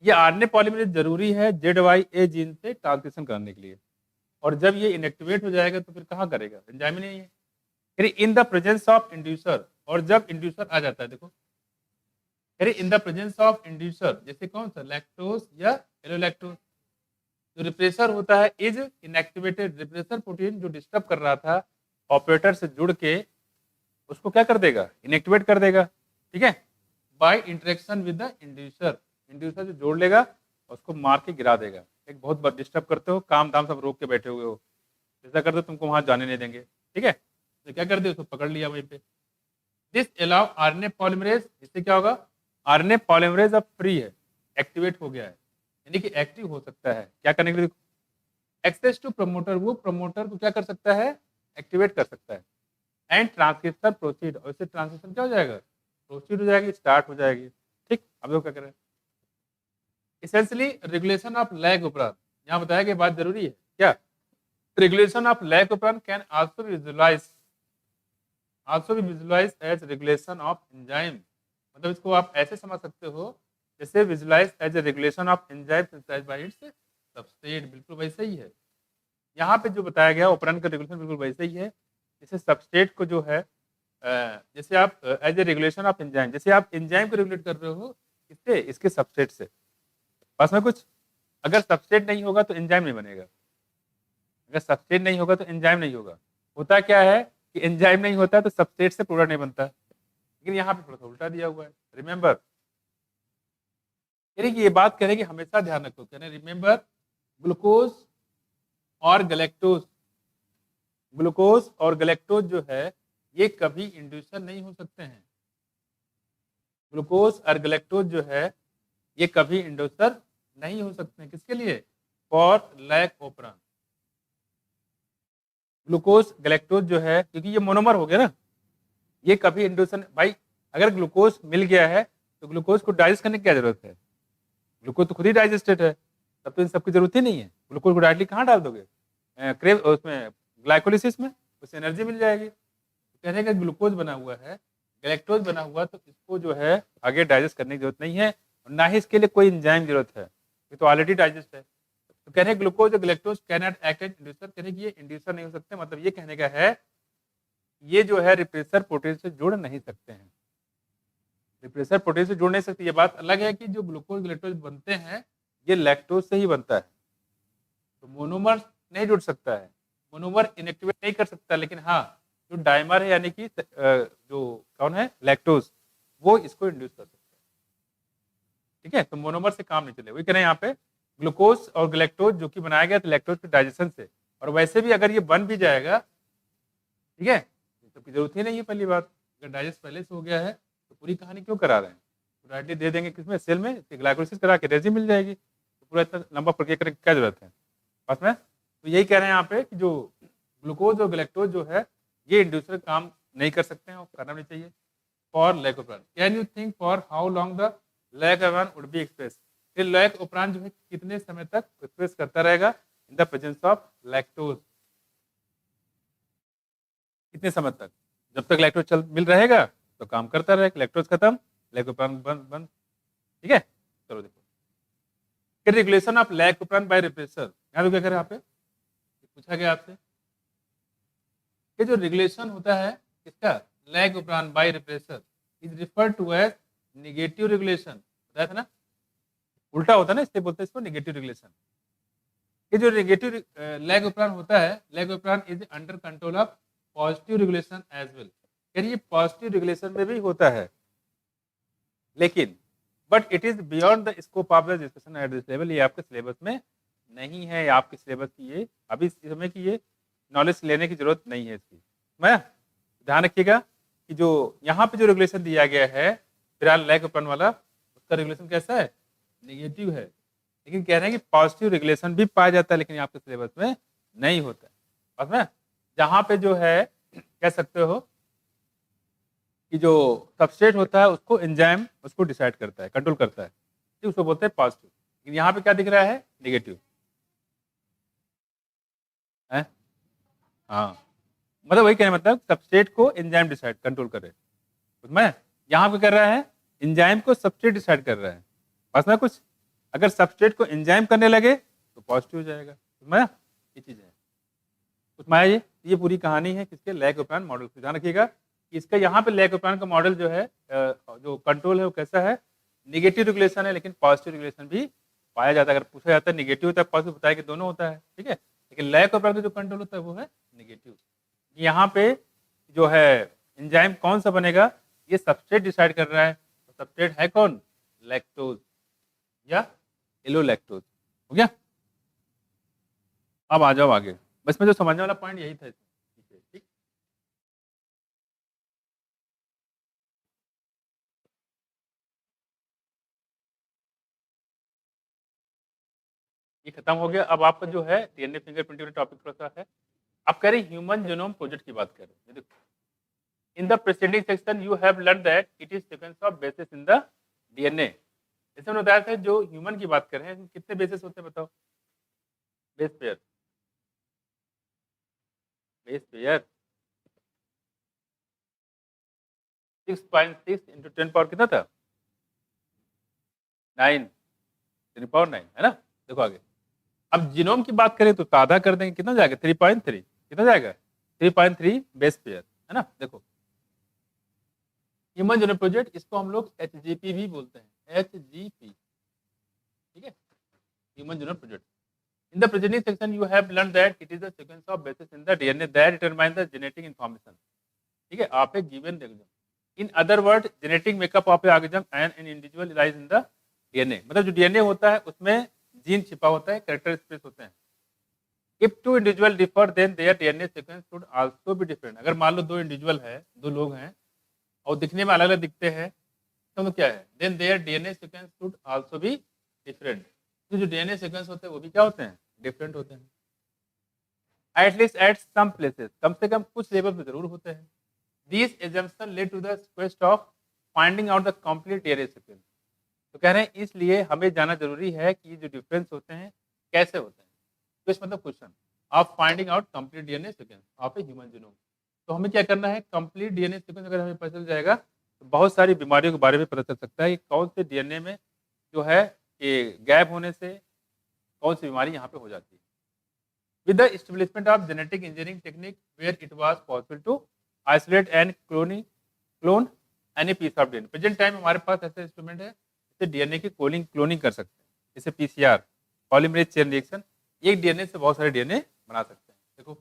ये आरएनए पॉलीमरेज जरूरी है ZYA जीन से ट्रांसक्रिप्शन करने के लिए, और जब ये इनएक्टिवेट हो जाएगा तो फिर कहाँ करेगा, एंजाइम ही नहीं है। फिर इन द प्रेजेंस ऑफ इंड्यूसर, और जब इंड्यूसर आ जाता है, देखो फिर इन द प्रेजेंस ऑफ इंड्यूसर, जैसे कौन सा लैक्टोज या एलोलैक्टोज, जो रिप्रेसर होता है इज इनएक्टिवेटेड, रिप्रेसर प्रोटीन जो डिस्टर्ब कर रहा था ऑपरेटर से जुड़ के, उसको क्या कर देगा, इनएक्टिवेट कर देगा, ठीक है, by interaction with the inducer, inducer जो जोड़ लेगा उसको मार के गिरा देगा। एक बहुत बार डिस्टर्ब करते हो, काम धाम सब रोक के बैठे हुए हो, ऐसा करते हो तुमको वहां जाने नहीं देंगे, ठीक है, तो क्या कर दे, उसको पकड़ लिया वहीं पे। दिस अलाउ आरएनए पॉलीमरेज, इससे क्या होगा, आरएनए पॉलीमरेज अब फ्री है, एक्टिवेट हो गया है, यानी कि एक्टिव हो सकता है, क्या करने के लिए, एक्सेस टू प्रमोटर, वो प्रमोटर को क्या कर सकता है, एक्टिवेट कर सकता है, एंड ट्रांसक्रिप्शन प्रोसीड, और इससे ट्रांसक्रिप्शन क्या हो जाएगा, प्रोसीड हो जाएगी, स्टार्ट हो जाएगी, ठीक। अब लोग क्या करें, इसेंशियली रेगुलेशन ऑफ लैग उपरांत, यहाँ बताया कि बात जरूरी है क्या, regulation of lac operon can also be visualise as regulation of enzyme, मतलब इसको आप ऐसे समझ सकते हो जैसे visualise as a regulation of enzyme synthesised by its substrate, बिल्कुल वैसे ही है, यहाँ पे जो बताया गया ऑपरेंट का रेगुलेशन बिल्कुल वैसे ही है, जैसे सबस्ट्रेट को जो है जैसे आप as a regulation of enzyme, जैसे आप एंजाइम को रेगुलेट कर रहे हो किससे, इसके सबस्ट्रेट से, पास में कुछ, अगर सबस्ट्रेट नहीं होगा तो एंजाइम नहीं बनेगा, अगर सबस्ट्रेट नहीं होगा तो एंजाइम नहीं होगा, होता क्या है कि एंजाइम नहीं होता तो सबस्ट्रेट से प्रोडक्ट नहीं बनता, लेकिन यहाँ पे थोड़ा सा उल्टा दिया हुआ है, रिमेंबर, यानी कि ये बात कह रहे हैं कि हमेशा ध्यान रखो, कह रहे रिमेंबर ग्लूकोज और गैलेक्टोज, ग्लूकोज और गैलेक्टोज जो है ये कभी इंड्यूसर नहीं हो सकते हैं, ग्लूकोज और गैलेक्टोज जो है ये कभी इंड्यूसर नहीं हो सकते हैं, किसके लिए, फॉर लैक ऑपरान, ग्लूकोज गैलेक्टोज जो है, क्योंकि ये मोनोमर हो गया ना, ये कभी इंड्यूसर, भाई अगर ग्लूकोज मिल गया है तो ग्लूकोज को डाइजेस्ट करने की क्या जरूरत है, ग्लूकोज तो खुद ही डाइजेस्टेड है, तब तो इन सबकी जरूरत ही नहीं है, ग्लूकोज को डायरेक्टली कहाँ डाल दोगे, क्रेव उसमें ग्लाइकोलिसिस में, उससे एनर्जी मिल जाएगी, तो कहने का ग्लूकोज बना हुआ है, गैलेक्टोज बना हुआ, तो इसको जो है आगे डाइजेस्ट करने की जरूरत नहीं है, और ना ही इसके लिए कोई एंजाइम जरूरत है, ये तो ऑलरेडी डाइजेस्ट है, तो कहने ग्लूकोज और galactose can not act as inducer, कहने की ये इंड्यूसर नहीं हो सकते, मतलब ये कहने का है ये जो है रिप्रेसर प्रोटीन से जुड़ नहीं सकते हैं, रिप्रेसर प्रोटीन से जुड़ नहीं सकते, ये बात अलग है कि जो ग्लूकोज गैलेक्टोज बनते हैं ये लैक्टोज से ही बनता है, तो मोनोमर नहीं जुड़ सकता है, मोनोमर इनएक्टिवेट नहीं कर सकता, लेकिन हाँ जो डाइमर है यानी कि जो कौन है लैक्टोज, वो इसको इंड्यूस कर सकता है, ठीक है, तो मोनोमर से काम नहीं चले, वही कह रहे हैं यहाँ पे ग्लूकोज और गैलेक्टोज जो कि बनाया गया था लैक्टोज के डाइजेशन से, और वैसे भी अगर ये बन भी जाएगा, ठीक है, तो की जरूरत ही नहीं है, पहली बात अगर डाइजेस्ट पहले से हो गया है तो पूरी कहानी क्यों करा रहे हैं, तो डायरेक्टली दे देंगे किसमें, सेल में, ग्लाइकोलिसिस करा के एनर्जी मिल जाएगी, तो पूरा इतना लंबा प्रक्रिया करने की क्या जरूरत है, पास में, तो यही कह रहे हैं यहाँ पे कि जो ग्लूकोज और गैलेक्टोज जो है ये इंड्यूसर काम नहीं कर सकते हैं और करना नहीं चाहिए for lac operon. Can you think for how long the lac operon would be express, फिर लैक ऑपरान जो है कितने समय तक एक्सप्रेस करता रहेगा in the presence of lactose, कितने समय तक, जब तक लैक्टोज चल मिल रहेगा तो काम करता रहेगा, लैक्टोज खत्म लैक ऑपरान बंद बंद, ठीक है, चलो देखो regulation of lac operon by repressor, यहाँ क्या करें यहाँ पे पूछा गया आपसे, ये जो रेगुलेशन होता है किसका, lac operon by repressor is referred to as negative regulation. बताया था ना, उल्टा होता है ना, इसलिए बोलते हैं इसको नेगेटिव रेगुलेशन। ये जो नेगेटिव लैग उपरांत होता है, lac operon is under control of positive regulation as well. यानी ये पॉजिटिव रेगुलेशन में भी होता है, लेकिन but it is beyond the scope of the discussion at this level. ये आपके सिलेबस में नहीं है, आपके सिलेबस की ये अभी इस समय की ये नॉलेज लेने की जरूरत नहीं है इसकी। मैं ध्यान रखिएगा कि जो यहाँ पे जो रेगुलेशन दिया गया है फिलहाल लैग उपरांत वाला, उसका रेगुलेशन कैसा है, नेगेटिव है। लेकिन कह रहे हैं कि पॉजिटिव रेगुलेशन भी पाया जाता है, लेकिन आपके सिलेबस में नहीं होता है। बस में जहाँ पे जो है कह सकते हो कि जो सबस्ट्रेट होता है उसको एंजाइम उसको डिसाइड करता है, कंट्रोल करता है, ठीक, उसको बोलते हैं पॉजिटिव। लेकिन यहाँ पे क्या दिख रहा है, नेगेटिव है। हाँ, मतलब वही कहने मतलब सबस्ट्रेट को एंजाइम डिसाइड कंट्रोल करे, उसमें यहाँ पे कर रहा है एंजाइम को सबस्ट्रेट डिसाइड कर रहा है। बस में कुछ अगर सबस्ट्रेट को एंजाइम करने लगे तो पॉजिटिव हो जाएगा, उसमें ये चीज़ है। उसमें ये पूरी कहानी है किसके, लैग उपरांत मॉडल से। ध्यान रखिएगा कि इसका यहाँ पे लैग उपरांत का मॉडल जो है जो कंट्रोल है वो कैसा है, नेगेटिव रेगुलेशन है, लेकिन पॉजिटिव रेगुलेशन भी पाया जाता है। अगर पूछा जाता है नेगेटिव होता है पॉजिटिव, बताया कि दोनों होता है, ठीक है। लेकिन लैग उपरांत का जो कंट्रोल होता है वो है नेगेटिव। यहाँ पे जो है एंजाइम कौन सा बनेगा, ये सबस्ट्रेट डिसाइड कर रहा है। तो सबस्ट्रेट है कौन, लैक्टोज या एलोलैक्टोज। हो गया, अब आ जाओ आगे। बस में जो समझने वाला पॉइंट यही था इसमें, ठीक। ये खत्म हो गया। अब आपका जो है डीएनए फिंगरप्रिंटिंग टॉपिक थोड़ा सा है। आप कह रहे हैं ह्यूमन जीनोम प्रोजेक्ट की बात कर रहे हैं। देखो, in the preceding section you have learn that it is sequence of basis in the DNA. जैसे मैंने बताया था जो ह्यूमन की बात कर रहे हैं, कितने बेसिस होते हैं बताओ, base pair, base pair 6.6 into 10 power कितना था, 9, 10 पावर 9 है ना। देखो आगे, अब जीनोम की बात करें तो आधा कर देंगे, कितना जाएगा 3.3, कितना जाएगा 3.3 बेस पेयर, है ना। देखो ह्यूमन जीनोम प्रोजेक्ट, इसको हम लोग HGP भी बोलते हैं, HGP, ठीक है, human genome project. In the preceding section, you have learned that it is the sequence of bases in the DNA that determine the genetic information. ठीक है, आप एक given organism. In other words, genetic makeup of a organism and an individual lies in the DNA. मतलब जो DNA होता है उसमें gene छिपा होता है, कैरेक्टर स्पेस होते हैं। If two individual differ, then their DNA sequence should also be different. अगर मान लो दो इंडिविजुअल है, दो लोग हैं और दिखने में अलग अलग दिखते हैं, तो क्या है, then their DNA sequence should also be different. तो जो डीएनए सीक्वेंस होते हैं वो भी क्या होते हैं, डिफरेंट होते हैं। एटलीस्ट एट सम प्लेसेस, कम से कम कुछ लेवल पे जरूर होते हैं। This assumption led to the quest of finding out the complete DNA sequence. तो कह रहे हैं इसलिए हमें जाना जरूरी है कि जो डिफरेंस होते हैं कैसे होते हैं। क्वेस्ट मतलब question of finding out complete DNA sequence of a human genome. तो हमें क्या करना है, कंप्लीट डीएनए सीक्वेंस अगर हमें पता चल जाएगा तो बहुत सारी बीमारियों के बारे में पता चल सकता है कि कौन से डीएनए में जो है कि गैप होने से कौन सी बीमारी यहाँ पे हो जाती है। With the establishment of genetic engineering technique where it was possible to isolate and clone any piece of DNA. Present time हमारे पास ऐसा इंस्ट्रूमेंट है जिससे डीएनए की क्लोनिंग कर सकते हैं, जैसे पीसीआर, पॉलीमरेज चेन रिएक्शन। एक डीएनए से बहुत सारे डीएनए बना सकते हैं। देखो,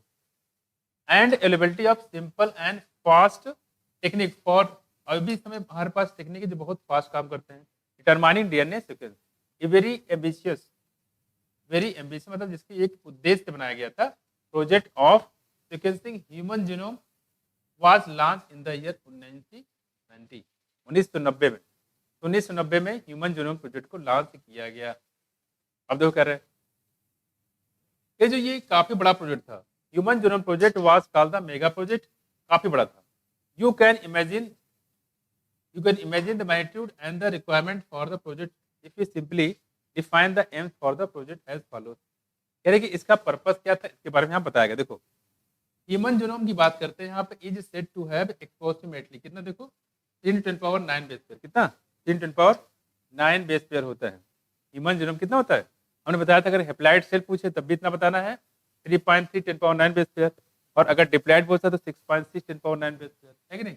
and availability of simple and fast technique for, अभी इस समय हमारे पास टेक्निक है जो बहुत फास्ट काम करते हैं, determining DNA sequence. Very ambitious मतलब जिसकी एक उद्देश्य से बनाया गया था। Project of sequencing human genome was launch in the year 1990 में। 1990 में ह्यूमन जीनोम प्रोजेक्ट को लॉन्च किया गया। अब देखो कर रहे हैं ये जो ये काफी बड़ा प्रोजेक्ट था, human genome project was called the mega project, काफी बड़ा था। You can imagine the magnitude and the requirement for the project if you simply define the aims for the project as follows. कह रहे कि इसका purpose क्या था, इसके बारे में यहाँ बताया गया। देखो, ह्यूमन जीनोम की बात करते हैं यहाँ पे, is said to have approximately कितना, देखो 3 × 10⁹ बेस पेयर, कितना 3 × 10⁹ बेस पेयर होता है। ह्यूमन जीनोम कितना होता है, हमने बताया था अगर हेप्लाइड सेल पूछे तब भी इतना बताना है, 3.3 × 10⁹ बेस पेयर, और अगर डिप्लाइड पूछता तो 6.6 × 10⁹ बेस पेयर, है कि नहीं।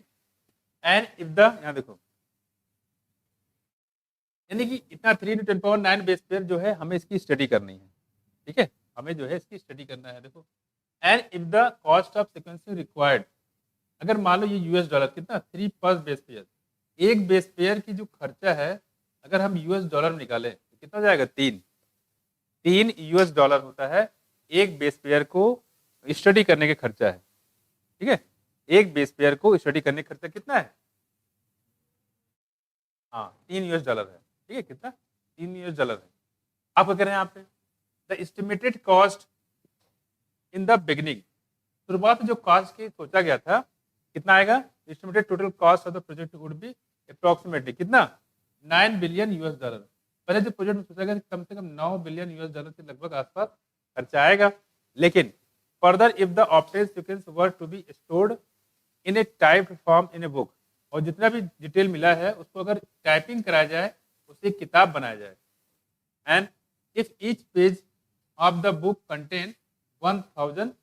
एंड इफ द, यहाँ देखो, यानी कि इतना 3 × 10⁻⁹ बेस पेयर जो है हमें इसकी स्टडी करनी है, ठीक है, हमें जो है इसकी स्टडी करना है। देखो, and if the cost of sequencing required, अगर मान लो ये यूएस डॉलर कितना 3 पर बेस पेयर, एक बेस पेयर की जो खर्चा है अगर हम यूएस डॉलर में निकालें तो कितना हो जाएगा, 3 यूएस डॉलर होता है एक बेस पेयर को स्टडी करने के खर्चा है, ठीक है, एक बेस पेयर को स्टडी करने का खर्चा कितना है, हाँ 3 US डॉलर है, ठीक है, कितना, 3 US डॉलर है। आप क्या कह रहे हैं यहाँ पे, the estimated cost in the beginning, शुरुआत में जो कॉस्ट की सोचा गया था कितना आएगा, estimated total cost of the project would be approximately कितना, 9 बिलियन US डॉलर। पहले जो प्रोजेक्ट में सोचा गया कम से कम 9 बिलियन US डॉलर के लगभग आसपास खर्चा आएगा, लेकिन further if the obtained sequence were to be stored in a typed form in a book, और जितना भी डिटेल मिला है उसको अगर टाइपिंग कराया जाए, उसे एक किताब बनाया जाए, and if each page of the book contain 1000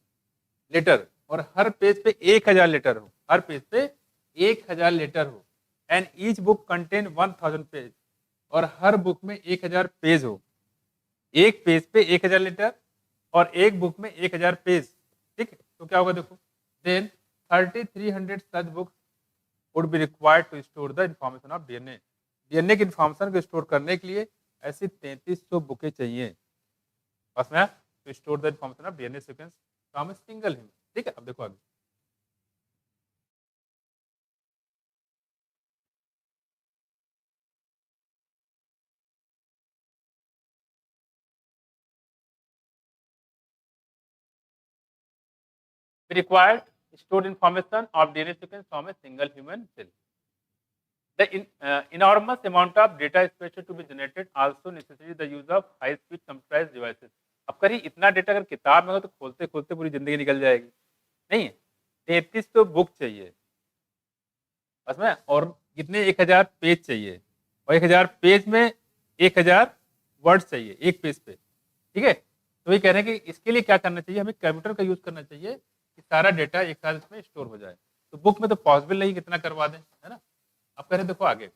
letter, और हर पेज पे 1000 लेटर हो, हर पेज पे 1000 लेटर हो, and each book contain 1000 page, और हर बुक में 1000 पेज हो, एक पेज पे 1000 लेटर और एक बुक में 1000 पेज, ठीक है, तो क्या होगा देखो, then 3300 such books would be required to store the information of DNA, DNA की इंफॉर्मेशन को स्टोर करने के लिए ऐसी 3300 बुकें चाहिए बस में, to store the information of DNA sequence from a single human, ठीक है। अब देखो आगे, required stored information of DNA sequence from a single human cell. The enormous amount of data expected to be generated also necessitates the use of high-speed computerized devices. अब करिए इतना data अगर किताब में हो तो खोलते खोलते पूरी जिंदगी निकल जाएगी, नहीं है, 33 तो बुक चाहिए बस में, और कितने 1000 पेज चाहिए, और 1000 पेज में 1000 वर्ड चाहिए एक पेज पे, ठीक है। तो ये कह रहे हैं कि इसके लिए क्या करना चाहिए, हमें कंप्यूटर का यूज करना चाहिए कि सारा डेटा एक साथ इसमें स्टोर हो जाए, तो बुक में तो पॉसिबल नहीं कितना करवा दें, है ना। अब कह रहे देखो आगे,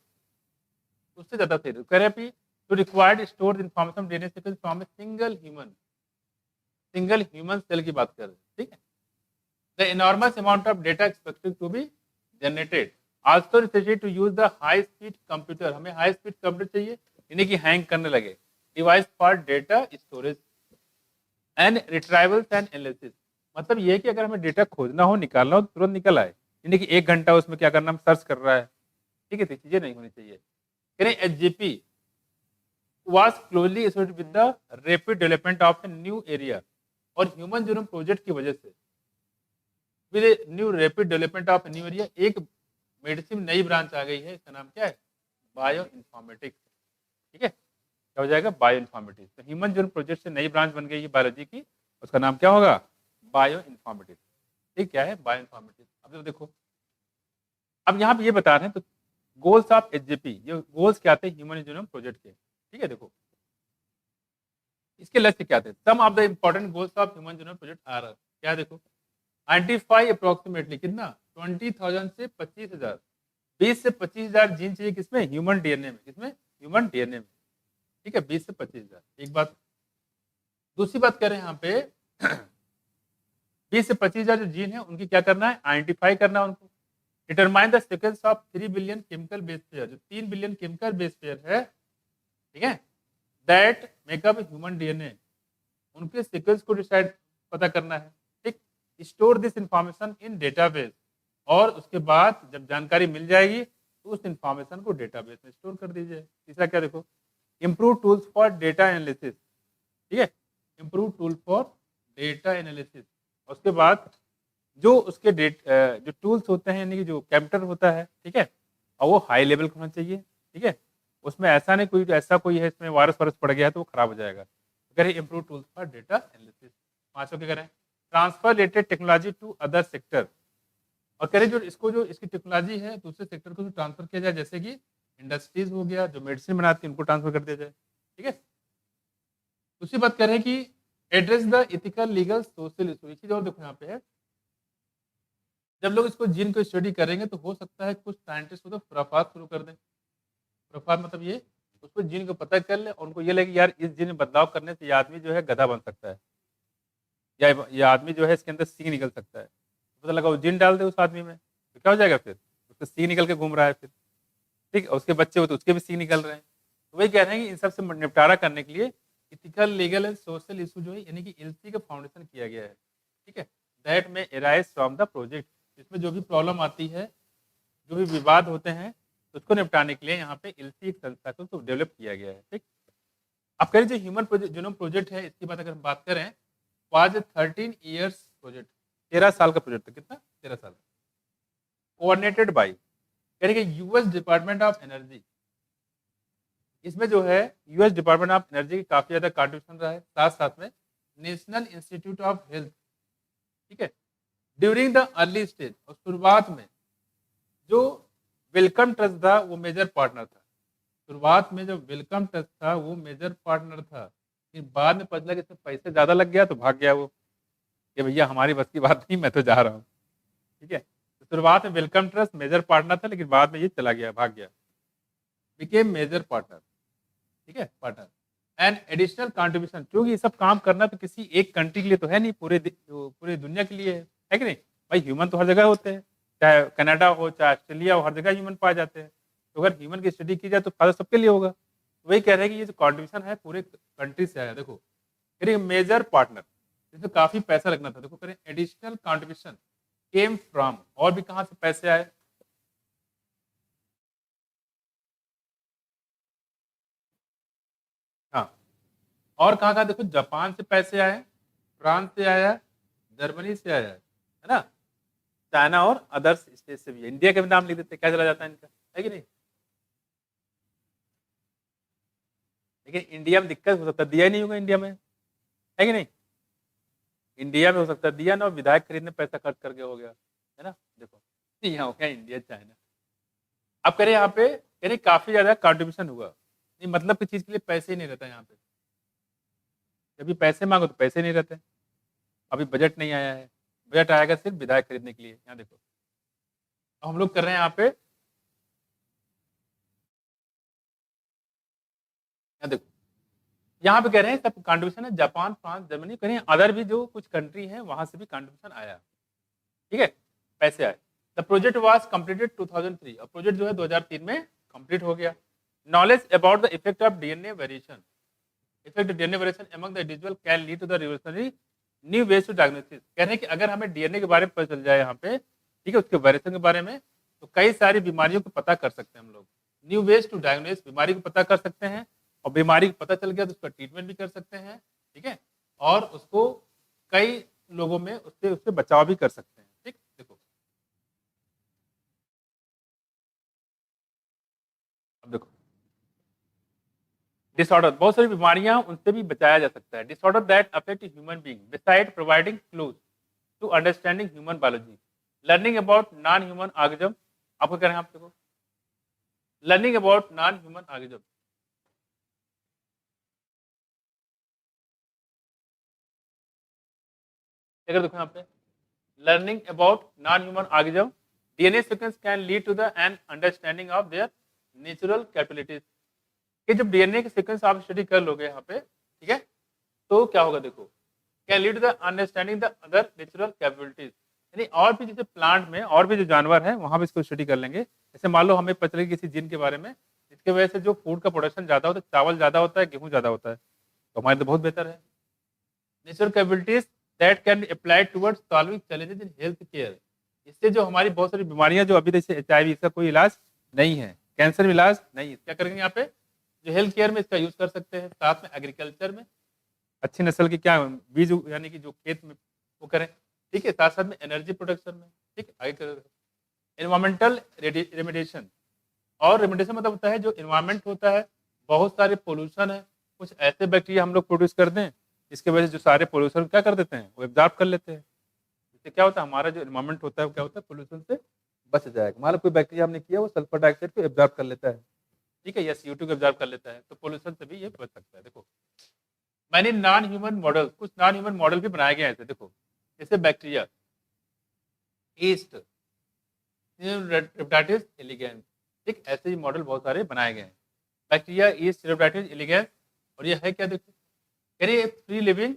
उससे ज्यादा सही कह रहे हैं to required store information DNA sequence from a single human cell की बात कर रहे हैं, ठीक है। The enormous amount of data expected to be generated also necessity to use the high speed computer, हमें हाई स्पीड कंप्यूटर चाहिए, यानी कि हैंग करने लगे, device for data storage and retrievals and analysis, मतलब ये है कि अगर हमें डेटा खोजना हो, निकालना हो, तुरंत निकल आए, यानी कि 1 घंटा उसमें क्या करना, हम सर्च कर रहा है, ठीक है, तो चीजें नहीं होनी चाहिए। करें HGP was closely associated with the rapid development of a new area, और ह्यूमन जीनोम प्रोजेक्ट की वजह से with new rapid development of new area एक मेडिसिन नई ब्रांच आ गई है, इसका नाम क्या है, बायो इन्फॉर्मेटिक्स, ठीक है, क्या हो जाएगा, बायो इन्फॉर्मेटिक्स। तो ह्यूमन जीनोम प्रोजेक्ट से नई ब्रांच बन गई है बायोलॉजी की, उसका नाम क्या होगा, बायो इन्फॉर्मेटिक्स, ठीक, क्या है, बायो इन्फॉर्मेटिक्स। अब देखो, अब यहाँ पे ये बता रहे हैं तो गोल्स ऑफ एचजीपी, ये गोल्स क्या थे ह्यूमन जीनोम प्रोजेक्ट के, ठीक है। देखो इसके लक्ष्य क्या थे, some of the important goals of human genome project are, क्या देखो, आइडेंटिफाई अप्रोक्सीमेटली कितना 20,000 से 25,000, 20 से 25,000 जीन चाहिए किसमें, ह्यूमन डीएनए में, किसमें, ह्यूमन डीएनए में, ठीक है, 20 से 25,000, एक बात। दूसरी बात कह रहे हैं यहाँ पे 20 से 25,000 जो जीन है उनकी क्या करना है, आइडेंटिफाई करना है उनको, determine the sequence of 3 billion chemical base pair, जो 3 बिलियन केमिकल बेस पेयर है, ठीक है, दैट मेकअप ह्यूमन डीएनए, उनके सीक्वेंस को डिसाइड पता करना है, ठीक, store this information in database, और उसके बाद जब जानकारी मिल जाएगी तो उस इंफॉर्मेशन को डेटाबेस में स्टोर कर दीजिए। तीसरा क्या देखो, improve tools for data analysis, ठीक है, improve tool for data analysis, उसके बाद जो उसके जो टूल्स होते हैं, यानी कि जो कंप्यूटर होता है, ठीक है, और वो हाई लेवल का होना चाहिए, ठीक है, उसमें ऐसा नहीं कोई है इसमें वायरस पड़ गया है तो वो खराब हो जाएगा, तो कह रहे improve tools for data analysis. पांचों क्या करें, transfer related technology to other sector, और कह रहे जो इसकी टेक्नोलॉजी है दूसरे सेक्टर को ट्रांसफर किया जाए, जैसे कि इंडस्ट्रीज हो गया, जो मेडिसिन बनाती है उनको ट्रांसफर कर दिया जाए, ठीक है। दूसरी बात कह रहे हैं कि address the ethical legal social issue, एक चीज और देखो यहाँ पे है, जब लोग इसको जीन को स्टडी करेंगे तो हो सकता है कुछ साइंटिस्ट तो खुराफात शुरू कर दें। खुराफात मतलब ये, उसको जीन को पता कर ले और उनको ये लगे कि यार इस जीन में बदलाव करने से ये आदमी जो है गधा बन सकता है, या ये आदमी जो है इसके अंदर सींग निकल सकता है। पता लगा वो जीन डाल दे उस आदमी में, तो क्या हो जाएगा फिर? उसका सींग निकल के घूम रहा है फिर, ठीक है, उसके बच्चे हो तो उसके भी सींग निकल रहे हैं। तो वही कह रहे हैं कि इन सब से निपटारा करने के लिए ethical, legal and social issue जो है यानी कि इल्सी का फाउंडेशन किया गया है, ठीक है। दैट में एराइज फ्रॉम द प्रोजेक्ट, इसमें जो भी प्रॉब्लम आती है, जो भी विवाद होते हैं, तो उसको निपटाने के लिए यहाँ पे इल्सी एक संस्था को डेवलप किया गया है, ठीक। अब कह रहे जो ह्यूमन प्रोजेक्ट, जीनोम प्रोजेक्ट है, इसकी बात अगर हम बात करें, वाज 13 ईयर्स प्रोजेक्ट, 13 साल का प्रोजेक्ट था। कितना? 13 साल। कोऑर्डिनेटेड बाई, कह रहे कि यूएस डिपार्टमेंट ऑफ एनर्जी, इसमें जो है यूएस डिपार्टमेंट ऑफ एनर्जी की काफी ज्यादा कंट्रीब्यूशन रहा है, साथ साथ में नेशनल इंस्टीट्यूट ऑफ हेल्थ, ठीक है। ड्यूरिंग द अर्ली स्टेज, और शुरुआत में जो वेलकम ट्रस्ट था वो मेजर पार्टनर था। शुरुआत में जो वेलकम ट्रस्ट था वो मेजर पार्टनर था, फिर बाद में पता लगा इसमें पैसे ज्यादा लग गया तो भाग गया वो, कि भैया हमारी बस की बात नहीं, मैं तो जा रहा हूँ, ठीक है। तो शुरुआत में वेलकम ट्रस्ट मेजर पार्टनर था, लेकिन बाद में ये चला गया, भाग गया, बिकेम मेजर पार्टनर, ठीक है, पार्टनर। एंड एडिशनल कंट्रीब्यूशन, क्योंकि ये सब काम करना तो किसी एक कंट्री के लिए तो है नहीं, पूरे दुनिया के लिए है कि नहीं भाई? ह्यूमन तो हर जगह होते हैं, चाहे कनाडा हो चाहे ऑस्ट्रेलिया हो, हर जगह ह्यूमन पाए जाते हैं। तो अगर ह्यूमन की स्टडी की जाए तो फायदा सबके लिए होगा। तो वही कह रहे हैं कि ये जो कॉन्ट्रीब्यूशन है पूरे कंट्री से आया। देखो मेजर पार्टनर, इसमें काफी पैसा लगना था। देखो करें एडिशनल कॉन्ट्रीब्यूशन केम फ्रॉम, और भी कहाँ से पैसे आए? हाँ, और कहाँ कहाँ? देखो जापान से पैसे आए, फ्रांस से आया, जर्मनी से आया है ना, चाइना और अदर्स स्टेट से भी। इंडिया के भी नाम लिख देते, क्या चला जाता है इनका, है कि नहीं? लेकिन इंडिया में दिक्कत हो सकता है, दिया ही नहीं होगा इंडिया में, है कि नहीं? इंडिया में हो सकता है दिया ना, और विधायक खरीदने पैसा खर्च करके हो गया, है ना। देखो यहाँ हो गया इंडिया चाइना। अब कह रहे यहाँ पे, कह रहे काफी ज्यादा कंट्रीब्यूशन हुआ, नहीं मतलब की चीज के लिए पैसे ही नहीं रहता यहाँ पे। जब पैसे मांगो तो पैसे नहीं रहते। अभी बजट नहीं आया है, बजट आएगा सिर्फ विधायक खरीदने के लिए। यहाँ देखो हम लोग कर रहे हैं यहाँ पे, यहाँ देखो यहाँ पे कह रहे हैं सब कंट्रीब्यूशन है, जापान, फ्रांस, जर्मनी, कह रहे हैं अदर भी जो कुछ कंट्री है वहां से भी कंट्रीब्यूशन आया, ठीक है, पैसे आए। द प्रोजेक्ट वाज कंप्लीटेड 2003, और प्रोजेक्ट जो है 2003 में कंप्लीट हो गया। Knowledge about the effect of DNA variation, effect of DNA variation among the individual can lead to the revolutionary new ways to diagnosis. कह रहे हैं कि अगर हमें डीएनए के बारे में पता चल जाए यहाँ पे, ठीक है, उसके वेरिएशन के बारे में, तो कई सारी बीमारियों को पता कर सकते हैं हम लोग। न्यू वेज टू डायग्नोसिस, बीमारी को पता कर सकते हैं, और बीमारी को पता चल गया तो उसका ट्रीटमेंट भी कर सकते हैं, ठीक है, और उसको कई लोगों में उससे उससे बचाव भी कर सकते हैं, ठीक। देखो अब देखो डिसऑर्डर, बहुत सारी बीमारियां उनसे भी बचाया जा सकता है। Disorder that affect human being beside providing clues to understanding human biology, learning about non human organism. आपको कह रहे हैं आप देखो learning about non human organism, अगर देखो यहाँ पे learning about non human organism, DNA sequence can lead to the an understanding of their natural capabilities. कि जब डीएनए के सीक्वेंस आप स्टडी कर लोगे यहाँ पे, ठीक है, तो क्या होगा? देखो can lead the understanding the other natural capabilities, यानी और भी जैसे प्लांट में और भी जो जानवर है वहां भी इसको स्टडी कर लेंगे। जैसे मान लो हमें पता लगे किसी जीन के बारे में, इसके वजह से जो फूड का प्रोडक्शन ज्यादा होता है, चावल ज्यादा होता है, गेहूं ज्यादा होता है, तो हमारे तो बहुत बेहतर है। Natural capabilities that can be applied towards solving challenges in health care, इससे जो हमारी बहुत सारी बीमारियां जो अभी जैसे एचआईवी, इसका कोई इलाज नहीं है, कैंसर में इलाज नहीं है, क्या करेंगे यहाँ पे जो हेल्थ केयर में इसका यूज कर सकते हैं। साथ में एग्रीकल्चर में अच्छी नस्ल के क्या बीज यानी कि जो खेत में वो करें, ठीक है, साथ साथ में एनर्जी प्रोडक्शन में, ठीक है, आगे करें। एनवायरमेंटल रेमिडिएशन, और रेमिडिएशन मतलब होता है जो एनवायरमेंट होता है, बहुत सारे पोल्यूशन है, कुछ ऐसे बैक्टीरिया हम लोग प्रोड्यूस कर दें इसके वजह से जो सारे पोल्यूशन क्या कर देते हैं वो एब्जॉर्ब कर लेते हैं। इससे क्या होता है हमारा जो एनवायरमेंट होता है वो क्या होता है पोल्यूशन से बच जाएगा। मान लो कोई बैक्टीरिया हमने किया वो सल्फर डाइऑक्साइड को एब्जॉर्ब कर लेता है, ठीक है, या CO2 को एब्जॉर्ब कर लेता है, तो पोल्यूशन से भी ये बच सकता है। देखो मैंने नॉन ह्यूमन मॉडल, कुछ नॉन ह्यूमन मॉडल भी बनाए गए हैं ऐसे, देखो जैसे बैक्टीरिया, ईस्ट, रेप्टाइटिस एलिगेंस। ठीक, ऐसे ही मॉडल बहुत सारे बनाए गए हैं। बैक्टीरिया इज रेप्टाइटिस एलिगेंस, और ये है क्या, देखो, कह रही है free living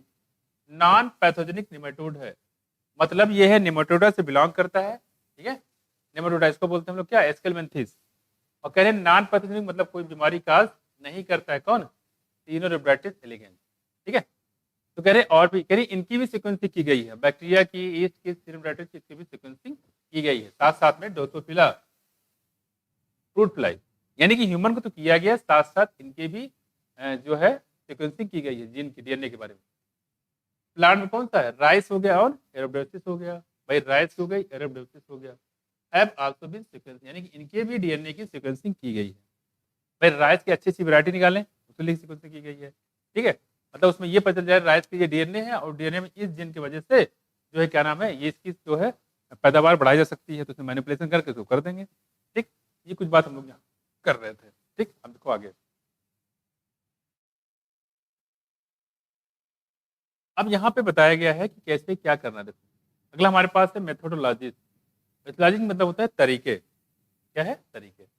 non pathogenic nematode है। मतलब ये है निमेटोडा से बिलोंग करता है, ठीक है। निमेटोडा इसको बोलते हैं हम लोग क्या, एस्केलमेंथिस। और कह रहे हैं नॉन पैथोजेनिक मतलब कोई बीमारी काज नहीं करता है, कौन, टिनोरेप्टाइटिस एलिगेंस, ठीक है। तो कह रहे और भी, कह रहे इनकी भी सीक्वेंसिंग की गई है, बैक्टीरिया की, ईस्ट की, टिनोरेप्टाइटिस की, इसकी भी सीक्वेंसिंग की गई है, साथ साथ में ड्रोसोफिला, फ्रूट फ्लाई। यानी कि ह्यूमन को तो किया गया, साथ साथ इनके भी जो है सीक्वेंसिंग की गई है जीन की, डीएनए के बारे में। प्लांट में कौन सा है, राइस हो गया और एरोडोसिस हो गया, भाई राइस हो गई, एरोडोसिस हो गया, हैव आल्सो बीन सीक्वेंस, यानी कि इनके भी डीएनए की सीक्वेंसिंग की गई है। भाई राइस की अच्छी अच्छी वैरायटी निकालें, उसके लिए सीक्वेंसिंग की गई है, ठीक है। मतलब उसमें ये पता चल जाए राइस की ये डीएनए है, और डीएनए में इस जीन की वजह से जो है क्या नाम है, ये इसकी जो है पैदावार बढ़ाई जा सकती है, तो उसमें मैनिपुलेशन करके उसको कर देंगे। ठीक, ये कुछ बात हम लोग यहाँ कर रहे थे। ठीक, अब देखो आगे। अब यहाँ पे बताया गया है कि कैसे क्या करना है। देखो, अगला हमारे पास है मेथोडोलॉजी। मेथोडोलॉजी मतलब होता है तरीके, क्या है, तरीके।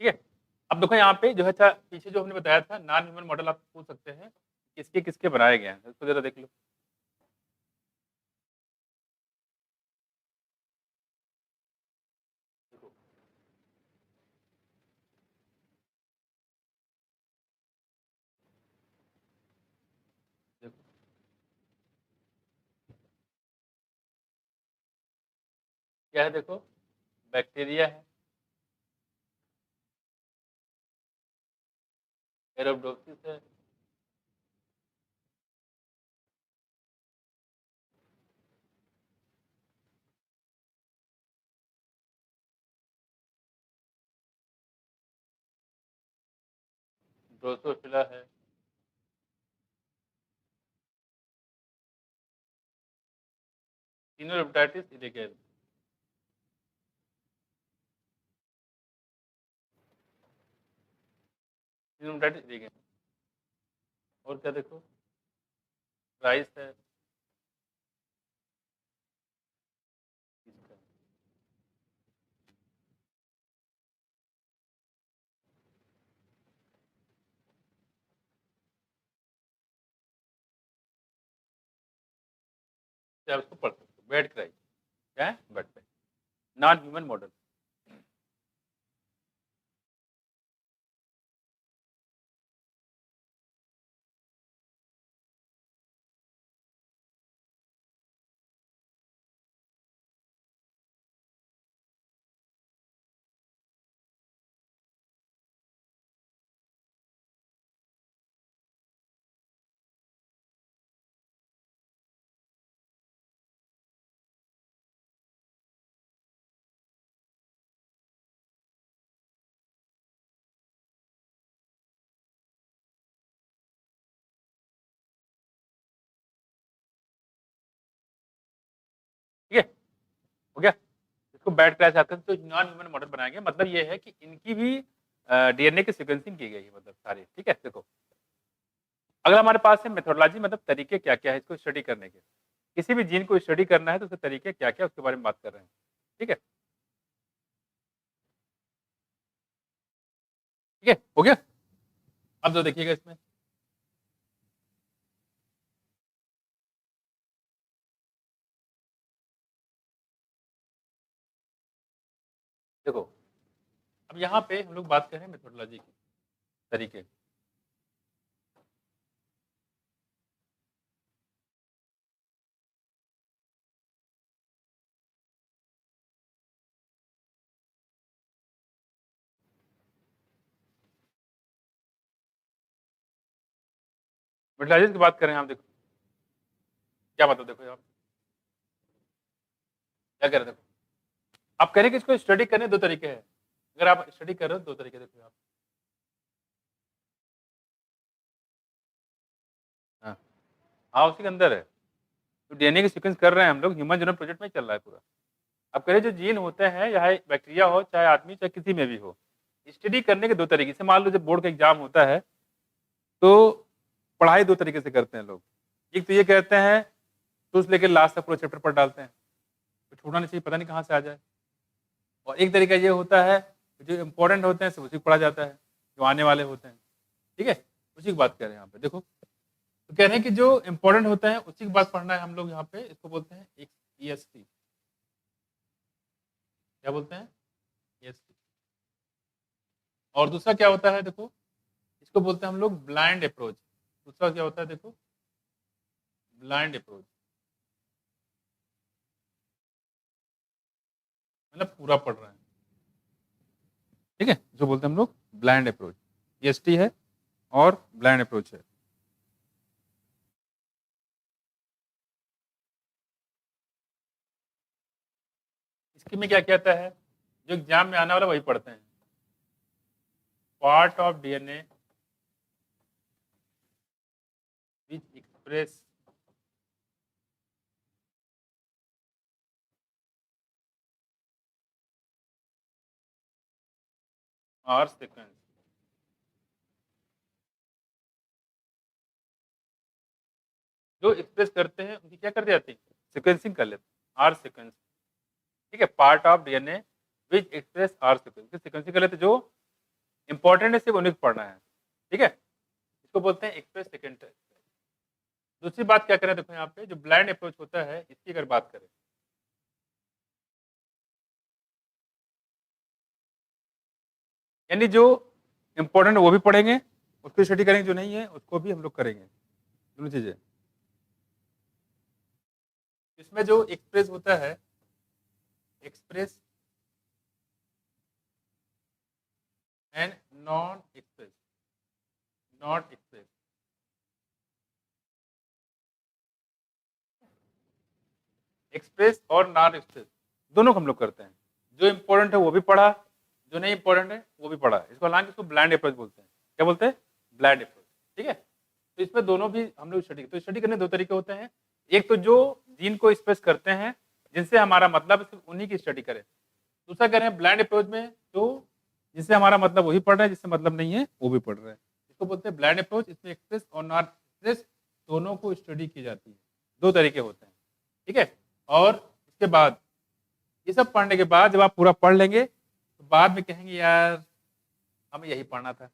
ठीक है, अब देखो यहाँ पे जो है, अच्छा पीछे जो हमने बताया था नॉन ह्यूमन मॉडल, आप पूछ सकते हैं किसके किसके बनाए गए हैं, इसको जरा देख लो। देखो, देखो क्या है, देखो बैक्टीरिया है, एरोडोसिस है, ड्रोसोफिला है, टिनोरेप्टाइटिस इलिगेंस। टिनोरेप्टाइटिस इलिगेंस, और क्या देखो, राइस है, इसका से आप उसको पढ़ सकते हो, बेड क्राई, क्या है, bed cry, non human model. ठीक है, हो गया, इसको बैड क्राई आकर तो नॉन ह्यूमन मॉडल बनाया गया, मतलब ये है कि इनकी भी डीएनए की सीक्वेंसिंग की गई है, मतलब सारी। ठीक है, देखो अगला हमारे पास है मेथोडोलॉजी, मतलब तरीके क्या क्या है इसको स्टडी करने के। किसी भी जीन को स्टडी करना है तो उसके तरीके क्या क्या, उसके बारे में बात कर रहे हैं। ठीक है, ठीक है, हो गया। अब जो देखिएगा इसमें, देखो अब यहाँ पे हम लोग बात कर रहे हैं मेथोडोलॉजी की, तरीके। मेटालिस की बात करें आप, देखो क्या मतलब, देखो आप क्या कह रहे हैं, देखो आप कह रहे हैं कि इसको स्टडी करने दो तरीके हैं। अगर आप स्टडी कर रहे हो दो तरीके, देखो आप, हाँ हाँ उसी के अंदर है। तो डीएनए की सीक्वेंस कर रहे हैं हम लोग, ह्यूमन जीनोम प्रोजेक्ट में चल रहा है पूरा। अब कह रहे जो जीन होते हैं, चाहे बैक्टीरिया हो, चाहे आदमी, चाहे किसी में भी हो, स्टडी करने के दो तरीके से। मान लो जब बोर्ड का एग्जाम होता है तो पढ़ाई दो तरीके से करते हैं लोग। एक तो ये कहते हैं तो उस लेकर लास्ट तक पूरा चैप्टर पढ़ डालते हैं, तो छूटना नहीं चाहिए, पता नहीं कहाँ से आ जाए। और एक तरीका ये होता है जो इंपॉर्टेंट होते हैं सब उसी को पढ़ा जाता है, जो आने वाले होते हैं। ठीक है, उसी की बात कर रहे हैं यहाँ पे, देखो तो कह रहे हैं कि जो इंपॉर्टेंट होता है उसी की बात पढ़ना है हम लोग यहाँ पे। इसको बोलते हैं एक EST, क्या बोलते हैं, EST। और दूसरा क्या होता है, देखो इसको बोलते हैं हम लोग ब्लाइंड अप्रोच। दूसरा क्या होता है, देखो ब्लाइंड अप्रोच, मतलब पूरा पढ़ रहे हैं। ठीक है, जो बोलते हैं हम लोग ब्लाइंड अप्रोच, EST है और ब्लाइंड अप्रोच है। इसके में क्या कहता है, जो एग्जाम में आने वाला वही पढ़ते हैं। Part of DNA which express are sequence. जो एक्सप्रेस करते हैं उनकी क्या कर दी जाती है, सीक्वेंसिंग कर लेते हैं, आर सीक्वेंस। ठीक है, part of DNA which express are sequence, sequencing कर लेते, जो इंपॉर्टेंट है सिर्फ उन्हें को पढ़ना है। ठीक है, इसको बोलते हैं एक्सप्रेस सेकेंड। दूसरी बात क्या करें, देखो यहाँ पे जो ब्लाइंड अप्रोच होता है इसकी अगर बात करें, यानी जो इंपॉर्टेंट है वो भी पढ़ेंगे, उसको स्टडी करेंगे, जो नहीं है उसको भी हम लोग करेंगे, दोनों चीजें। इसमें जो एक्सप्रेस होता है, express and non express, not express. Express और नॉन एक्सप्रेस दोनों को हम लोग करते हैं। जो इंपॉर्टेंट है वो भी पढ़ा, जो नहीं इंपॉर्टेंट है वो भी पढ़ा। इसको हालांकि इसको ब्लाइंड अप्रोच बोलते हैं। क्या बोलते हैं, ब्लाइंड अप्रोच। ठीक है, तो इसमें दोनों भी हम लोग स्टडी, तो स्टडी करने दो तरीके होते हैं। एक तो जो जीन को एक्सप्रेस करते हैं, जिनसे हमारा मतलब है, सिर्फ उन्हीं की स्टडी करें। दूसरा कह रहे हैं ब्लाइंड अप्रोच में, तो जिससे हमारा मतलब वही पढ़ रहा है, जिससे मतलब नहीं है वो भी पढ़ रहा है। इसको बोलते हैं ब्लाइंड अप्रोच। इसमें एक्सप्रेस और नॉट एक्सप्रेस दोनों को स्टडी की जाती है, दो तरीके होते हैं। ठीक है, और इसके बाद ये सब पढ़ने के बाद जब आप पूरा पढ़ लेंगे तो बाद में कहेंगे यार हमें यही पढ़ना था,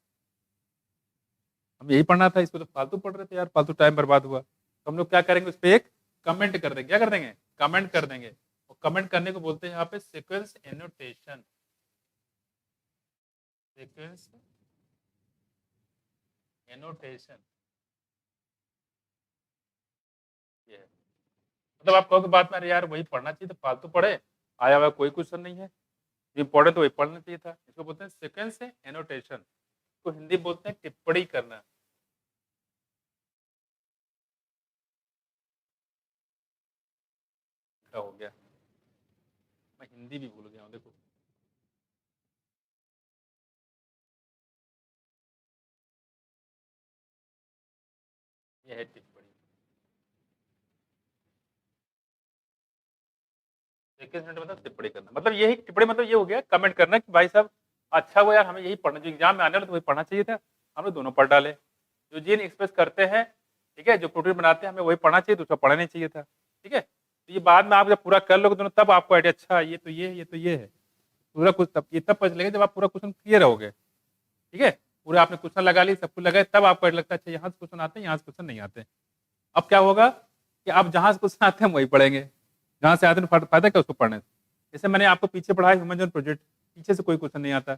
हम यही पढ़ना था, इसको तो फालतू पढ़ रहे थे यार, फालतू टाइम बर्बाद हुआ। तो हम लोग क्या करेंगे, उस पर एक कमेंट कर देंगे। क्या कर देंगे, कमेंट कर देंगे। और कमेंट करने को बोलते हैं यहाँ पे सीक्वेंस एनोटेशन, सीक्वेंस एनोटेशन। ये है, मतलब आप कहोगे बात में, अरे यार वही पढ़ना चाहिए, तो फालतू पढ़े, आया हुआ कोई क्वेश्चन नहीं है, जो इंपॉर्टेंट तो वही पढ़ना चाहिए था। इसको बोलते हैं सीक्वेंस एनोटेशन, इसको हिंदी बोलते हैं टिप्पणी करना। क्या हो गया, मैं हिंदी भी भूल गया हूँ, देखो ये है टिप्पणी। सीक्वेंस एनोटेशन मतलब टिप्पणी करना, मतलब यही टिप्पणी मतलब ये हो गया कमेंट करना कि भाई साहब अच्छा हुआ यार, हमें यही पढ़ना, जो एग्जाम में आने वाला तो वही पढ़ना चाहिए था, हम लोग दोनों पढ़ डाले। जो जीन एक्सप्रेस करते हैं, ठीक है, जो प्रोटीन बनाते हैं, हमें वही पढ़ना चाहिए, दूसरा पढ़ना नहीं चाहिए था। ठीक है, तो ये बाद में आप जब पूरा कर लोगे दोनों, तब आपको आइडिया, अच्छा ये तो ये, ये तो ये है, पूरा कुछ तब ये तब पता चलेगा जब आप पूरा क्वेश्चन क्लियर हो गए। ठीक है, पूरा आपने क्वेश्चन लगा ली, सब कुछ लगाए, तब आपको लगता है अच्छा यहाँ से क्वेश्चन आते हैं, यहाँ से क्वेश्चन नहीं आते। अब क्या होगा कि आप जहाँ से क्वेश्चन आते हैं वही पढ़ेंगे, जहाँ से आते हैं फायदा क्या उसको पढ़ने से। जैसे मैंने आपको पीछे पढ़ाया ह्यूमन जीनोम प्रोजेक्ट, पीछे से कोई क्वेश्चन नहीं आता,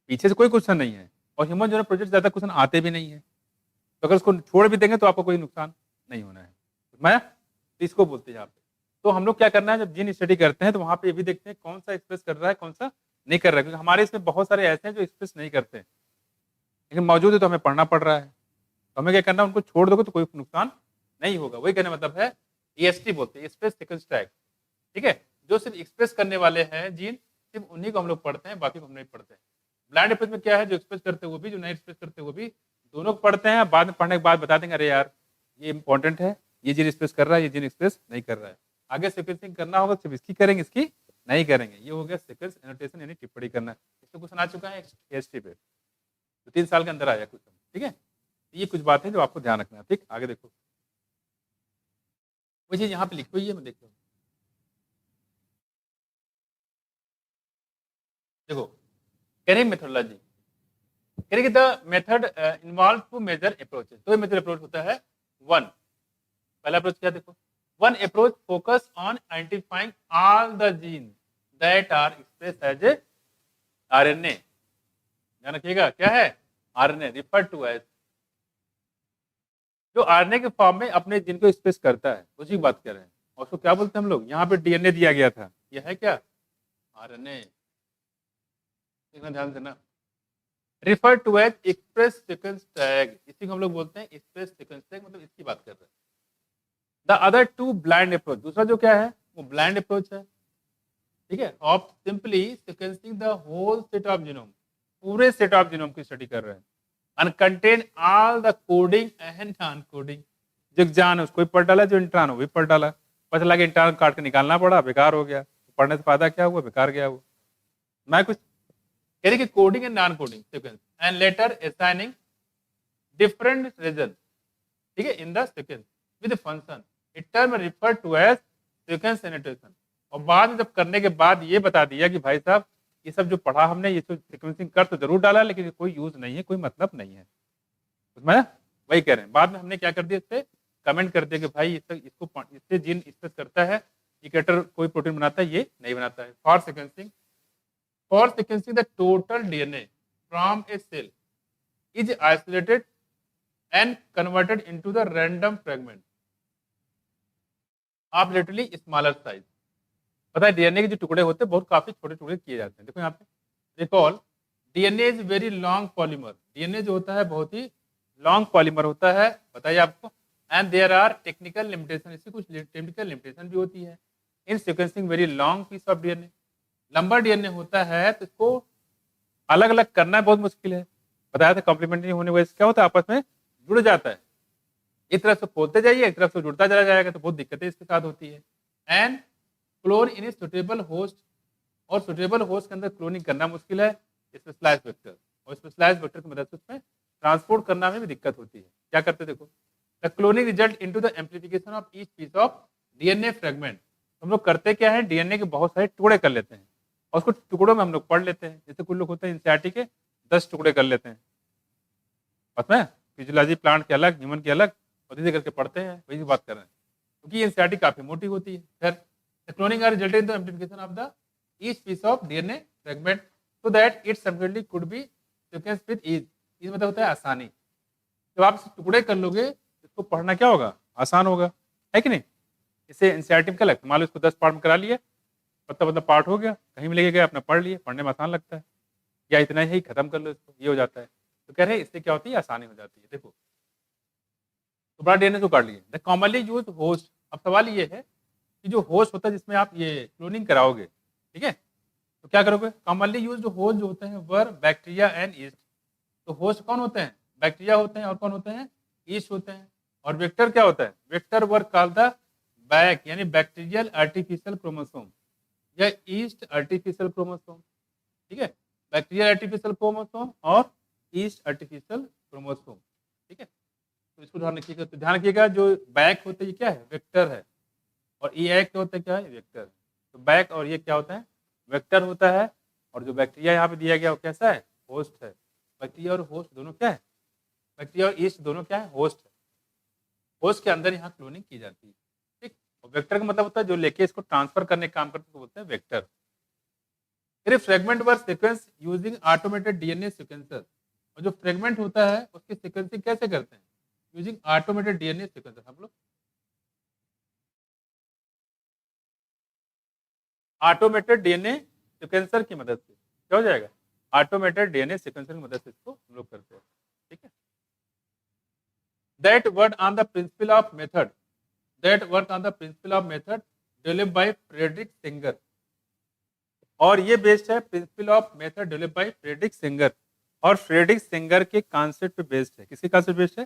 पीछे से कोई क्वेश्चन नहीं है, और ह्यूमन जीनोम प्रोजेक्ट ज्यादा क्वेश्चन आते भी नहीं है। तो अगर उसको छोड़ भी देंगे तो आपको कोई नुकसान नहीं होना है। मैं तो इसको बोलते हैं यहाँ पे। तो हम लोग क्या करना है, जब जीन स्टडी करते हैं तो वहां पे ये भी देखते हैं कौन सा एक्सप्रेस कर रहा है, कौन सा नहीं कर रहा है, क्योंकि हमारे इसमें बहुत सारे ऐसे हैं जो एक्सप्रेस नहीं करते हैं, लेकिन मौजूद है तो हमें पढ़ना पड़ रहा है। तो हमें क्या करना है, उनको छोड़ दोगे तो कोई नुकसान नहीं होगा। वही कहने मतलब है EST बोलते हैं, स्पेस सीक्वेंस टैग। ठीक है, जो सिर्फ एक्सप्रेस करने वाले हैं जीन, सिर्फ उन्हीं को हम लोग पढ़ते हैं, बाकी को हम नहीं पढ़ते हैं। ब्लाइंड अप्रोच में क्या है, जो एक्सप्रेस करते हैं वो भी, जो नहीं एक्सप्रेस करते हैं वो भी, दोनों को पढ़ते हैं। बाद में पढ़ने के बाद बता देंगे अरे यार ये इंपॉर्टेंट है, ये जीन एक्सप्रेस कर रहा है, ये जीन एक्सप्रेस नहीं कर रहा है। आगे सीक्वेंसिंग करना होगा सिर्फ इसकी करेंगे, इसकी नहीं करेंगे। ये हो गया सीक्वेंस एनोटेशन यानी टिप्पणी करना। इसमें क्वेश्चन आ चुका है EST पे, तो 3 साल के अंदर आया क्वेश्चन। ठीक है, ये कुछ बात है जो आपको ध्यान रखना है। ठीक, आगे देखो, वो चीज यहाँ पे लिखी हुई है, मैं देखो देखो, carrying methodology, carrying the method involve two major approaches. तो ये मेजर अप्रोच होता है वन। पहला अप्रोच क्या देखो, one approach focus on identifying all the gene that are express as a RNA। ध्यान रखिएगा, क्या है RNA, रिफर टू एज, जो RNA के फॉर्म में अपने जीन को एक्सप्रेस करता है, उसी की बात कर रहे हैं। और उसको क्या बोलते हैं हम लोग, यहाँ पे DNA दिया गया था, यह है क्या RNA। देखना ध्यान देना, refer to as express sequence tag, इसी को हम लोग बोलते हैं एक्सप्रेस सीक्वेंस टैग, मतलब इसकी बात कर रहे हैं। The other two blind approach, दूसरा जो क्या है वो ब्लाइंड अप्रोच है। ठीक है, of simply sequencing the whole set of genome, पूरे सेट ऑफ जीनोम की स्टडी कर रहे हैं, and contain all the coding and non coding। जो जान है उसको भी पढ़ डाला, जो इंट्रान हो भी पढ़ डाला। पता लगा इंट्रान काट के निकालना पड़ा, बेकार हो गया, पढ़ने से फायदा क्या हुआ, बेकार गया वो। मैं कुछ कह रही कि coding and non coding sequence and later assigning different region, ठीक है, in the sequence with function, it term refer to as sequence annotation. और बाद में जब करने के बाद ये बता दिया कि भाई साहब ये सब जो पढ़ा हमने, ये तो सीक्वेंसिंग कर तो जरूर डाला, लेकिन कोई यूज नहीं है, कोई मतलब नहीं है उसमें। वही कह रहे हैं, बाद में हमने क्या कर दिया, इस पे कमेंट कर दिया कि भाई इससे जीन एक्सप्रेस करता है, इकेटर कोई प्रोटीन बनाता है, ये नहीं बनाता है। For sequencing the total DNA from a cell is isolated and converted into the random fragment of literally smaller size. पता है DNA के जो टुकड़े होते हैं बहुत काफी छोटे टुकड़े किए जाते हैं। देखो यहाँ पे recall, DNA is very long polymer. DNA जो होता है बहुत ही लॉन्ग पॉलीमर होता है, बताइए आपको। And there are technical limitation, इसकी कुछ टेक्निकल लिमिटेशन भी होती है in sequencing very long piece of DNA। लंबा DNA होता है तो इसको अलग अलग करना बहुत मुश्किल है। बताया था कॉम्प्लीमेंट्री होने की वजह से क्या होता है, आपस में जुड़ जाता है। एक तरफ से खोलते जाइए, एक तरफ से जुड़ता चला जाएगा, तो बहुत दिक्कतें इसके साथ होती है। And clone in a suitable host, और सुटेबल होस्ट के अंदर क्लोनिंग करना मुश्किल है, स्पेशलाइज वेक्टर, और स्पेशलाइज वेक्टर की मदद से उसमें ट्रांसपोर्ट करना में भी दिक्कत होती है। क्या करते देखो, the cloning result into the amplification of each piece of DNA fragment. हम लोग करते क्या है, DNA के बहुत सारे टुकड़े कर लेते हैं और उसको टुकड़ों में हम लोग पढ़ लेते हैं। जैसे कुछ लोग होते हैं एनसीईआरटी के 10 टुकड़े कर लेते हैं, पता है, फिजियोलॉजी प्लांट के अलग, ह्यूमन के अलग, और धीरे करके पढ़ते हैं, वही बात कर रहे हैं, क्योंकि एनसीईआरटी काफी मोटी होती है। खैर, the cloning are resulted in the amplification of the each piece of DNA fragment so that it subsequently could be sequenced with ease। इस मतलब होता है आसानी। जब आप इसे टुकड़े कर लोगे, इसको पढ़ना क्या होगा, आसान होगा, है कि नहीं। इसे एनसीईआरटी में क्या लगता है, मान लो इसको 10 पार्ट में करा लिया, मतलब पार्ट हो गया, कहीं भी लेके गए अपना पढ़ लिए, पढ़ने में आसान लगता है, या इतना ही खत्म कर लो इसको, ये हो जाता है। तो कह रहे हैं इससे क्या होती है, आसानी हो जाती है। देखो तो बड़ा DNA को काट लिए, द कॉमनली यूज होस्ट। अब सवाल ये है कि जो होस्ट होता है जिसमें आप ये क्लोनिंग कराओगे, ठीक है, तो क्या करोगे, कॉमनली यूज्ड होस्ट जो होते हैं वर बैक्टीरिया एंड ईस्ट। तो होस्ट कौन होते हैं, बैक्टीरिया होते हैं, और कौन होते हैं, ईस्ट होते हैं। और वेक्टर क्या होता है, vector were called the back, यानी बैक्टीरियल आर्टिफिशियल क्रोमोसोम या ईस्ट आर्टिफिशियल क्रोमोसोम। ठीक है, बैक्टीरियल आर्टिफिशियल क्रोमोसोम और ईस्ट आर्टिफिशियल क्रोमोसोम। ठीक है, तो इसको ध्यान रखिएगा। तो ध्यान रखिएगा, जो बैक होता है ये क्या है, वेक्टर है, और ये क्या होता है, क्या है, वेक्टर। तो बैक और ये क्या होता है, वेक्टर होता है। और जो बैक्टीरिया यहाँ पे दिया गया वो कैसा है, होस्ट है। बैक्टीरिया और होस्ट दोनों क्या है, बैक्टीरिया और ईस्ट दोनों क्या है, होस्ट है। होस्ट के अंदर यहाँ क्लोनिंग की जाती है। ठीक, और वेक्टर का मतलब होता है जो लेके इसको ट्रांसफर करने का काम करते हैं, बोलते हैं वेक्टर। फिर fragment were sequence using automated DNA sequencer. और जो फ्रेगमेंट होता है उसकी सीक्वेंसिंग कैसे करते हैं, यूजिंग ऑटोमेटेड DNA सीक्वेंसर। हम लोग ऑटोमेटेड DNA सीक्वेंसर की मदद से क्या हो जाएगा, ऑटोमेटेड DNA सीक्वेंसर की मदद से इसको हम लोग करते हैं। ठीक है, that work on the principle of method developed by Frederick Sanger. और ये बेस्ड है principle of method developed by Frederick Sanger, और फ्रेडरिक सिंगर के कॉन्सेप्ट पे बेस्ड है। किसके कॉन्सेप्ट बेस्ड है?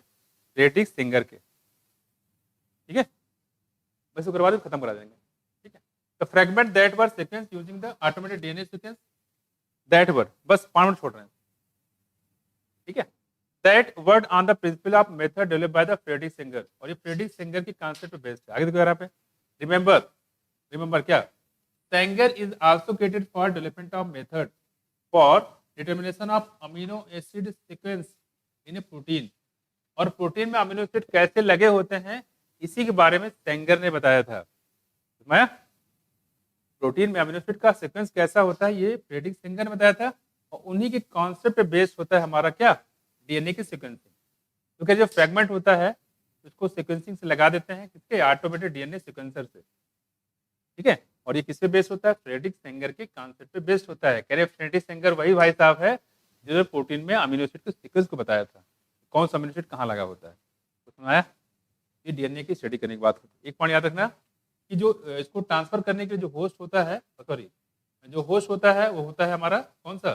फ्रेडरिक सिंगर के। ठीक है, बस वो करवा दे, खत्म करा देंगे। ठीक है, the fragment that were sequence using the automated DNA sequence that were, बस 5 मिनट छोड़ रहे हैं। ठीक है, that word on the principle of method developed by the Frederick Sanger, और ये फ्रेडरिक सिंगर की कॉन्सेप्ट पे बेस्ड है। आगे देखो यहाँ पे, रिमेंबर क्या, Sanger is also created for development of method for determination of amino acid sequence in a protein। और प्रोटीन में अमीनो एसिड कैसे लगे होते हैं, इसी के बारे में सेंगर ने बताया था। मैं प्रोटीन में अमीनो एसिड का सीक्वेंस कैसा होता है, ये फ्रेडरिक सिंगर ने बताया था, और उन्हीं के कॉन्सेप्ट पे बेस्ड होता है हमारा क्या, डीएनए की सीक्वेंसिंग। क्योंकि जो फ्रेगमेंट होता है उसको सीक्वेंसिंग से लगा देते हैं, किसके, ऑटोमेटेड डीएनए सीक्वेंसर से। ठीक है, और ये किस पे बेस्ड होता है, फ्रेडरिक सेंगर के कॉन्सेप्ट पे बेस्ड होता है। कह रहे फ्रेडरिक सेंगर वही भाई साहब है जिन्होंने प्रोटीन में अमीनो एसिड के सीक्वेंस को बताया था, कौन सा अमीनो एसिड कहाँ लगा होता है। तो सुनाया, ये डीएनए की स्टडी करने की बात होती है। एक पॉइंट याद रखना कि जो इसको ट्रांसफर करने के लिए जो होस्ट होता है, सॉरी जो होस्ट होता है वो होता है हमारा कौन सा,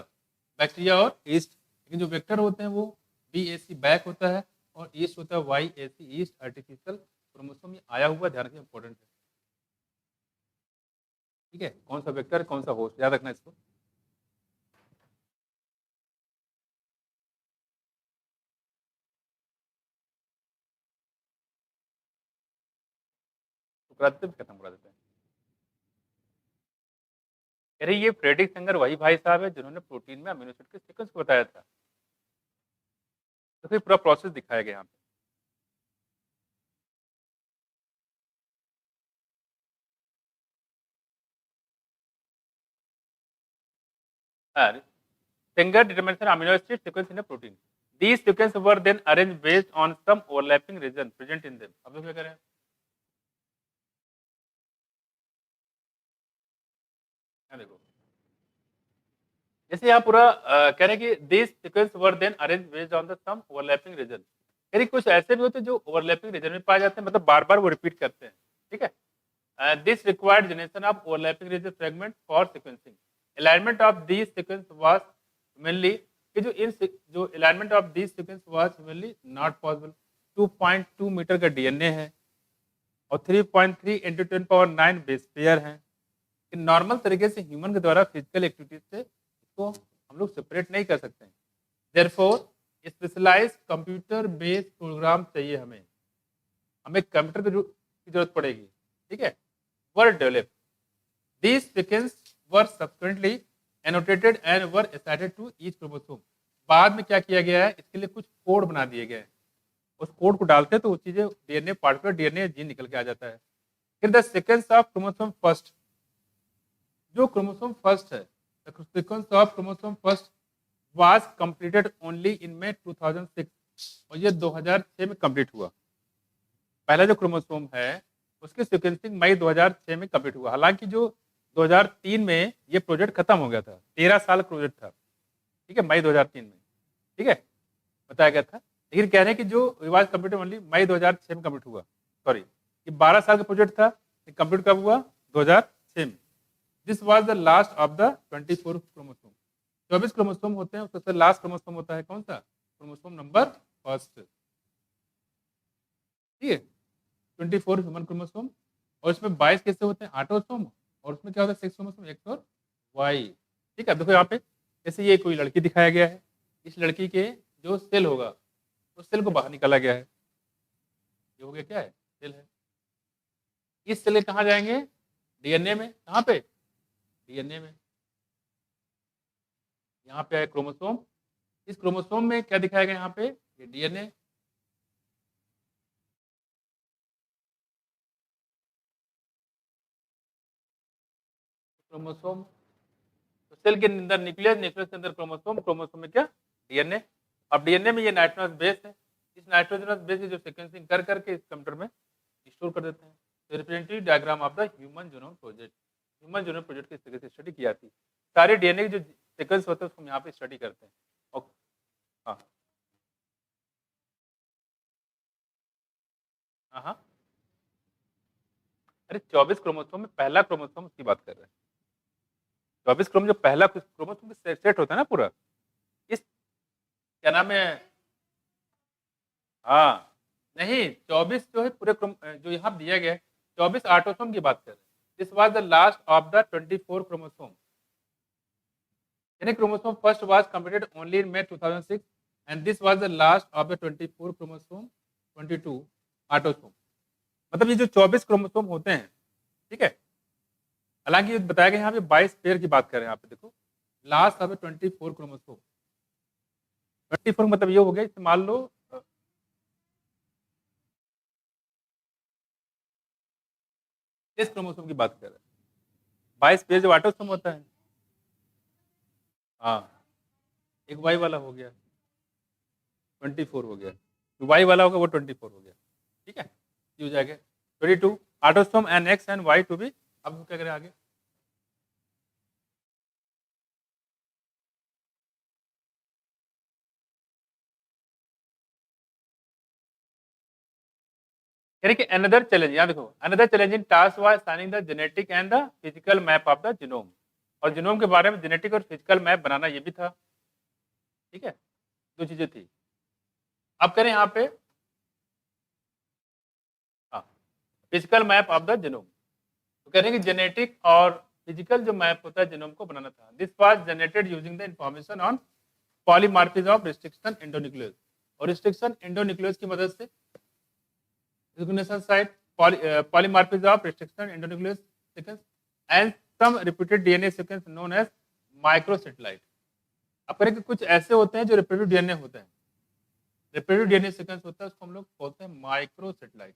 बैक्टीरिया और ईस्ट। लेकिन जो वेक्टर होते हैं वो BAC बैक होता है, और ईस्ट होता है YAC ईस्ट, आर्टिफिशियल क्रोमोसोम। ये आया हुआ ध्यान रखिए, इंपॉर्टेंट है। ठीक है, कौन सा वेक्टर कौन सा होस्ट, याद रखना इसको। तो खत्म करा देते हैं। अरे ये फ्रेडरिक सेंगर वही भाई साहब है जिन्होंने प्रोटीन में अमीनो एसिड के सीक्वेंस को बताया था। तो फिर पूरा प्रोसेस दिखाया गया यहाँ पे। Sanger determination amino acid sequence in a protein. These sequences were then arranged based on some overlapping region present in them. अब लोग क्या करें, देखो जैसे यहाँ पूरा कह रहे हैं कि these sequences were then arranged based on the some overlapping region। यानी कुछ ऐसे भी होते हैं जो ओवरलैपिंग रीजन में पाए जाते हैं, मतलब बार बार वो रिपीट करते हैं। ठीक है, this required generation of overlapping region fragment for sequencing. Alignment of this sequence was mainly कि जो alignment of this sequence was mainly not possible. 2.2 metre का डीएनए है और 3.3 इंटू 10⁹ बेस पेयर है। नॉर्मल तरीके से ह्यूमन के द्वारा फिजिकल एक्टिविटीज से इसको हम लोग सेपरेट नहीं कर सकते हैं। Therefore specialise computer based program चाहिए हमें, कंप्यूटर की जरूरत पड़ेगी। ठीक है, were develop this sequence were subsequently annotated and were assigned to each chromosome. बाद में क्या किया गया है, इसके लिए कुछ कोड बना दिए गए हैं। उस कोड को डालते हैं तो वो चीजें डीएनए पार्टिकुलर डीएनए जीन निकल के आ जाता है। फिर the sequence of chromosome first, जो क्रोमोसोम फर्स्ट है, the sequence of chromosome first was completed only in May 2006, और ये 2006 में कंप्लीट हुआ। पहला जो क्रोमोसोम है उसकी सीक्वेंसिंग मई 2006 में कंप्लीट हुआ। हालांकि जो 2003 में ये प्रोजेक्ट खत्म हो गया था, 13 साल प्रोजेक्ट था। ठीक है, मई 2003 में, ठीक है, बताया गया था। लेकिन कह रहे हैं कि जो रिवाज कंप्लीट ओनली मई 2006 में कंप्लीट हुआ। सॉरी, ये 12 साल का प्रोजेक्ट था, कंप्लीट कब हुआ, 2006 में। This was the last of the 24 chromosome. 24 chromosome होते हैं, उससे लास्ट क्रोमोसोम होता है कौन सा, क्रोमोसोम नंबर फर्स्ट। ठीक है, 24 ह्यूमन क्रोमोसोम, और इसमें 22 कैसे होते हैं, ऑटोसोम, और उसमें क्या होता है, सेक्स क्रोमोसोम एक्स और वाई। ठीक है, देखो यहाँ पे जैसे ये कोई लड़की दिखाया गया है, इस लड़की के जो सेल होगा उस सेल को बाहर निकाला गया है। ये हो गया क्या है, सेल है। इस सेल कहाँ जाएंगे, डीएनए में। कहाँ पे, डीएनए में। यहाँ पे है क्रोमोसोम, इस क्रोमोसोम में क्या दिखाया गया यहाँ पे, ये डीएनए। क्रोमोसोम तो सेल के अंदर न्यूक्लियस, न्यूक्लियस के अंदर क्रोमोसोम, क्रोमोसोम में क्या, डीएनए। अब डीएनए में ये नाइट्रोजनस बेस है, इस नाइट्रोजनस बेस की जो सीक्वेंसिंग कर करके इस कंप्यूटर में स्टोर कर देते हैं। तो representative diagram of the human genome project, human genome project की तरह से स्टडी की जाती है। सारे डीएनए की जो सीक्वेंस होते हैं उसको हम यहाँ पे स्टडी करते हैं। ओके, हाँ। हाँ हाँ, अरे 24 क्रोमोसोम में पहला क्रोमोसोम की बात कर रहे हैं। 24 क्रोम जो पहला क्रोमोसोम सेट होता है ना पूरा, इस क्या नाम है, हाँ, नहीं 24 जो है पूरे जो यहाँ दिया गया है 24 ऑटोसोम की बात कर रहे हैं। This was the last of the 24 chromosome, यानी chromosome first was completed only in May 2006 and this was the last of the 24 chromosome 22 autosome. मतलब ये जो 24 क्रोमोसोम होते हैं, ठीक है, हालांकि बताया गया यहाँ पे 22 पेयर की बात कर रहे हैं, यहाँ पे देखो लास्ट ऑफ 24 क्रोमोसोम। 24 मतलब ये हो गया, इसे मान लो 30 क्रोमोसोम की बात कर रहे हैं। 22 पेयर जो ऑटोसोम होता है, हाँ, एक वाई वाला हो गया 24 हो गया, जो वाई वाला होगा वो 24 हो गया, ठीक है, ये हो जाएगा 22 autosome and X and Y to be. अब हम क्या करें आगे, यानी कि अनदर चैलेंज, यहाँ देखो another challenging task was signing the genetic and the physical map of the genome, और जीनोम के बारे में जेनेटिक और फिजिकल मैप बनाना ये भी था, ठीक है, दो चीजें थी। अब करें यहाँ पे, हाँ, physical map of the genome, तो कह रहे हैं कि जेनेटिक और फिजिकल जो मैप होता है जीनोम को बनाना था। This was generated using the information on polymorphism of restriction endonuclease, और रिस्ट्रिक्शन एंडोन्यूक्लियस की मदद से recognition site, polymorphism of restriction endonuclease sequence and some repeated DNA sequence known as microsatellite। अब करें कि कुछ ऐसे होते हैं जो रिपीटेड डीएनए होते हैं, रिपीटेड डीएनए सीक्वेंस होता है उसको हम लोग बोलते हैं माइक्रोसेटेलाइट।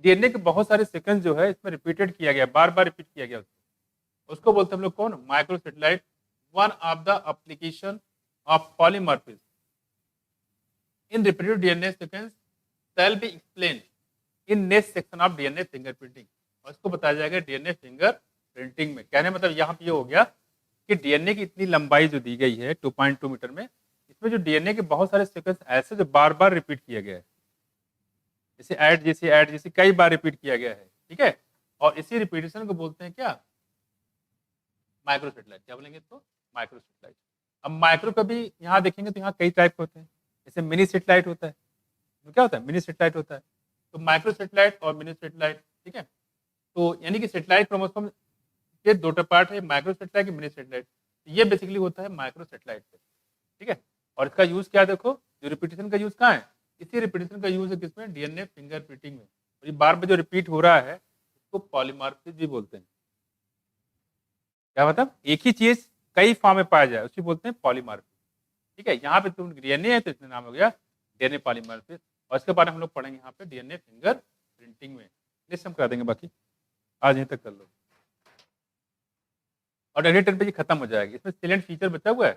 डीएनए के बहुत सारे सीक्वेंस जो है इसमें रिपीटेड किया गया, बार बार रिपीट किया गया, उसको बोलते हैं हम लोग कौन, microsatellite. One of the application of polymorphism in repeated DNA sequence shall be explained in next section of DNA fingerprinting, और इसको बताया जाएगा डीएनए फिंगर प्रिंटिंग में। कहने मतलब यहाँ पे ये हो गया कि डीएनए की इतनी लंबाई जो दी गई है 2.2 मीटर में, इसमें जो डीएनए के बहुत सारे सीक्वेंस ऐसे जो बार बार रिपीट किया गया है, जैसे ऐड जैसे कई बार रिपीट किया गया है, ठीक है, और इसी रिपीटेशन को बोलते हैं क्या, माइक्रोसेटेलाइट। क्या बोलेंगे इसको, माइक्रोसेटेलाइट। अब माइक्रो का भी यहाँ देखेंगे तो यहाँ कई टाइप होते हैं, जैसे मिनी सेटेलाइट होता है, तो क्या होता है, मिनी सेटेलाइट होता है, तो माइक्रो सेटेलाइट और मिनी सेटेलाइट, ठीक है। तो यानी कि सेटेलाइट क्रोमोसोम के दो पार्ट है, माइक्रो सेटेलाइट की मिनी सेटेलाइट, ये बेसिकली होता है माइक्रो सेटेलाइट पे, ठीक है। और इसका यूज क्या, देखो जो रिपीटेशन का यूज कहाँ है, इसी रिपीटेशन का यूज है किसमें, डीएनए फिंगर प्रिंटिंग में। और ये बार बार जो रिपीट हो रहा है उसको पॉलीमॉर्फिज्म भी बोलते हैं। क्या मतलब, एक ही चीज कई फॉर्म में पाया जाए उसी बोलते हैं पॉलीमॉर्फिज्म, ठीक है। यहाँ पे तुम डीएनए है तो इसमें नाम हो गया डीएनए पॉलीमॉर्फिज्म, और इसके बारे में हम लोग पढ़ेंगे यहाँ पे डीएनए फिंगर प्रिंटिंग में, नेक्स्ट हम करा देंगे, बाकी आज यहीं तक कर लो। और अगले 10 पेज खत्म हो जाएगी, इसमें सिलेंट फीचर बचा हुआ है,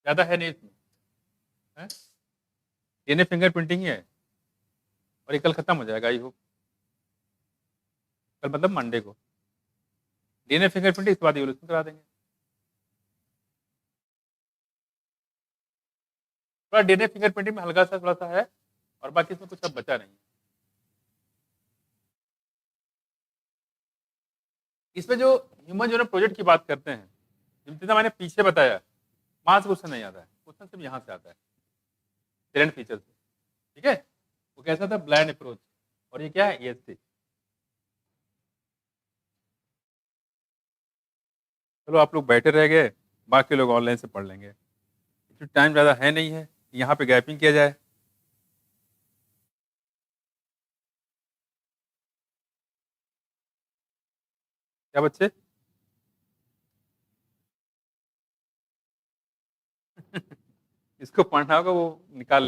ज्यादा है नहीं इसमें, डीएनए फिंगर प्रिंटिंग ही है, और ये कल खत्म हो जाएगा, आई होप कल मतलब मंडे को डीएनए फिंगर प्रिंटिंग, इसके बाद इवोल्यूशन करा देंगे। थोड़ा डीएनए फिंगर प्रिंटिंग में हल्का सा थोड़ा सा है, और बाकी इसमें कुछ अब बचा नहीं। इसमें जो ह्यूमन जो प्रोजेक्ट की बात करते हैं, जितना मैंने पीछे बताया, वहां से क्वेश्चन नहीं आता है, क्वेश्चन सिर्फ यहाँ से आता है सिलेंट फीचर से, ठीक है। वो कैसा था, ब्लाइंड अप्रोच, और ये क्या है, ESC। चलो आप लोग बैठे रह गए, बाकी लोग ऑनलाइन से पढ़ लेंगे, टाइम ज़्यादा है नहीं है, यहाँ पे गैपिंग किया जाए। क्या बच्चे इसको पढ़ना होगा, वो निकाल